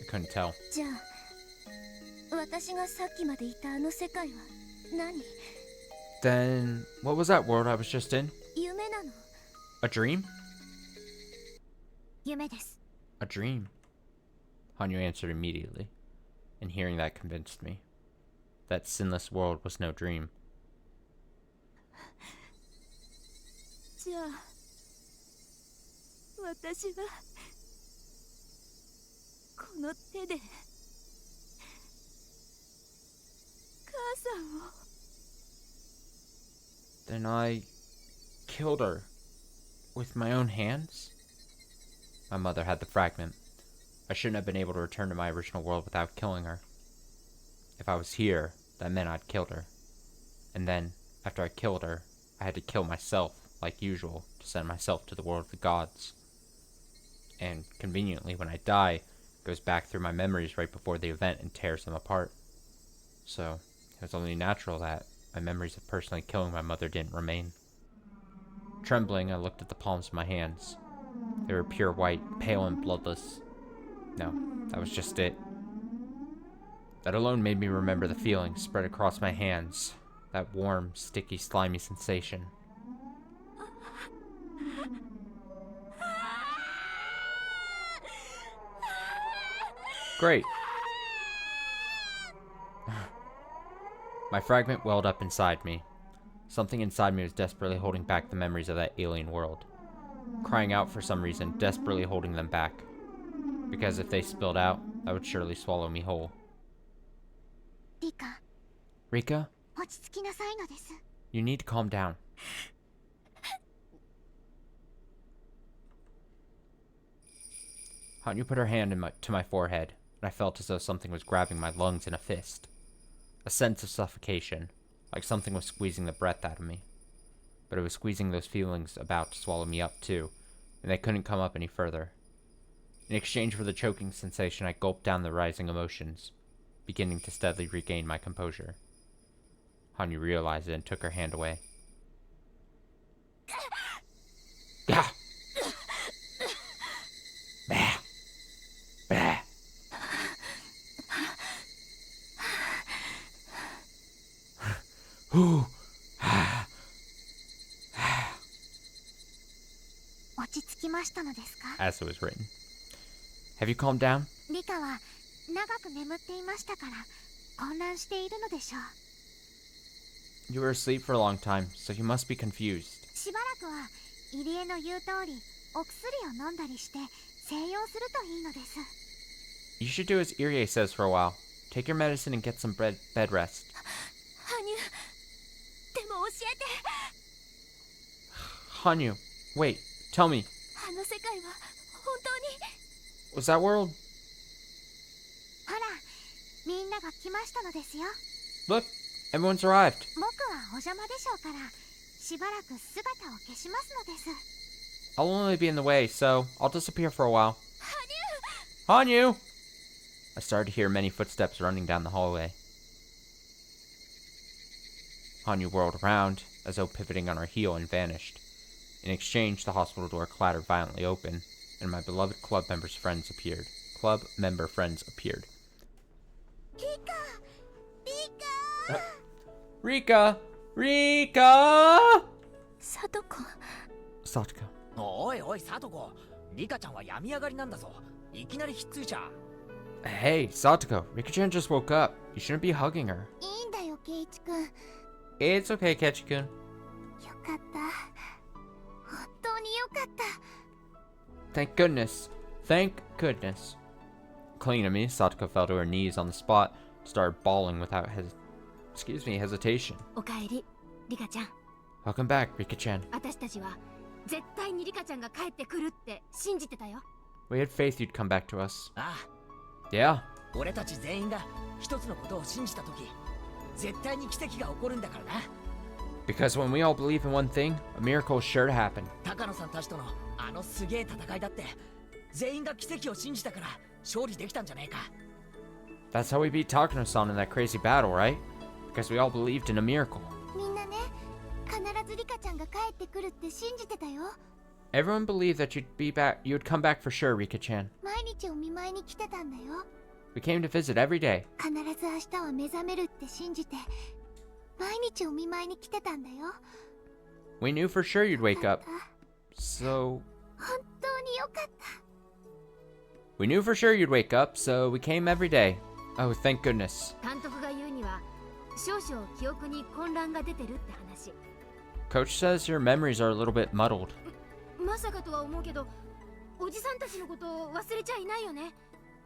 I couldn't tell. じゃあ私がさっきまでいたあの世界は何？ Then, what was that world I was just in? 夢なの？ A dream? 夢です。 A dream. Hanyu answered immediately, and hearing that convinced me. That sinless world was no dream. じゃあ私はこの手で母さんを。 Then I killed her with my own hands? My mother had the fragment. I shouldn't have been able to return to my original world without killing her. If I was here, that meant I'd killed her. And then, after I killed her, I had to kill myself, like usual, to send myself to the world of the gods. And, conveniently, when I die, it goes back through my memories right before the event and tears them apart. So, it was only natural that my memories of personally killing my mother didn't remain. Trembling, I looked at the palms of my hands. They were pure white, pale and bloodless. No, that was just it. That alone made me remember the feeling spread across my hands. That warm, sticky, slimy sensation. Great. My fragment welled up inside me. Something inside me was desperately holding back the memories of that alien world. Crying out for some reason, desperately holding them back. Because if they spilled out, that would surely swallow me whole. リカ、 Rika, 落ち着きなさいのです。 you need to calm down. Hanyu put her hand to my forehead, and I felt as though something was grabbing my lungs in a fist. A sense of suffocation, like something was squeezing the breath out of me. But it was squeezing those feelings about to swallow me up too, and they couldn't come up any further. In exchange for the choking sensation, I gulped down the rising emotions, beginning to steadily regain my composure. Hanyu realized it and took her hand away. Bah! Bah! Bah! Ooh! 落ち着きましたのですか？ As it was written. Have you calmed down? リカは長く眠っていましたから混乱しているのでしょう。 You were asleep for a long time, so you must be confused. しばらくは入江の言う通りお薬を飲んだりして静養するといいのです。 You should do as Irie says for a while. Take your medicine and get some bed rest. 羽生、でも教えて。 Hanyu, wait, tell me, あの世界は本当に。 was that world? ほら、みんなが来ましたのですよ。 Look, everyone's arrived. 僕はお邪魔でしょうからしばらく姿を消しますのです。 I'll only be in the way, so I'll disappear for a while. Hanyu! I started to hear many footsteps running down the hallway. Hanyu whirled around, as though pivoting on her heel, and vanished. In exchange, the hospital door clattered violently open, and my beloved club member friends appeared. Rika! Rika! サトコ。 Satoko. おいおい、サトコ。リカちゃんは病み上がりなんだぞ。いきなりひっついちゃ。Hey, Satoko, Rika-chan just woke up. You shouldn't be hugging her. いいんだよ、ケイチくん。よ It's okay, Kechi-kun. かった。本当によかった。 Thank goodness. Thank goodness. Clinging to me, Satoko fell to her knees on the spot, started bawling without hesitation. おかえり、リカちゃん。 Welcome back, Rika-chan. 私たちは絶対にリカちゃんが帰ってくるって信じてたよ。 We had faith you'd come back to us. ああ、 Yeah. 俺たち全員が一つのことを信じたとき、絶対に奇跡が起こるんだからな。 Because when we all believe in one thing, a miracle is sure to happen. 高野さんたちとのあのすげえ戦いだって、全員が奇跡を信じたから勝利できたんじゃねえか。 That's how we beat Takano-san in that crazy battle, right? Because we all believed in a miracle. みんなね、必ずリカちゃんが帰ってくるって信じてたよ。 Everyone believed that you'd come back for sure, Rika-chan. 毎日お見舞いに来てたんだよ。 We came to visit every day. 必ず明日は目覚めるって信じて毎日お見舞いに来てたんだよ。 We knew for sure you'd wake よ up. かった So... 本当によかった。 We knew for sure you'd wake up, so we came every day. Oh, thank goodness. 監督が言うには少々記憶に混乱が出てるって話。 Coach says your memories are a little bit muddled. まさかとは思うけど、おじさんたちのことを忘れちゃいないよね。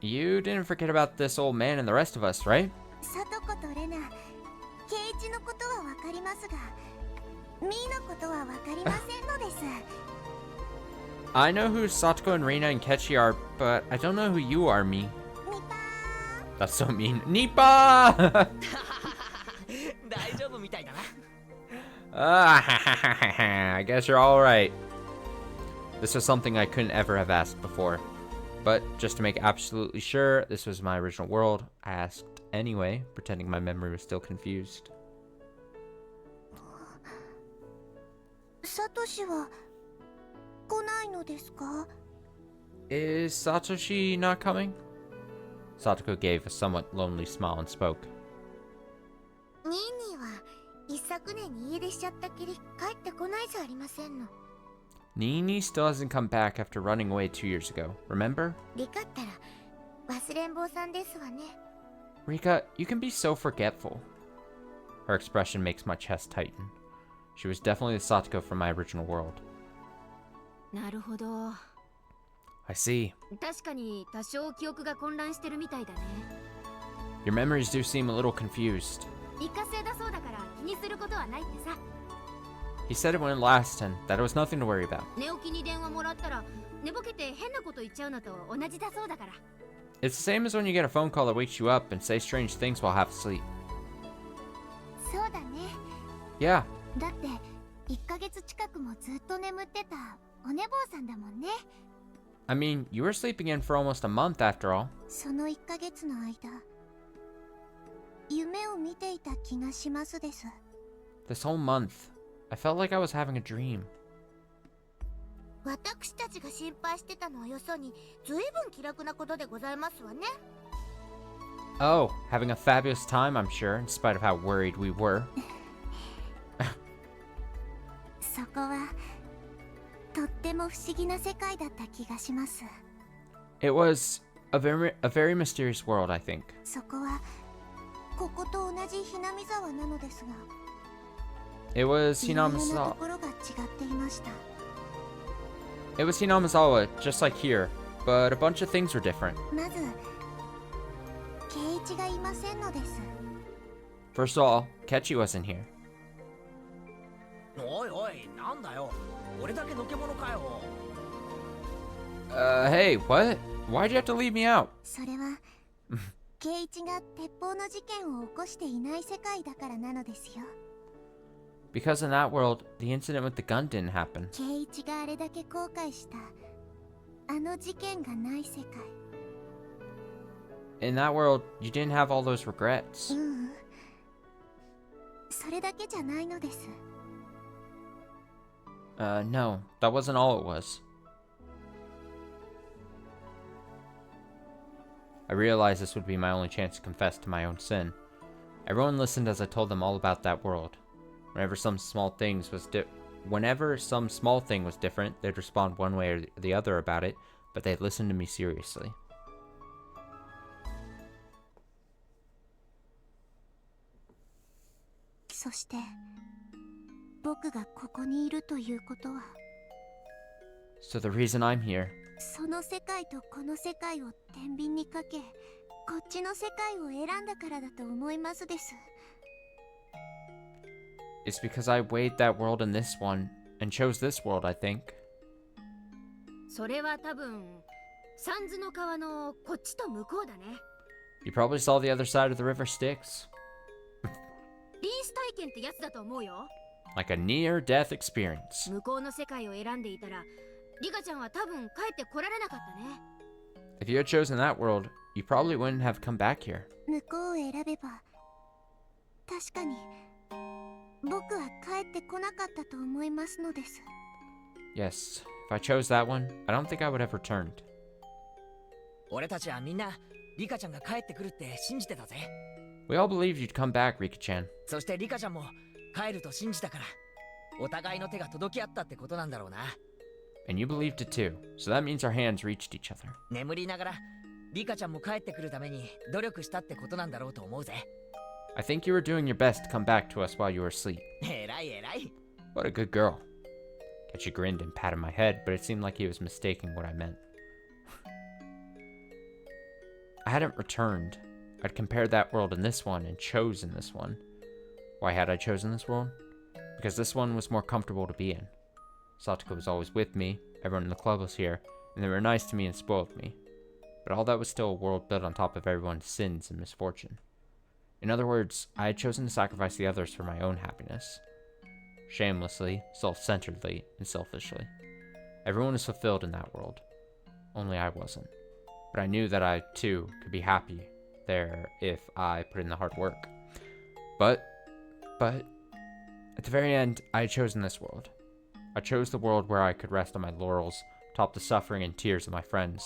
You didn't forget about this old man and the rest of us, right? サトコとレナ、ケイチのことはわかりますが、ミーのことはわかりませんのです。 I know who Satoko and Reina and Kechi are, but I don't know who you are, me. ニパ That's so mean. Nipa! 大丈夫みたいだな。 I guess you're alright. This was something I couldn't ever have asked before. But just to make absolutely sure this was my original world, I asked anyway, pretending my memory was still confused. ー。サトシは来ないのですか？ Is Satoshi not coming? Satoko gave a somewhat lonely smile and spoke. ニーニーは一昨年に家出しちゃったきり帰ってこないじゃありませんの。 Nini still hasn't come back after running away 2 years ago, remember? リカったら忘れん坊さんですわね。 Rika, you can be so forgetful. Her expression makes my chest tighten. She was definitely the Satoko from my original world. なるほど。 I see. 確かに多少記憶が混乱してるみたいだね。 Your memories do seem a little confused. 一過性だそうだから気にすることはないってさ。 He said it wouldn't last and that it was nothing to worry about. 寝起きに電話もらったら寝ぼけて変なこと言っちゃうのと同じだそうだから。 It's the same as when you get a phone call that wakes you up and say strange things while half asleep. そうだね。 Yeah, だって1ヶ月近くもずっと眠ってたお寝坊さんだもんね。I mean, you were sleeping in for almost a month after all. その1ヶ月の間、夢を見ていた気がしますです。 This whole month, I felt like I was having a dream. 私たちが心配してたのはよそに随分気楽なことでございますわね。 Oh, having a fabulous time, I'm sure, in spite of how worried we were. そこはとっても不思議な世界だった気がします。 It was a very mysterious world, I think. そこはここと同じひなみ沢なのですが、 It was いろいろなと Hinamizawa. ころが違っていました。 It was Hinamizawa, just like here, but a bunch of things were different. まず圭一がいませんのです。 First of all, Kechi wasn't here. おいおい、なんだよ。俺だけのけ者かよ。Hey, what? Why'd you have to leave me out? それは圭一が鉄砲の事件を起こしていない世界だからなのですよ。 Because in that world, the incident with the gun didn't happen. 圭一があれだけ後悔したあの事件がない世界。 In that world, you didn't have all those regrets. ううん、それだけじゃないのです。 No, that wasn't all it was. I realized this would be my only chance to confess to my own sin. Everyone listened as I told them all about that world. Whenever some small thing was different, they'd respond one way or the other about it, but they'd listen to me seriously. そして僕がここにいるということは、 So the reason I'm here その世界とこの世界を天秤にかけ、こっちの世界を選んだからだと思いますです。 is because I weighed that world and this one, and chose this world, I think. それは多分サンズの川のこっちと向こうだね。 You probably saw the other side of the river Styx. リース体験ってやつだと思うよ。 Like a near-death experience. 向こうの世界を選んでいたらリカちゃんは多分帰ってこられなかったね。 If you had chosen that world, you probably wouldn't have come back here. 向こうを選べば確かに僕は帰ってこなかったと思いますのです。 Yes, if I chose that one, I don't think I would have returned. 俺たちはみんなリカちゃんが帰ってくるって信じてたぜ。 We all believed you'd come back, Rika-chan. そしてリカちゃんも帰ると信じたから、お互いの手が届き合ったってことなんだろうな。 And you believed it too, so that means our hands reached each other. 眠りながらリカちゃんも帰ってくるために努力したってことなんだろうと思うぜ。 I think you were doing your best to come back to us while you were asleep. 偉い偉い。 What a good girl. Kechi grinned and patted my head, but it seemed like he was mistaking what I meant. I hadn't returned. I'd compared that world and this one and chosen this one. Why had I chosen this world? Because this one was more comfortable to be in. Satoko was always with me, everyone in the club was here, and they were nice to me and spoiled me. But all that was still a world built on top of everyone's sins and misfortune. In other words, I had chosen to sacrifice the others for my own happiness. Shamelessly, self-centeredly, and selfishly. Everyone was fulfilled in that world. Only I wasn't. But I knew that I, too, could be happy there if I put in the hard work. But, at the very end, I had chosen this world. I chose the world where I could rest on my laurels, atop the suffering and tears of my friends.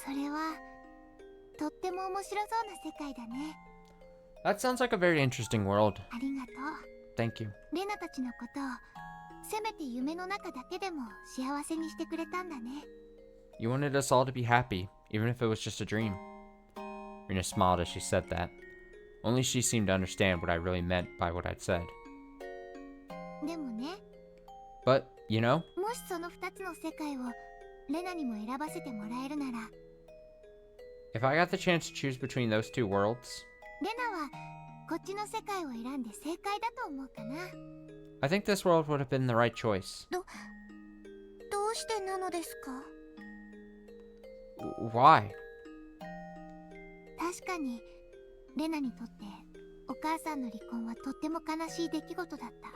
それはとっても面白そうな世界だね。 That sounds like a very interesting world. ありがとう。 Thank you. レナたちのことをせめて夢の中だけでも幸せにしてくれたんだね。 You wanted us all to be happy, even if it was just a dream. Rina smiled as she said that. Only she seemed to understand what I really meant by what I'd said. でもね、 But, you know, もしその2つの世界をレナにも選ばせてもらえるなら、 if I got the chance to choose between those two worlds, レナはこっちの世界を選んで正解だと思うかな。 I think this world would have been the right choice. どうしてなのですか？ Why? 確かにレナにとってお母さんの離婚はとっても悲しい出来事だった。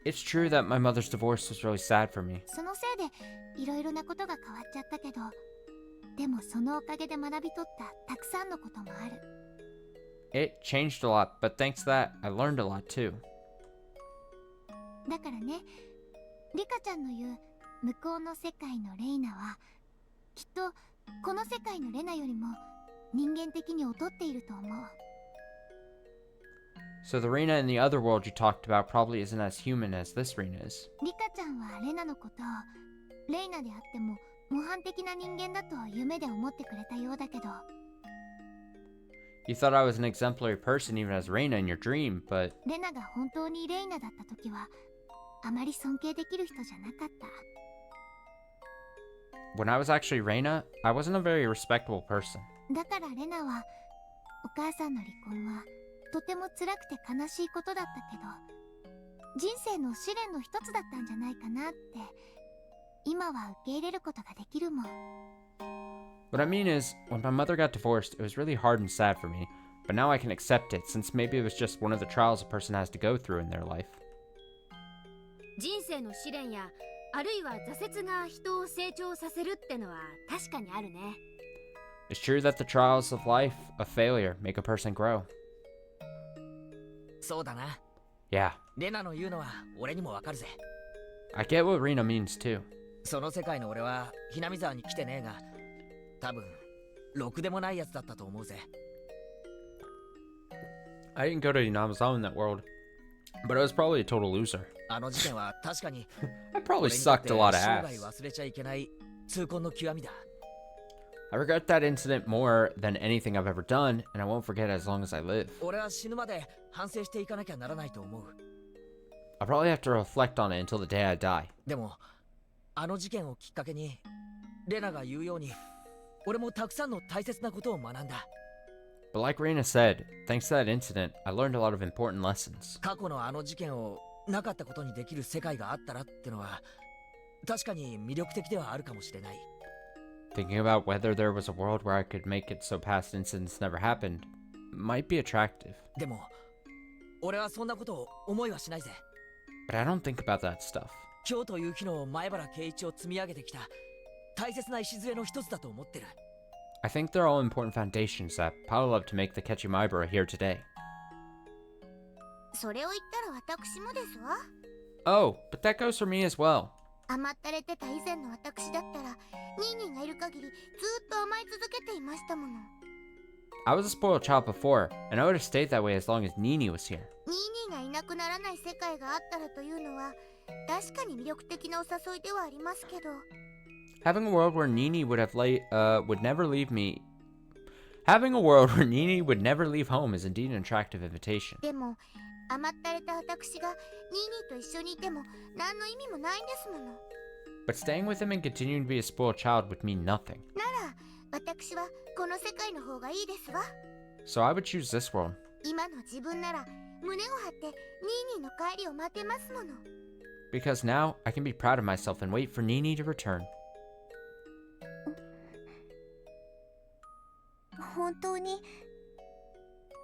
It's true that my mother's divorce was really sad for me. そのせいでいろいろなことが変わっちゃったけど、でもそのおかげで学び取ったたくさんのこともある。It changed a lot, but thanks to that, I learned a lot too. だからね、リカちゃんの言う向こうの世界のレイナはきっとこの世界のレナよりも人間的に劣っていると思う。 So the Reina in the other world you talked about probably isn't as human as this Reina is. リカちゃんはレナのことをレイナであっても模範的な人間だと夢で思ってくれたようだけど、 You thought I was an exemplary person even as Reina in your dream, but レナが本当にレイナだった時はあまり尊敬できる人じゃなかった。 when I was actually Reina, I wasn't a very respectable person. だからレナはお母さんの離婚はとても辛くて悲しいことだったけど、人生の試練の一つだったんじゃないかなって今は受け入れることができるもん。 What I mean is, when my mother got divorced, it was really hard and sad for me, but now I can accept it since maybe it was just one of the trials a person has to go through in their life. 人生の試練やあるいは挫折が人を成長させるってのは確かにあるね。 It's true that the trials of life, of failure, make a person grow. そうだな。 Yeah, レナの言うのは俺にもわかるぜ。 I get what Reina means too. その世界の俺はひなみ沢に来てねえが、多分ろくでもないやつだったと思うぜ。 I didn't go to Inamazawa in that world, but I was probably a total loser. あの事件は確かに I probably 俺にとっ sucked て a lot of 生涯 ass. 忘れちゃいけない痛恨の極みだ。 I regret that incident more than anything I've ever done, and I won't forget it as long as I live. 俺は死ぬまで反省していかなきゃならないと思う。 I'll probably have to reflect on it until the day I die. でもあの事件をきっかけにレナが言うように俺もたくさんの大切なことを学んだ。 But like Reina said, thanks to that incident, I learned a lot of important lessons. 過去のあの事件をなかったことにできる世界があったらってのは確かに魅力的ではあるかもしれない。 Thinking about whether there was a world where I could make it so past incidents never happened might be attractive. でも俺はそんなことを思いはしないぜ。 But I don't think about that stuff. 今日という日の前原圭一を積み上げてきた大切な礎の一つだと思ってる。 I think they're all important foundations that pile up to make the Kechimaibara here today. それを言ったら私もですわ。 Oh, but that goes for me as well. 甘ったれてた以前の私だったらニーニーがいる限りずっと甘え続けていましたもの。 I was a spoiled child before, and I would have stayed that way as long as Nini was here. ニーニーがいなくならない世界があったらというのは確かに魅力的なお誘いではありますけど、 Having a world where Nini would never leave me. Having a world where Nini would never leave home is indeed an attractive invitation. でも甘ったれた私がニーニーと一緒にいても何の意味もないんですもの。 But staying with him and continuing to be a spoiled child would mean nothing. なら私はこの世界の方がいいですわ。 So I would choose this world. 今の自分なら胸を張ってニーニーの帰りを待てますもの。 Because now I can be proud of myself and wait for Nini to return. 本当に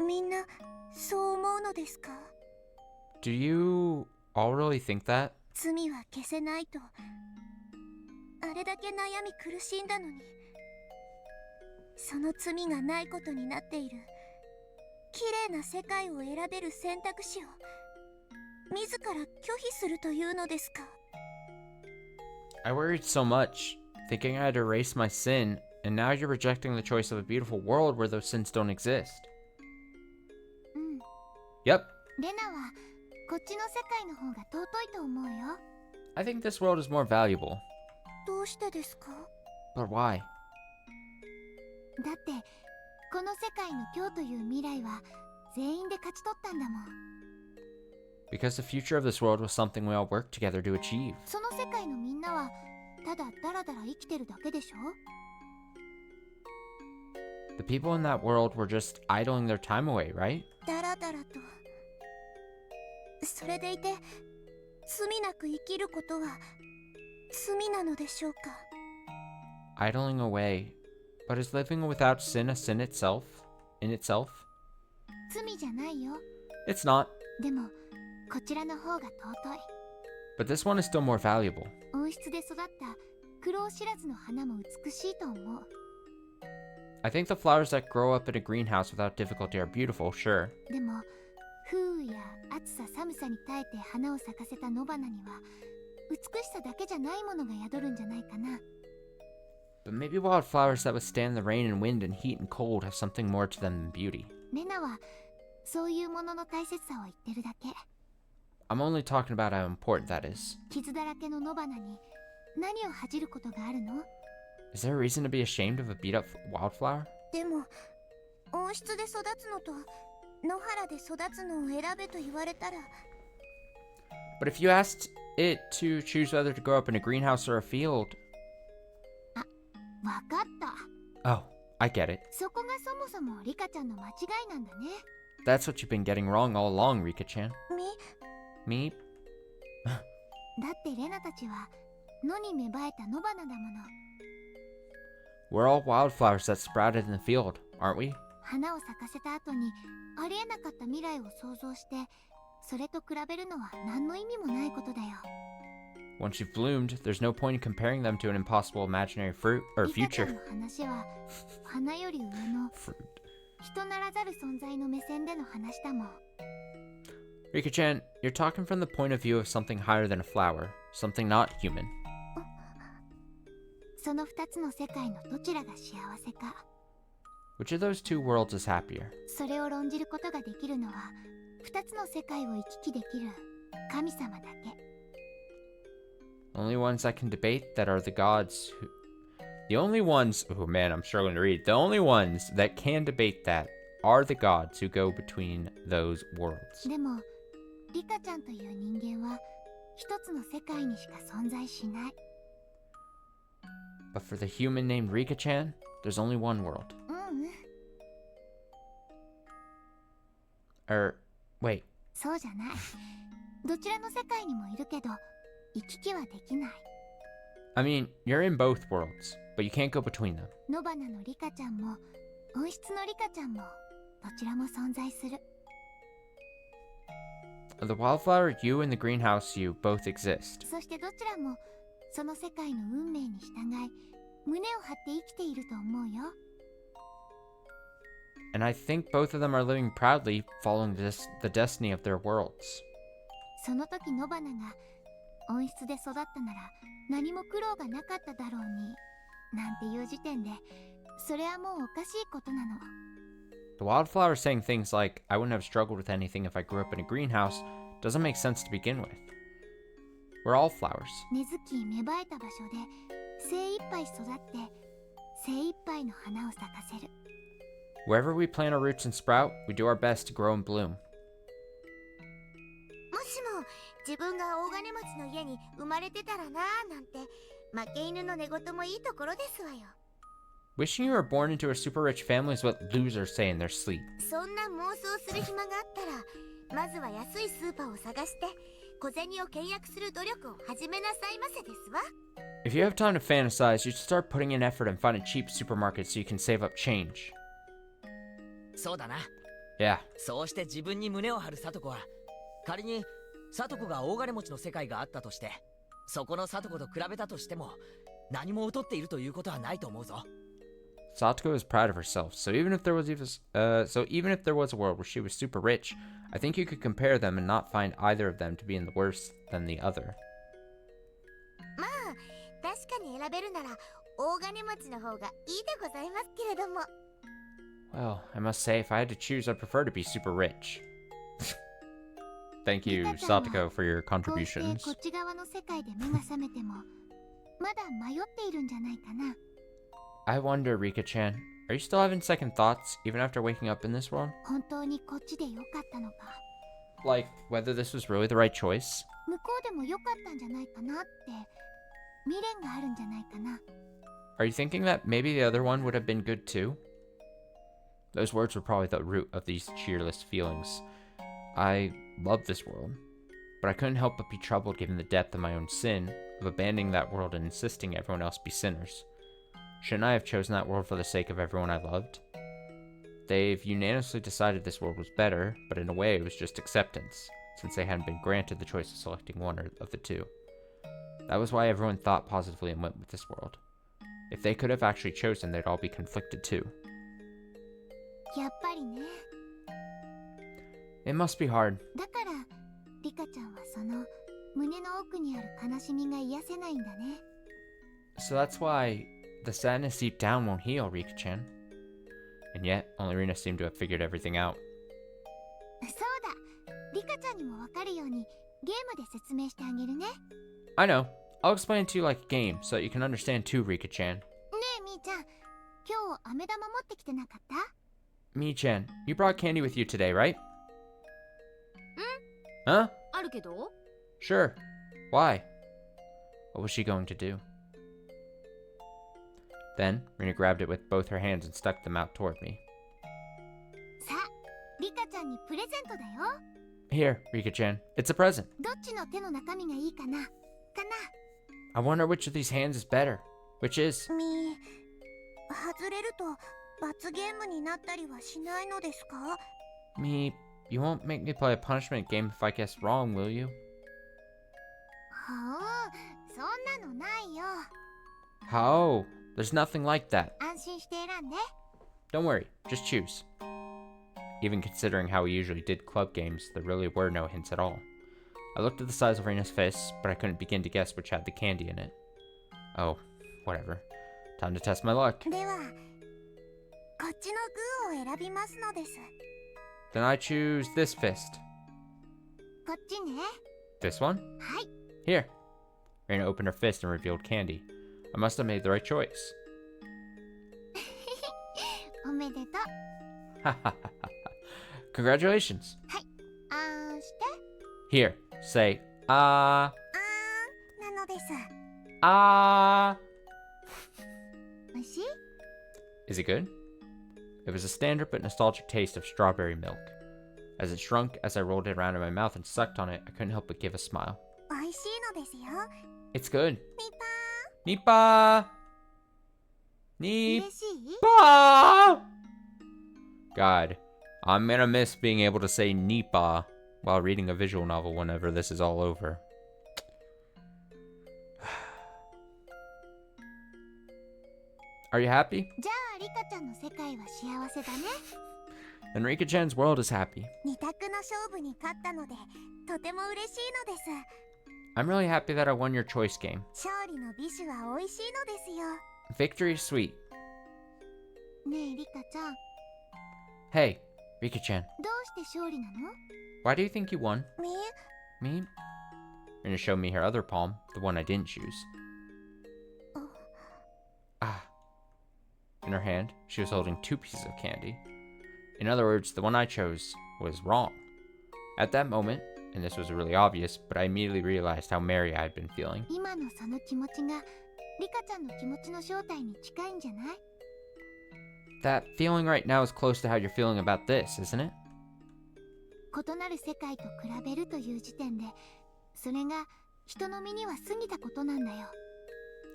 みんなそう思うのですか？ Do you all really think that? 罪は消せないとあれだけ悩み苦しんだのに、その罪がないことになっている綺麗な世界を選べる選択肢を自ら拒否するというのですか？ I worried so much, thinking I had erased my sin, and now you're rejecting the choice of a beautiful world where those sins don't exist. うん。 Yep, レナはこっちの世界の方が尊いと思うよ。 I think this world is more valuable. どうしてですか？ But why? だってこの世界の今日という未来は全員で勝ち取ったんだもん。 Because the future of this world was something we all worked together to achieve. その世界のみんなはただダラダラ生きてるだけでしょ。 The people in that world were just idling their time away, right? だらだらと。それでいて罪なく生きることは罪なのでしょうか？ Idling away. But is living without sin a sin itself? In itself? 罪じゃないよ。 It's not. でもこちらの方が尊い。But this one is still more valuable. 温室で育った苦労知らずの花も美しいと思う。 I think the flowers that grow up in a greenhouse without difficulty are beautiful, sure. でも風雨や暑さ寒さに耐えて花を咲かせた野花には美しさだけじゃないものが宿るんじゃないかな。 But maybe wildflowers that withstand the rain and wind and heat and cold have something more to them than beauty. レナはそういうものの大切さを言ってるだけ。 I'm only talking about how important that is. 傷だらけの野花に何を恥じることがあるの？ Is there a reason to be ashamed of a beat up wildflower? でも温室で育つのと野原で育つのを選べと言われたら。 But if you asked it to choose whether to grow up in a greenhouse or a field... わかった。 Oh, I get it. そこがそもそもリカちゃんの間違いなんだね。 That's what you've been getting wrong all along, Rika-chan. Me? だってレナたちは野に芽生えた野花だもの。 We're all wildflowers that sprouted in the field, aren't we? 花を咲かせた後にありえなかった未来を想像してそれと比べるのは何の意味もないことだよ。 Once you've bloomed, there's no point in comparing them to an impossible imaginary fruit or リカちゃ future. んの話は花より上の Fruit. 人ならざる存在の目線での話だもん。 Rika-chan, you're talking from the point of view of something higher than a flower, something not human. その二つの世界のどちらが幸せか、 Which of those two worlds is happier? それを論じることができるのは二つの世界を行き来できる神様だけ。 The only ones that can debate that are the gods who... The only ones... Oh man, I'm struggling to read. The only ones that can debate that are the gods who go between those worlds. でもリカちゃんという人間は一つの世界にしか存在しない。 But for the human named Rika-chan, there's only one world. Wait. そうじゃない。どちらの世界にもいるけど行き来はできない。 I mean, you're in both worlds, but you can't go between them. 野花のリカちゃんも温室のリカちゃんもどちらも存在する。 The wildflower you and the greenhouse you both exist. そしてどちらもその世界の運命に従い胸を張って生きていると思うよ。 And I think both of them are living proudly following the destiny of their worlds. その時野花が温室で育ったなら何も苦労がなかっただろうになんていう時点でそれはもうおかしいことなの。 The wildflower saying things like, I wouldn't have struggled with anything if I grew up in a greenhouse, doesn't make sense to begin with. We're all flowers. 根付き芽生えた場所で精一杯育って精一杯の花を咲かせる。 Wherever we plant our roots and sprout, we do our best to grow and bloom. もしも自分が大金持ちの家に生まれてたらなぁなんて負け犬の寝言もいいところですわよ。 Wishing you were born into a super rich family is what losers say in their sleep. そんな妄想する暇があったらまずは安いスーパーを探して小銭を倹約する努力を始めなさいませですわ。 If you have time to fantasize, you should start putting in effort and find a cheap supermarket so you can save up change. そうだな。 Yeah. そうして自分に胸を張る聡子は、仮に聡子が大金持ちの世界があったとして、そこの聡子と比べたとしても、何も劣っているということはないと思うぞ。Satoko is proud of herself, so even if there was a world where she was super rich, I think you could compare them and not find either of them to be in the worse than the other. まあ確かに選べるなら大金持ちの方がいいでございますけれども。 Well, I must say, if I had to choose, I'd prefer to be super rich. Thank you, Satoko, for your こうして contributions. こっち側の世界で目が覚めてもまだ迷っているんじゃないかな。 I wonder, Rika-chan, are you still having second thoughts, even after waking up in this world? 本当にこっちでよかったのか、 Like, whether this was really the right choice? 向こうでもよかったんじゃないかなって未練があるんじゃないかな。 Are you thinking that maybe the other one would have been good too? Those words were probably the root of these cheerless feelings. I love this world, but I couldn't help but be troubled given the depth of my own sin, of abandoning that world and insisting everyone else be sinners. Shouldn't I have chosen that world for the sake of everyone I loved? They've unanimously decided this world was better, but in a way it was just acceptance. since they hadn't been granted the choice of selecting one of the two. That was why everyone thought positively and went with this world. If they could have actually chosen, they'd all be conflicted too. やっぱりね。 It must be hard. だからリカちゃんはその胸の奥にある悲しみが癒せないんだね。 So that's why the sadness deep down won't heal, Rika-chan. And yet, only Rina seemed to have figured everything out. そうだ、リカちゃんにもわかるようにゲームで説明してあげるね。 I know. I'll explain it to you like a game, so that you can understand too, Rika-chan. ねえみーちゃん、今日飴玉持ってきてなかった？ Mi-chan, you brought candy with you today, right? Huh? あるけど Sure. Why? What was she going to do? Then, Rina grabbed it with both her hands and stuck them out toward me. さあ、リカちゃんにプレゼントだよ。 Here, Rika-chan. It's a present. どっちの手の中身がいいかな？ I wonder which of these hands is better. Which is? みー、外れると罰ゲームになったりはしないのですか？ Me, you won't make me play a punishment game if I guess wrong, will you? ほう、そんなのないよ。 How? There's nothing like that. 安心して選んで。 Don't worry, just choose. Even considering how we usually did club games, there really were no hints at all. I looked at the size of Reina's fists, but I couldn't begin to guess which had the candy in it. Oh, whatever. Time to test my luck. では、こっちのグーを選びますのです。 Then I choose this fist. こっちね。 This one? はい。 Here. Reina opened her fist and revealed candy. I must have made the right choice. おめでとう。 Congratulations. あーして。 Here, say, なのです。 おいしい？ Is it good? It was a standard but nostalgic taste of strawberry milk. As it shrunk, as I rolled it around in my mouth and sucked on it, I couldn't help but give a smile. おいしいのですよ。 It's good. みぱ Nipa! 嬉しい？ Nipa! God, I'm gonna miss being able to say Nipa while reading a visual novel whenever this is all over. Are you happy? じゃあリカちゃんの世界は幸せだね。 Then Rika-chan's world is happy. 二択の勝負に勝ったのでとても嬉しいのです。 I'm really happy that I won your choice game. 勝利の美酒は美味しいのですよ。 Victory is sweet. ねえリカちゃん、 Hey, Rika-chan, どうして勝利なの？ why do you think you won? み Me? Rina showed me her other palm, the one I didn't choose. Ah. In her hand, she was holding 2 pieces of candy. In other words, the one I chose was wrong. At that moment, and this was really obvious, but I immediately realized how merry I had been feeling. 今のその気持ちがリカちゃんの気持ちの正体に近いんじゃない？ That feeling right now is close to how you're feeling about this, isn't it? 異なる世界と比べるという時点で、それが人の身には過ぎたことなんだよ。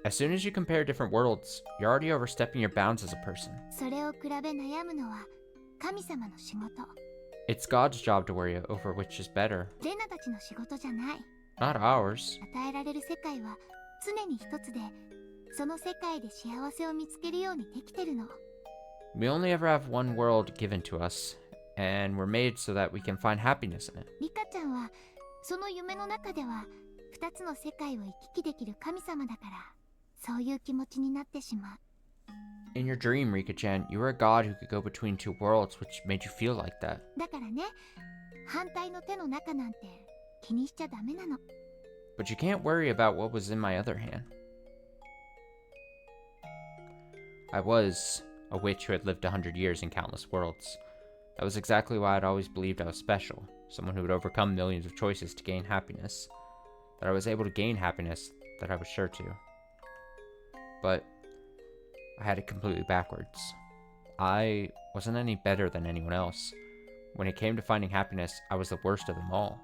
As soon as you compare different worlds, you're already overstepping your bounds as a person. それを比べ悩むのは神様の仕事。 It's God's job to worry over which is better, レナたちの仕事じゃない。 not ours. 与えられる世界は常に一つで、その世界で幸せを見つけるようにできてるの。 We only ever have one world given to us, and we're made so that we can find happiness in it. リカちゃんはその夢の中では二つの世界を行き来できる神様だから、そういう気持ちになってしまう。 In your dream, Rika-chan, you were a god who could go between 2 worlds, which made you feel like that. だからね、反対の手の中なんて気にしちゃダメなの。 But you can't worry about what was in my other hand. I was a witch who had lived 100 years in countless worlds. That was exactly why I'd always believed I was special, someone who would overcome millions of choices to gain happiness. That I was able to gain happiness, that I was sure to. But I had it completely backwards. I wasn't any better than anyone else. When it came to finding happiness, I was the worst of them all.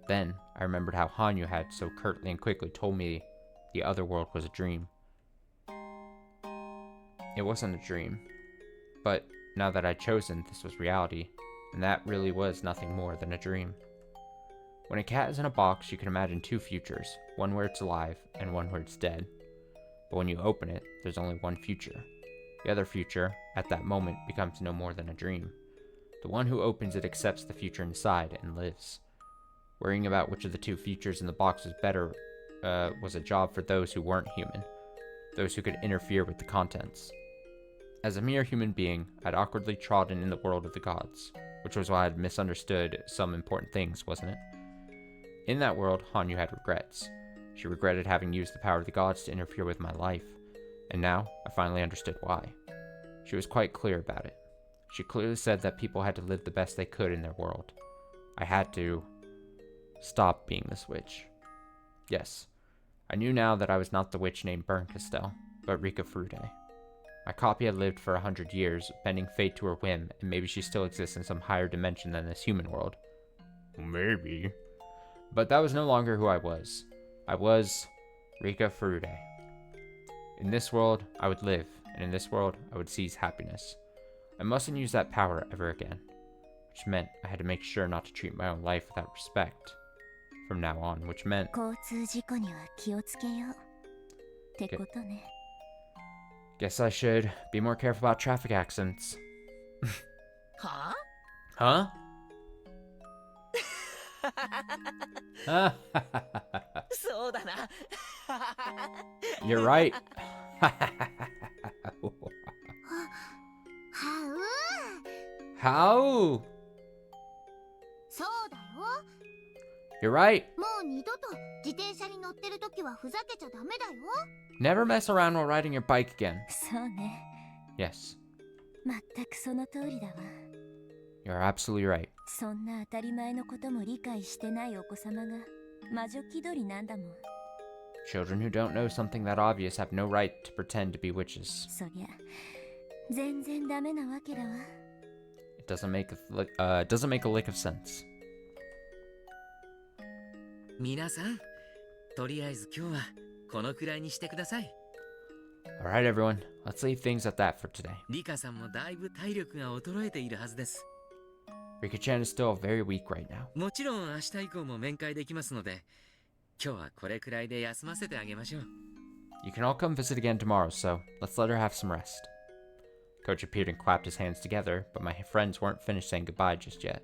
Then I remembered how Hanyu had so curtly and quickly told me the other world was a dream. It wasn't a dream, but now that I'd chosen, this was reality, and that really was nothing more than a dream. When a cat is in a box, you can imagine two futures, one where it's alive and one where it's dead. But when you open it, there's only one future. The other future, at that moment, becomes no more than a dream. The one who opens it accepts the future inside and lives. Worrying about which of the two futures in the box was better was a job for those who weren't human, those who could interfere with the contents. As a mere human being, I'd awkwardly trodden in the world of the gods, which was why I'd misunderstood some important things, wasn't it? In that world, Hanyu had regrets. She regretted having used the power of the gods to interfere with my life, and now I finally understood why. She was quite clear about it. She clearly said that people had to live the best they could in their world. I had to stop being this witch. Yes, I knew now that I was not the witch named Berncastel, but Rika Frude. My copy had lived for 100 years, bending fate to her whim, and maybe she still exists in some higher dimension than this human world. Maybe. But that was no longer who I was. I was Rika Frude. In this world, I would live, and in this world, I would seize happiness. I mustn't use that power ever again, which meant I had to make sure not to treat my own life without respect from now on, which meant... 交通事故には気をつけようってことね。 Guess I should be more careful about traffic accidents. は Huh? あそうだな You're right. はう How? そうだよ You're right. もう二度と自転車に乗ってる時はふざけちゃダメだよ Never mess around while riding your bike again. そうね Yes, 全くその通りだわ you're absolutely right. そんな当たり前のことも理解してないお子様が魔女気取りなんだもん Children who don't know something that obvious have no right to pretend to be witches. そりゃ全然ダメなわけだわ It doesn't make a lick of sense. 皆さん、とりあえず今日はこのくらいにしてください。 Alright, everyone, let's leave things at that for today. リカさんもだいぶ体力が衰えているはずです。 Rika-chan is still very weak right now. もちろん明日以降も面会できますので、今日はこれくらいで休ませてあげましょう。 You can all come visit again tomorrow, so let's let her have some rest. Coach appeared and clapped his hands together, but my friends weren't finished saying goodbye just yet.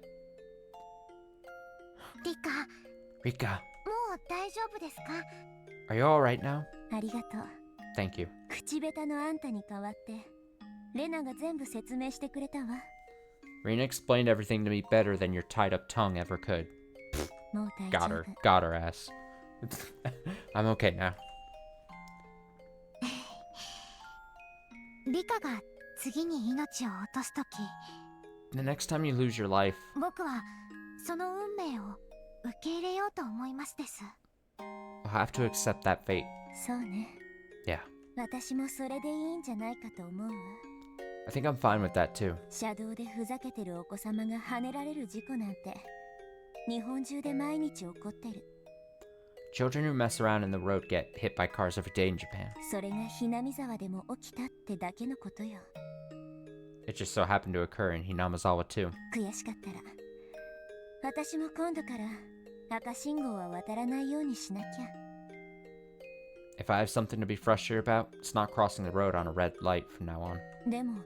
リカ Rika, もう大丈夫ですか are you alright now? ありがとう Thank you. 口下手のあんたに代わってレナが全部説明してくれたわ Rena explained everything to me better than your tied-up tongue ever could. もう大丈 Got 夫 her. Got her ass. I'm okay now. リカが次に命を落とすとき The next time you lose your life, 僕はその運命を受け入れようと思いますです I'll have to accept that fate. そうね Yeah, 私もそれでいいんじゃないかと思うわ I think I'm fine with that too. 車道でふざけてるお子様が跳ねられる事故なんて日本中で毎日起こってる Children who mess around in the road get hit by cars every day in Japan. それがひなみ沢でも起きたってだけのことよ It just so happened to occur in Hinamizawa too. 悔しかったら私も今度から赤信号は渡らないようにしなきゃ If I have something to be frustrated about, it's not crossing the road on a red light from now on. でも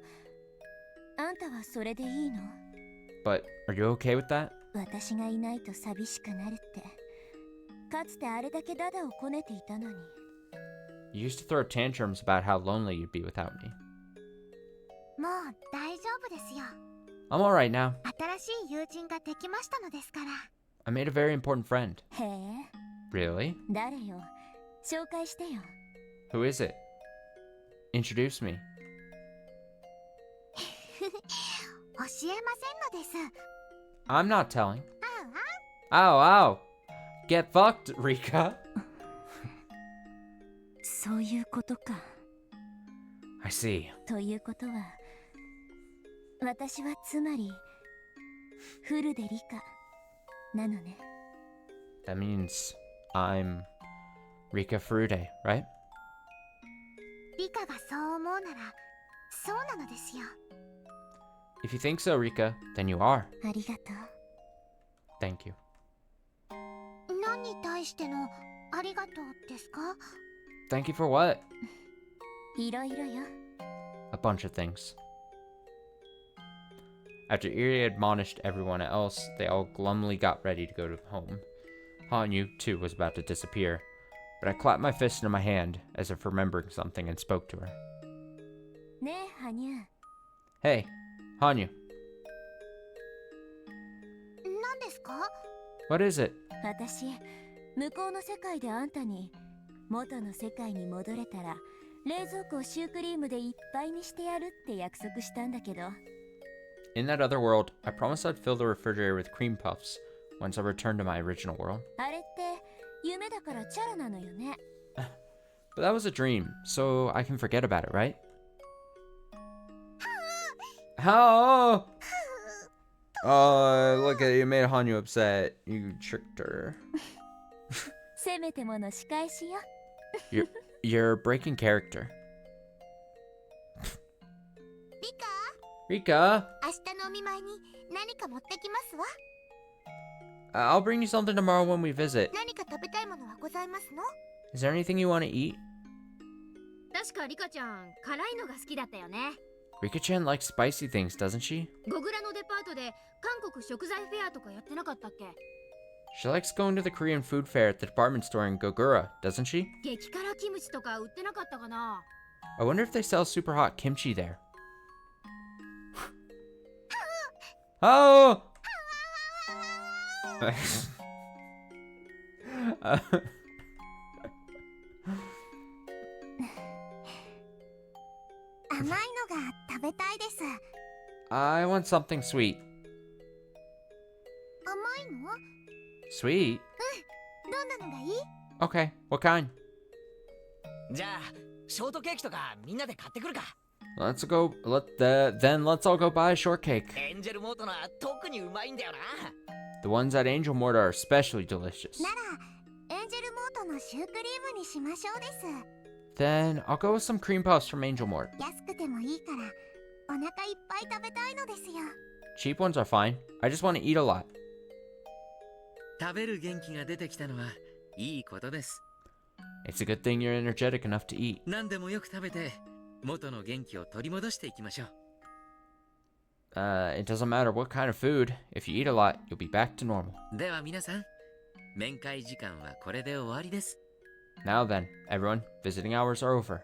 あんたはそれでいいの But are you okay with that? 私がいないと寂しくなるってかつてあれだけダダをこねていたのに You used to throw tantrums about how lonely you'd be without me. もう大丈夫ですよ I'm alright now. 新しい友人ができましたのですから I made a very important friend. へえ Really? 誰よ紹介してよ Who is it? Introduce me. 教えませんのです I'm not telling. あ Ow, ow! Get fucked, Rika! そういうことか I see. ということは私はつまりフルでリカなのね That means I'm Rika Furude, right? リカがそう思うならそうなのですよ If you think so, Rika, then you are. ありがとう Thank you. に対してのありがとうですか？ Thank you for what? いろいろよ。 A bunch of things. After Iri admonished everyone else, they all glumly got ready to go to home. Hanyu, too, was about to disappear, but I clapped my fist into my hand, as if remembering something, and spoke to her. ねえ、羽生。 Hey, Hanyu, 何ですか？ what is it? 私、向こうの世界であんたに、元の世界に戻れたら、冷蔵庫をシュークリームでいっぱいにしてやるって約束したんだけど。In that other world, I promised I'd fill the refrigerator with cream puffs once I returned to my original world. あれって、夢だからチャラなのよね。But that was a dream, so I can forget about it, right? How? Oh, look at you made Hanyu upset. You tricked her. せめてもの仕返しよ。You're breaking character. リカ、 Rika, 明日のお見舞いに何か持ってきますわ。 I'll bring you something tomorrow when we visit. 何か食べたいものはございますの？ Is there anything you want to eat? 確かリカちゃん辛いのが好きだったよね。 Rika-chan likes spicy things, doesn't she? ゴグラのデパートで韓国食材フェアとかやってなかったっけ？ She likes going to the Korean food fair at the department store in Gogura, doesn't she? 激辛キムチとか売ってなかったかな？ I wonder if they sell super hot kimchi there. Oh! Uh, 甘いのが食べたいです。 I want something sweet. 甘いの？ Sweet? どんなのがいい？ Okay, what kind? じゃあショートケーキとかみんなで買ってくるか。 Then let's all go buy a shortcake. エンジェルモートのは特にうまいんだよな。 The ones at Angel Mort are especially delicious. ならエンジェルモートのシュークリームにしましょうです。 Then I'll go with some cream puffs from Angel Mort. 安くてもいいからお腹いっぱい食べたいのですよ。 Cheap ones are fine. I just want to eat a lot. 食べる元気が出てきたのはいいことです。 It's a good thing you're energetic enough to eat. 何でもよく食べて元の元気を取り戻していきましょう。It doesn't matter what kind of food. If you eat a lot, you'll be back to normal. では皆さん、面会時間はこれで終わりです。 Now then, everyone, visiting hours are over.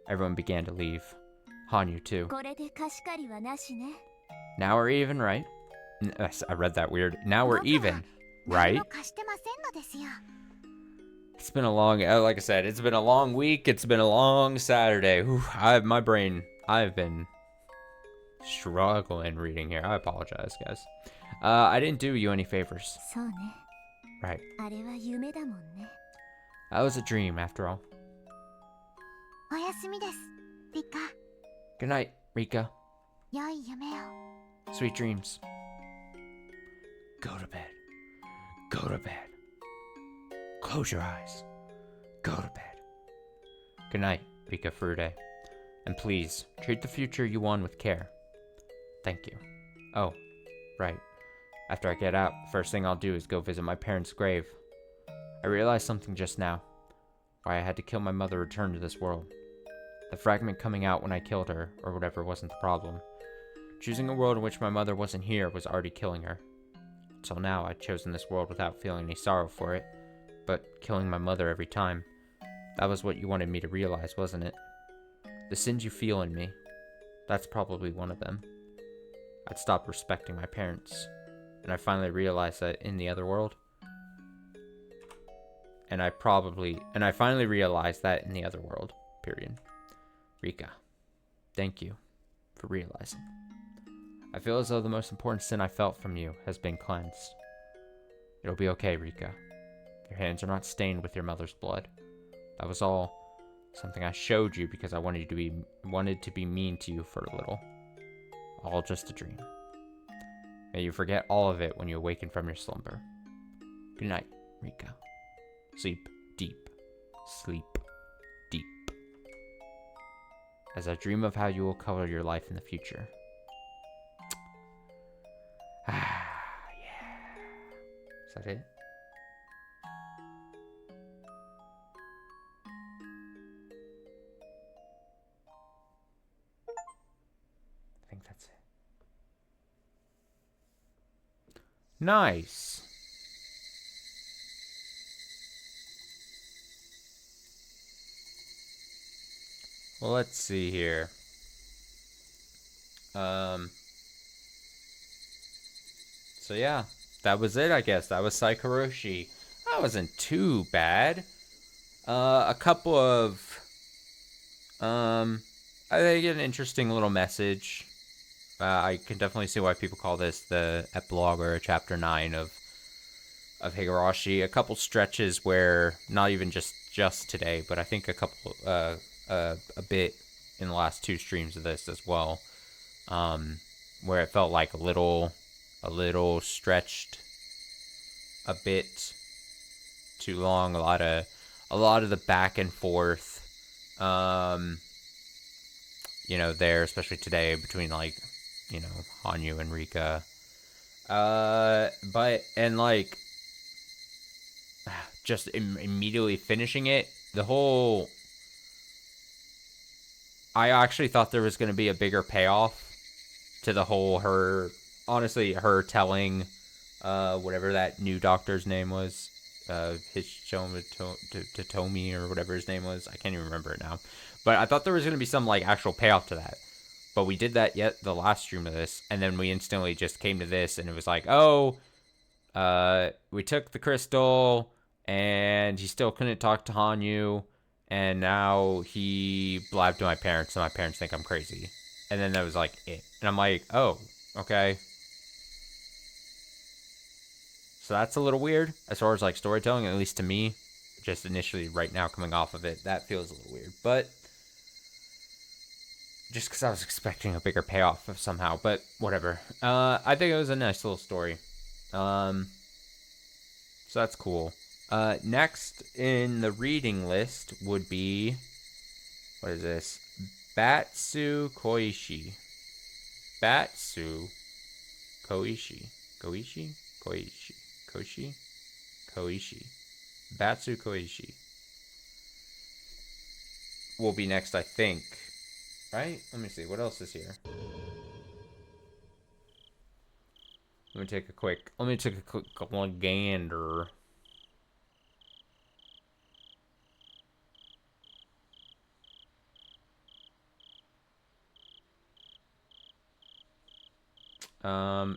Everyone began to leave. Hanyu, too. これで貸し借りはなしね。 Now we're even, right? I read that weird. Now we're even, 何 right? も貸してませんのですよ。 It's been a long, like I said, it's been a long week. It's been a long Saturday. Whew, I've been struggling reading here. I apologize, guys. I didn't do you any favors. そうね。 Right. あれは夢だもんね。 That was a dream, after all. おやすみです。リカ、 Good night, Rika. 良い夢を。 Sweet dreams. Go to bed. Go to bed. Close your eyes. Go to bed. Good night, Rika Furude. And please, treat the future you won with care. Thank you. Oh, right. After I get out, first thing I'll do is go visit my parents' grave. I realized something just now. Why I had to kill my mother to return to this world. The fragment coming out when I killed her, or whatever, wasn't the problem. Choosing a world in which my mother wasn't here was already killing her. Until now, I'd chosen this world without feeling any sorrow for it. But killing my mother every time, that was what you wanted me to realize, wasn't it? The sins you feel in me, that's probably one of them. I'd stopped respecting my parents, and I finally realized that in the other world. And I finally realized that in the other world, period. Rika, thank you for realizing. I feel as though the most important sin I felt from you has been cleansed. It'll be okay, Rika. Your hands are not stained with your mother's blood. That was all something I showed you because I wanted to be mean to you for a little. All just a dream. May you forget all of it when you awaken from your slumber. Good night, Rika. Sleep deep. Sleep deep. As I dream of how you will color your life in the future. Ah, yeah. Is that it? think that's it. Nice. Well, let's see here. So yeah, that was it, I guess. That was Saikoroshi. That wasn't too bad. A couple of, I think an interesting little message. I can definitely see why people call this the epilogue or chapter 9 of Higurashi. A couple stretches where, not even just today, but I think a couple, a bit in the last 2 streams of this as well, where it felt like a little stretched, a bit too long. A lot of the back and forth, there, especially today, between Hanyu and Rika. But just immediately finishing it, I actually thought there was going to be a bigger payoff to the whole her telling whatever that new doctor's name was, Hitomi or whatever his name was. I can't even remember it now. But I thought there was going to be some actual payoff to that. But we did that the last stream of this, and then we instantly just came to this, and it was like, we took the crystal, and he still couldn't talk to Hanyu, and now he blabbed to my parents, and my parents think I'm crazy. And then that was like it. And I'm like, oh, okay. So that's a little weird as far as storytelling, at least to me. Just initially right now coming off of it, that feels a little weird. But just because I was expecting a bigger payoff somehow, but whatever. I think it was a nice little story. So that's cool. Next in the reading list would be, what is this? Batsu Koishi. Batsu Koishi. Koishi? Koishi. Koishi? Koishi. Batsu Koishi. Will be next, I think. Right? Let me see. What else is here? Let me take a quick gander.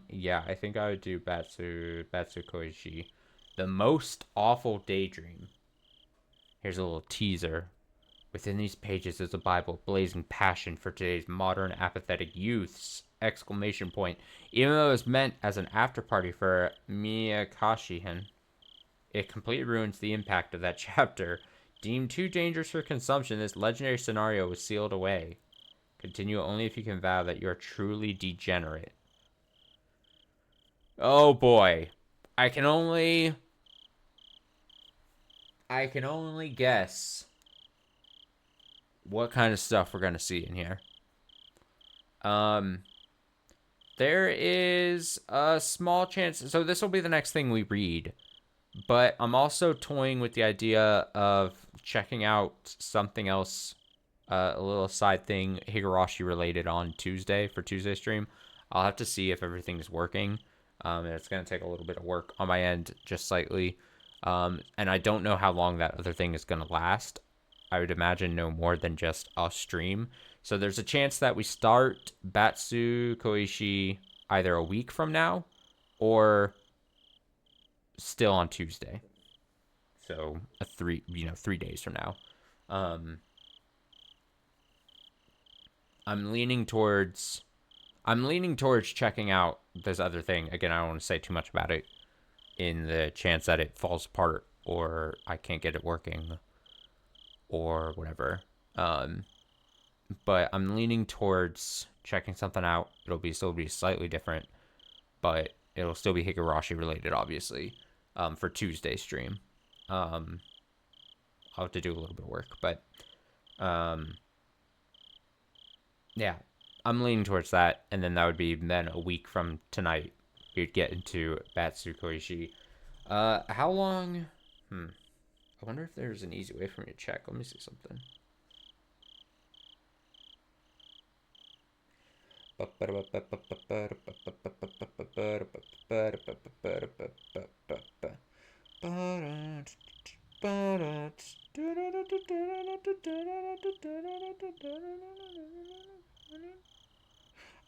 Yeah, I think I would do Batsu Koishi. The Most Awful Daydream. Here's a little teaser. Within these pages is a Bible blazing passion for today's modern apathetic youths! Exclamation point. Even though it was meant as an after-party for Miyakashihin, it completely ruins the impact of that chapter. Deemed too dangerous for consumption, this legendary scenario was sealed away. Continue only if you can vow that you are truly degenerate. Oh boy. I can only guess what kind of stuff we're going to see in here. There is a small chance, so this will be the next thing we read, but I'm also toying with the idea of checking out something else, a little side thing, Higurashi related on Tuesday, for Tuesday stream. I'll have to see if everything's working. It's going to take a little bit of work on my end, just slightly. And I don't know how long that other thing is going to last. I would imagine no more than just a stream. So there's a chance that we start Batsu Koishi either a week from now or still on Tuesday. So 3 days from now. I'm leaning towards checking out this other thing. Again, I don't want to say too much about it in the chance that it falls apart or I can't get it working or whatever. But I'm leaning towards checking something out. It'll still be slightly different, but it'll still be Higurashi related, obviously, for Tuesday stream. I'll have to do a little bit of work, but yeah, I'm leaning towards that, and then that would be then a week from tonight we'd get into Batsu Koishi. How long? I wonder if there's an easy way for me to check. Let me see something.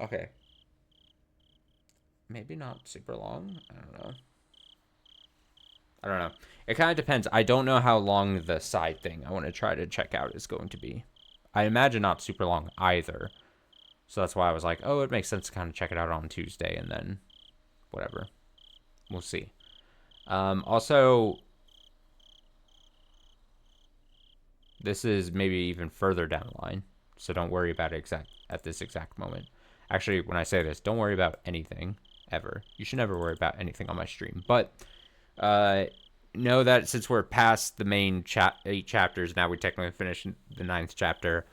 Okay. Maybe not super long. I don't know. It kind of depends. I don't know how long the side thing I want to try to check out is going to be. I imagine not super long either. So that's why I was like, oh, it makes sense to kind of check it out on Tuesday and then whatever. We'll see. Also, this is maybe even further down the line. So don't worry about it at this exact moment. Actually, when I say this, don't worry about anything ever. You should never worry about anything on my stream. But know that since we're past the main 8 chapters, now we technically finished the 9th chapter.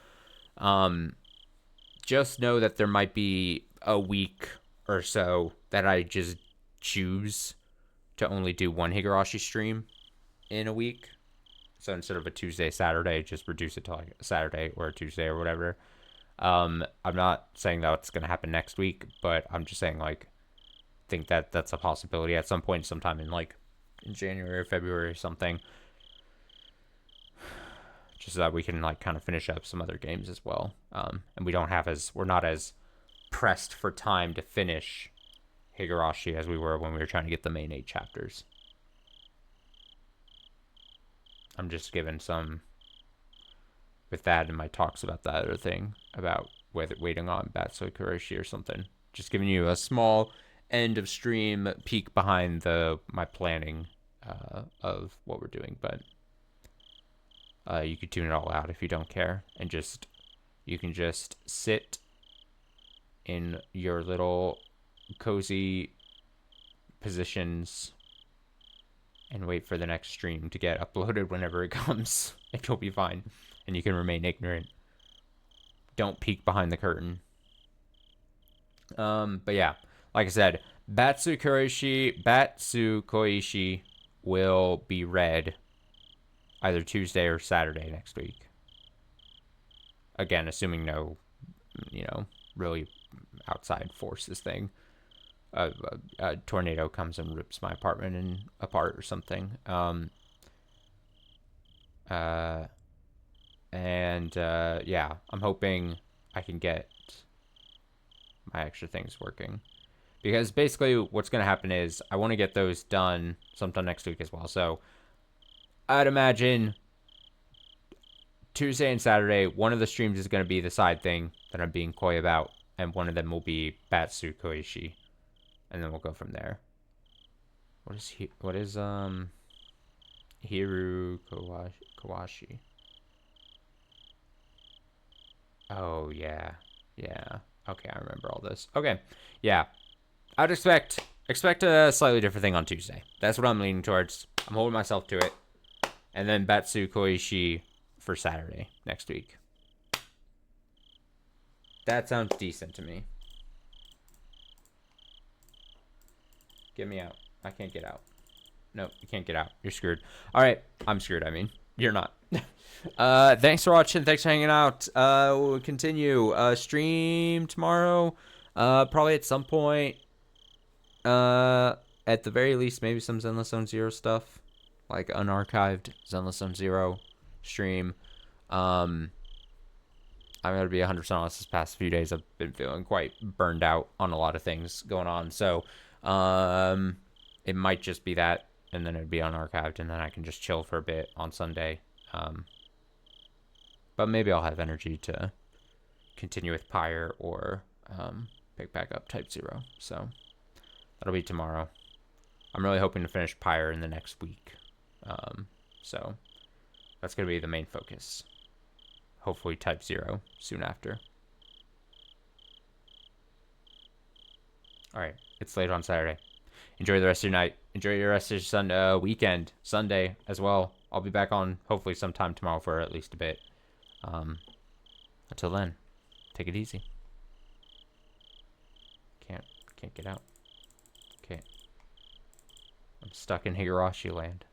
Just know that there might be a week or so that I just choose to only do one Higurashi stream in a week. So instead of a Tuesday, Saturday, just reduce it to like a Saturday or a Tuesday or whatever. I'm not saying that's going to happen next week, but I'm just saying, like, think that that's a possibility at some point, sometime in, like, in January or February or something. Just so that we can, like, kind of finish up some other games as well. And we're not as pressed for time to finish Higurashi as we were when we were trying to get the main 8 chapters. I'm just giving some, with that in my talks about that other thing, about waiting on Saikoroshi or something. Just giving you a small end of stream peek behind my planning of what we're doing. But you could tune it all out if you don't care. And you can just sit in your little cozy positions and wait for the next stream to get uploaded whenever it comes, and you'll be fine. And you can remain ignorant. Don't peek behind the curtain. But yeah, like I said, Batsukoishi will be read either Tuesday or Saturday next week. Again, assuming no, really outside forces thing. A tornado comes and rips my apartment apart or something. Yeah, I'm hoping I can get my extra things working. Because basically what's going to happen is I want to get those done sometime next week as well. So I'd imagine Tuesday and Saturday, one of the streams is going to be the side thing that I'm being coy about, and one of them will be Batsukoishi. And then we'll go from there. What is Hiru Kawashi? Oh yeah. Okay, I remember all this. Okay, yeah. I'd expect a slightly different thing on Tuesday. That's what I'm leaning towards. I'm holding myself to it. And then Batsukoishi for Saturday next week. That sounds decent to me. Get me out. I can't get out. No, you can't get out. You're screwed. All right. I'm screwed, I mean. You're not. Thanks for watching. Thanks for hanging out. We'll continue. Stream tomorrow. Probably at some point. At the very least, maybe some Zenless Zone Zero stuff. Like unarchived Zenless Zone Zero stream. I'm going to be 100% honest, this past few days I've been feeling quite burned out on a lot of things going on. So, it might just be that, and then it'd be unarchived, and then I can just chill for a bit on Sunday. But maybe I'll have energy to continue with Pyre or pick back up Type 0. So that'll be tomorrow. I'm really hoping to finish Pyre in the next week. So that's going to be the main focus. Hopefully Type 0 soon after. Alright, it's late on Saturday. Enjoy the rest of your night. Enjoy your rest of your weekend. Sunday as well. I'll be back on hopefully sometime tomorrow for at least a bit. Until then, take it easy. Can't get out. Okay. I'm stuck in Higurashi land.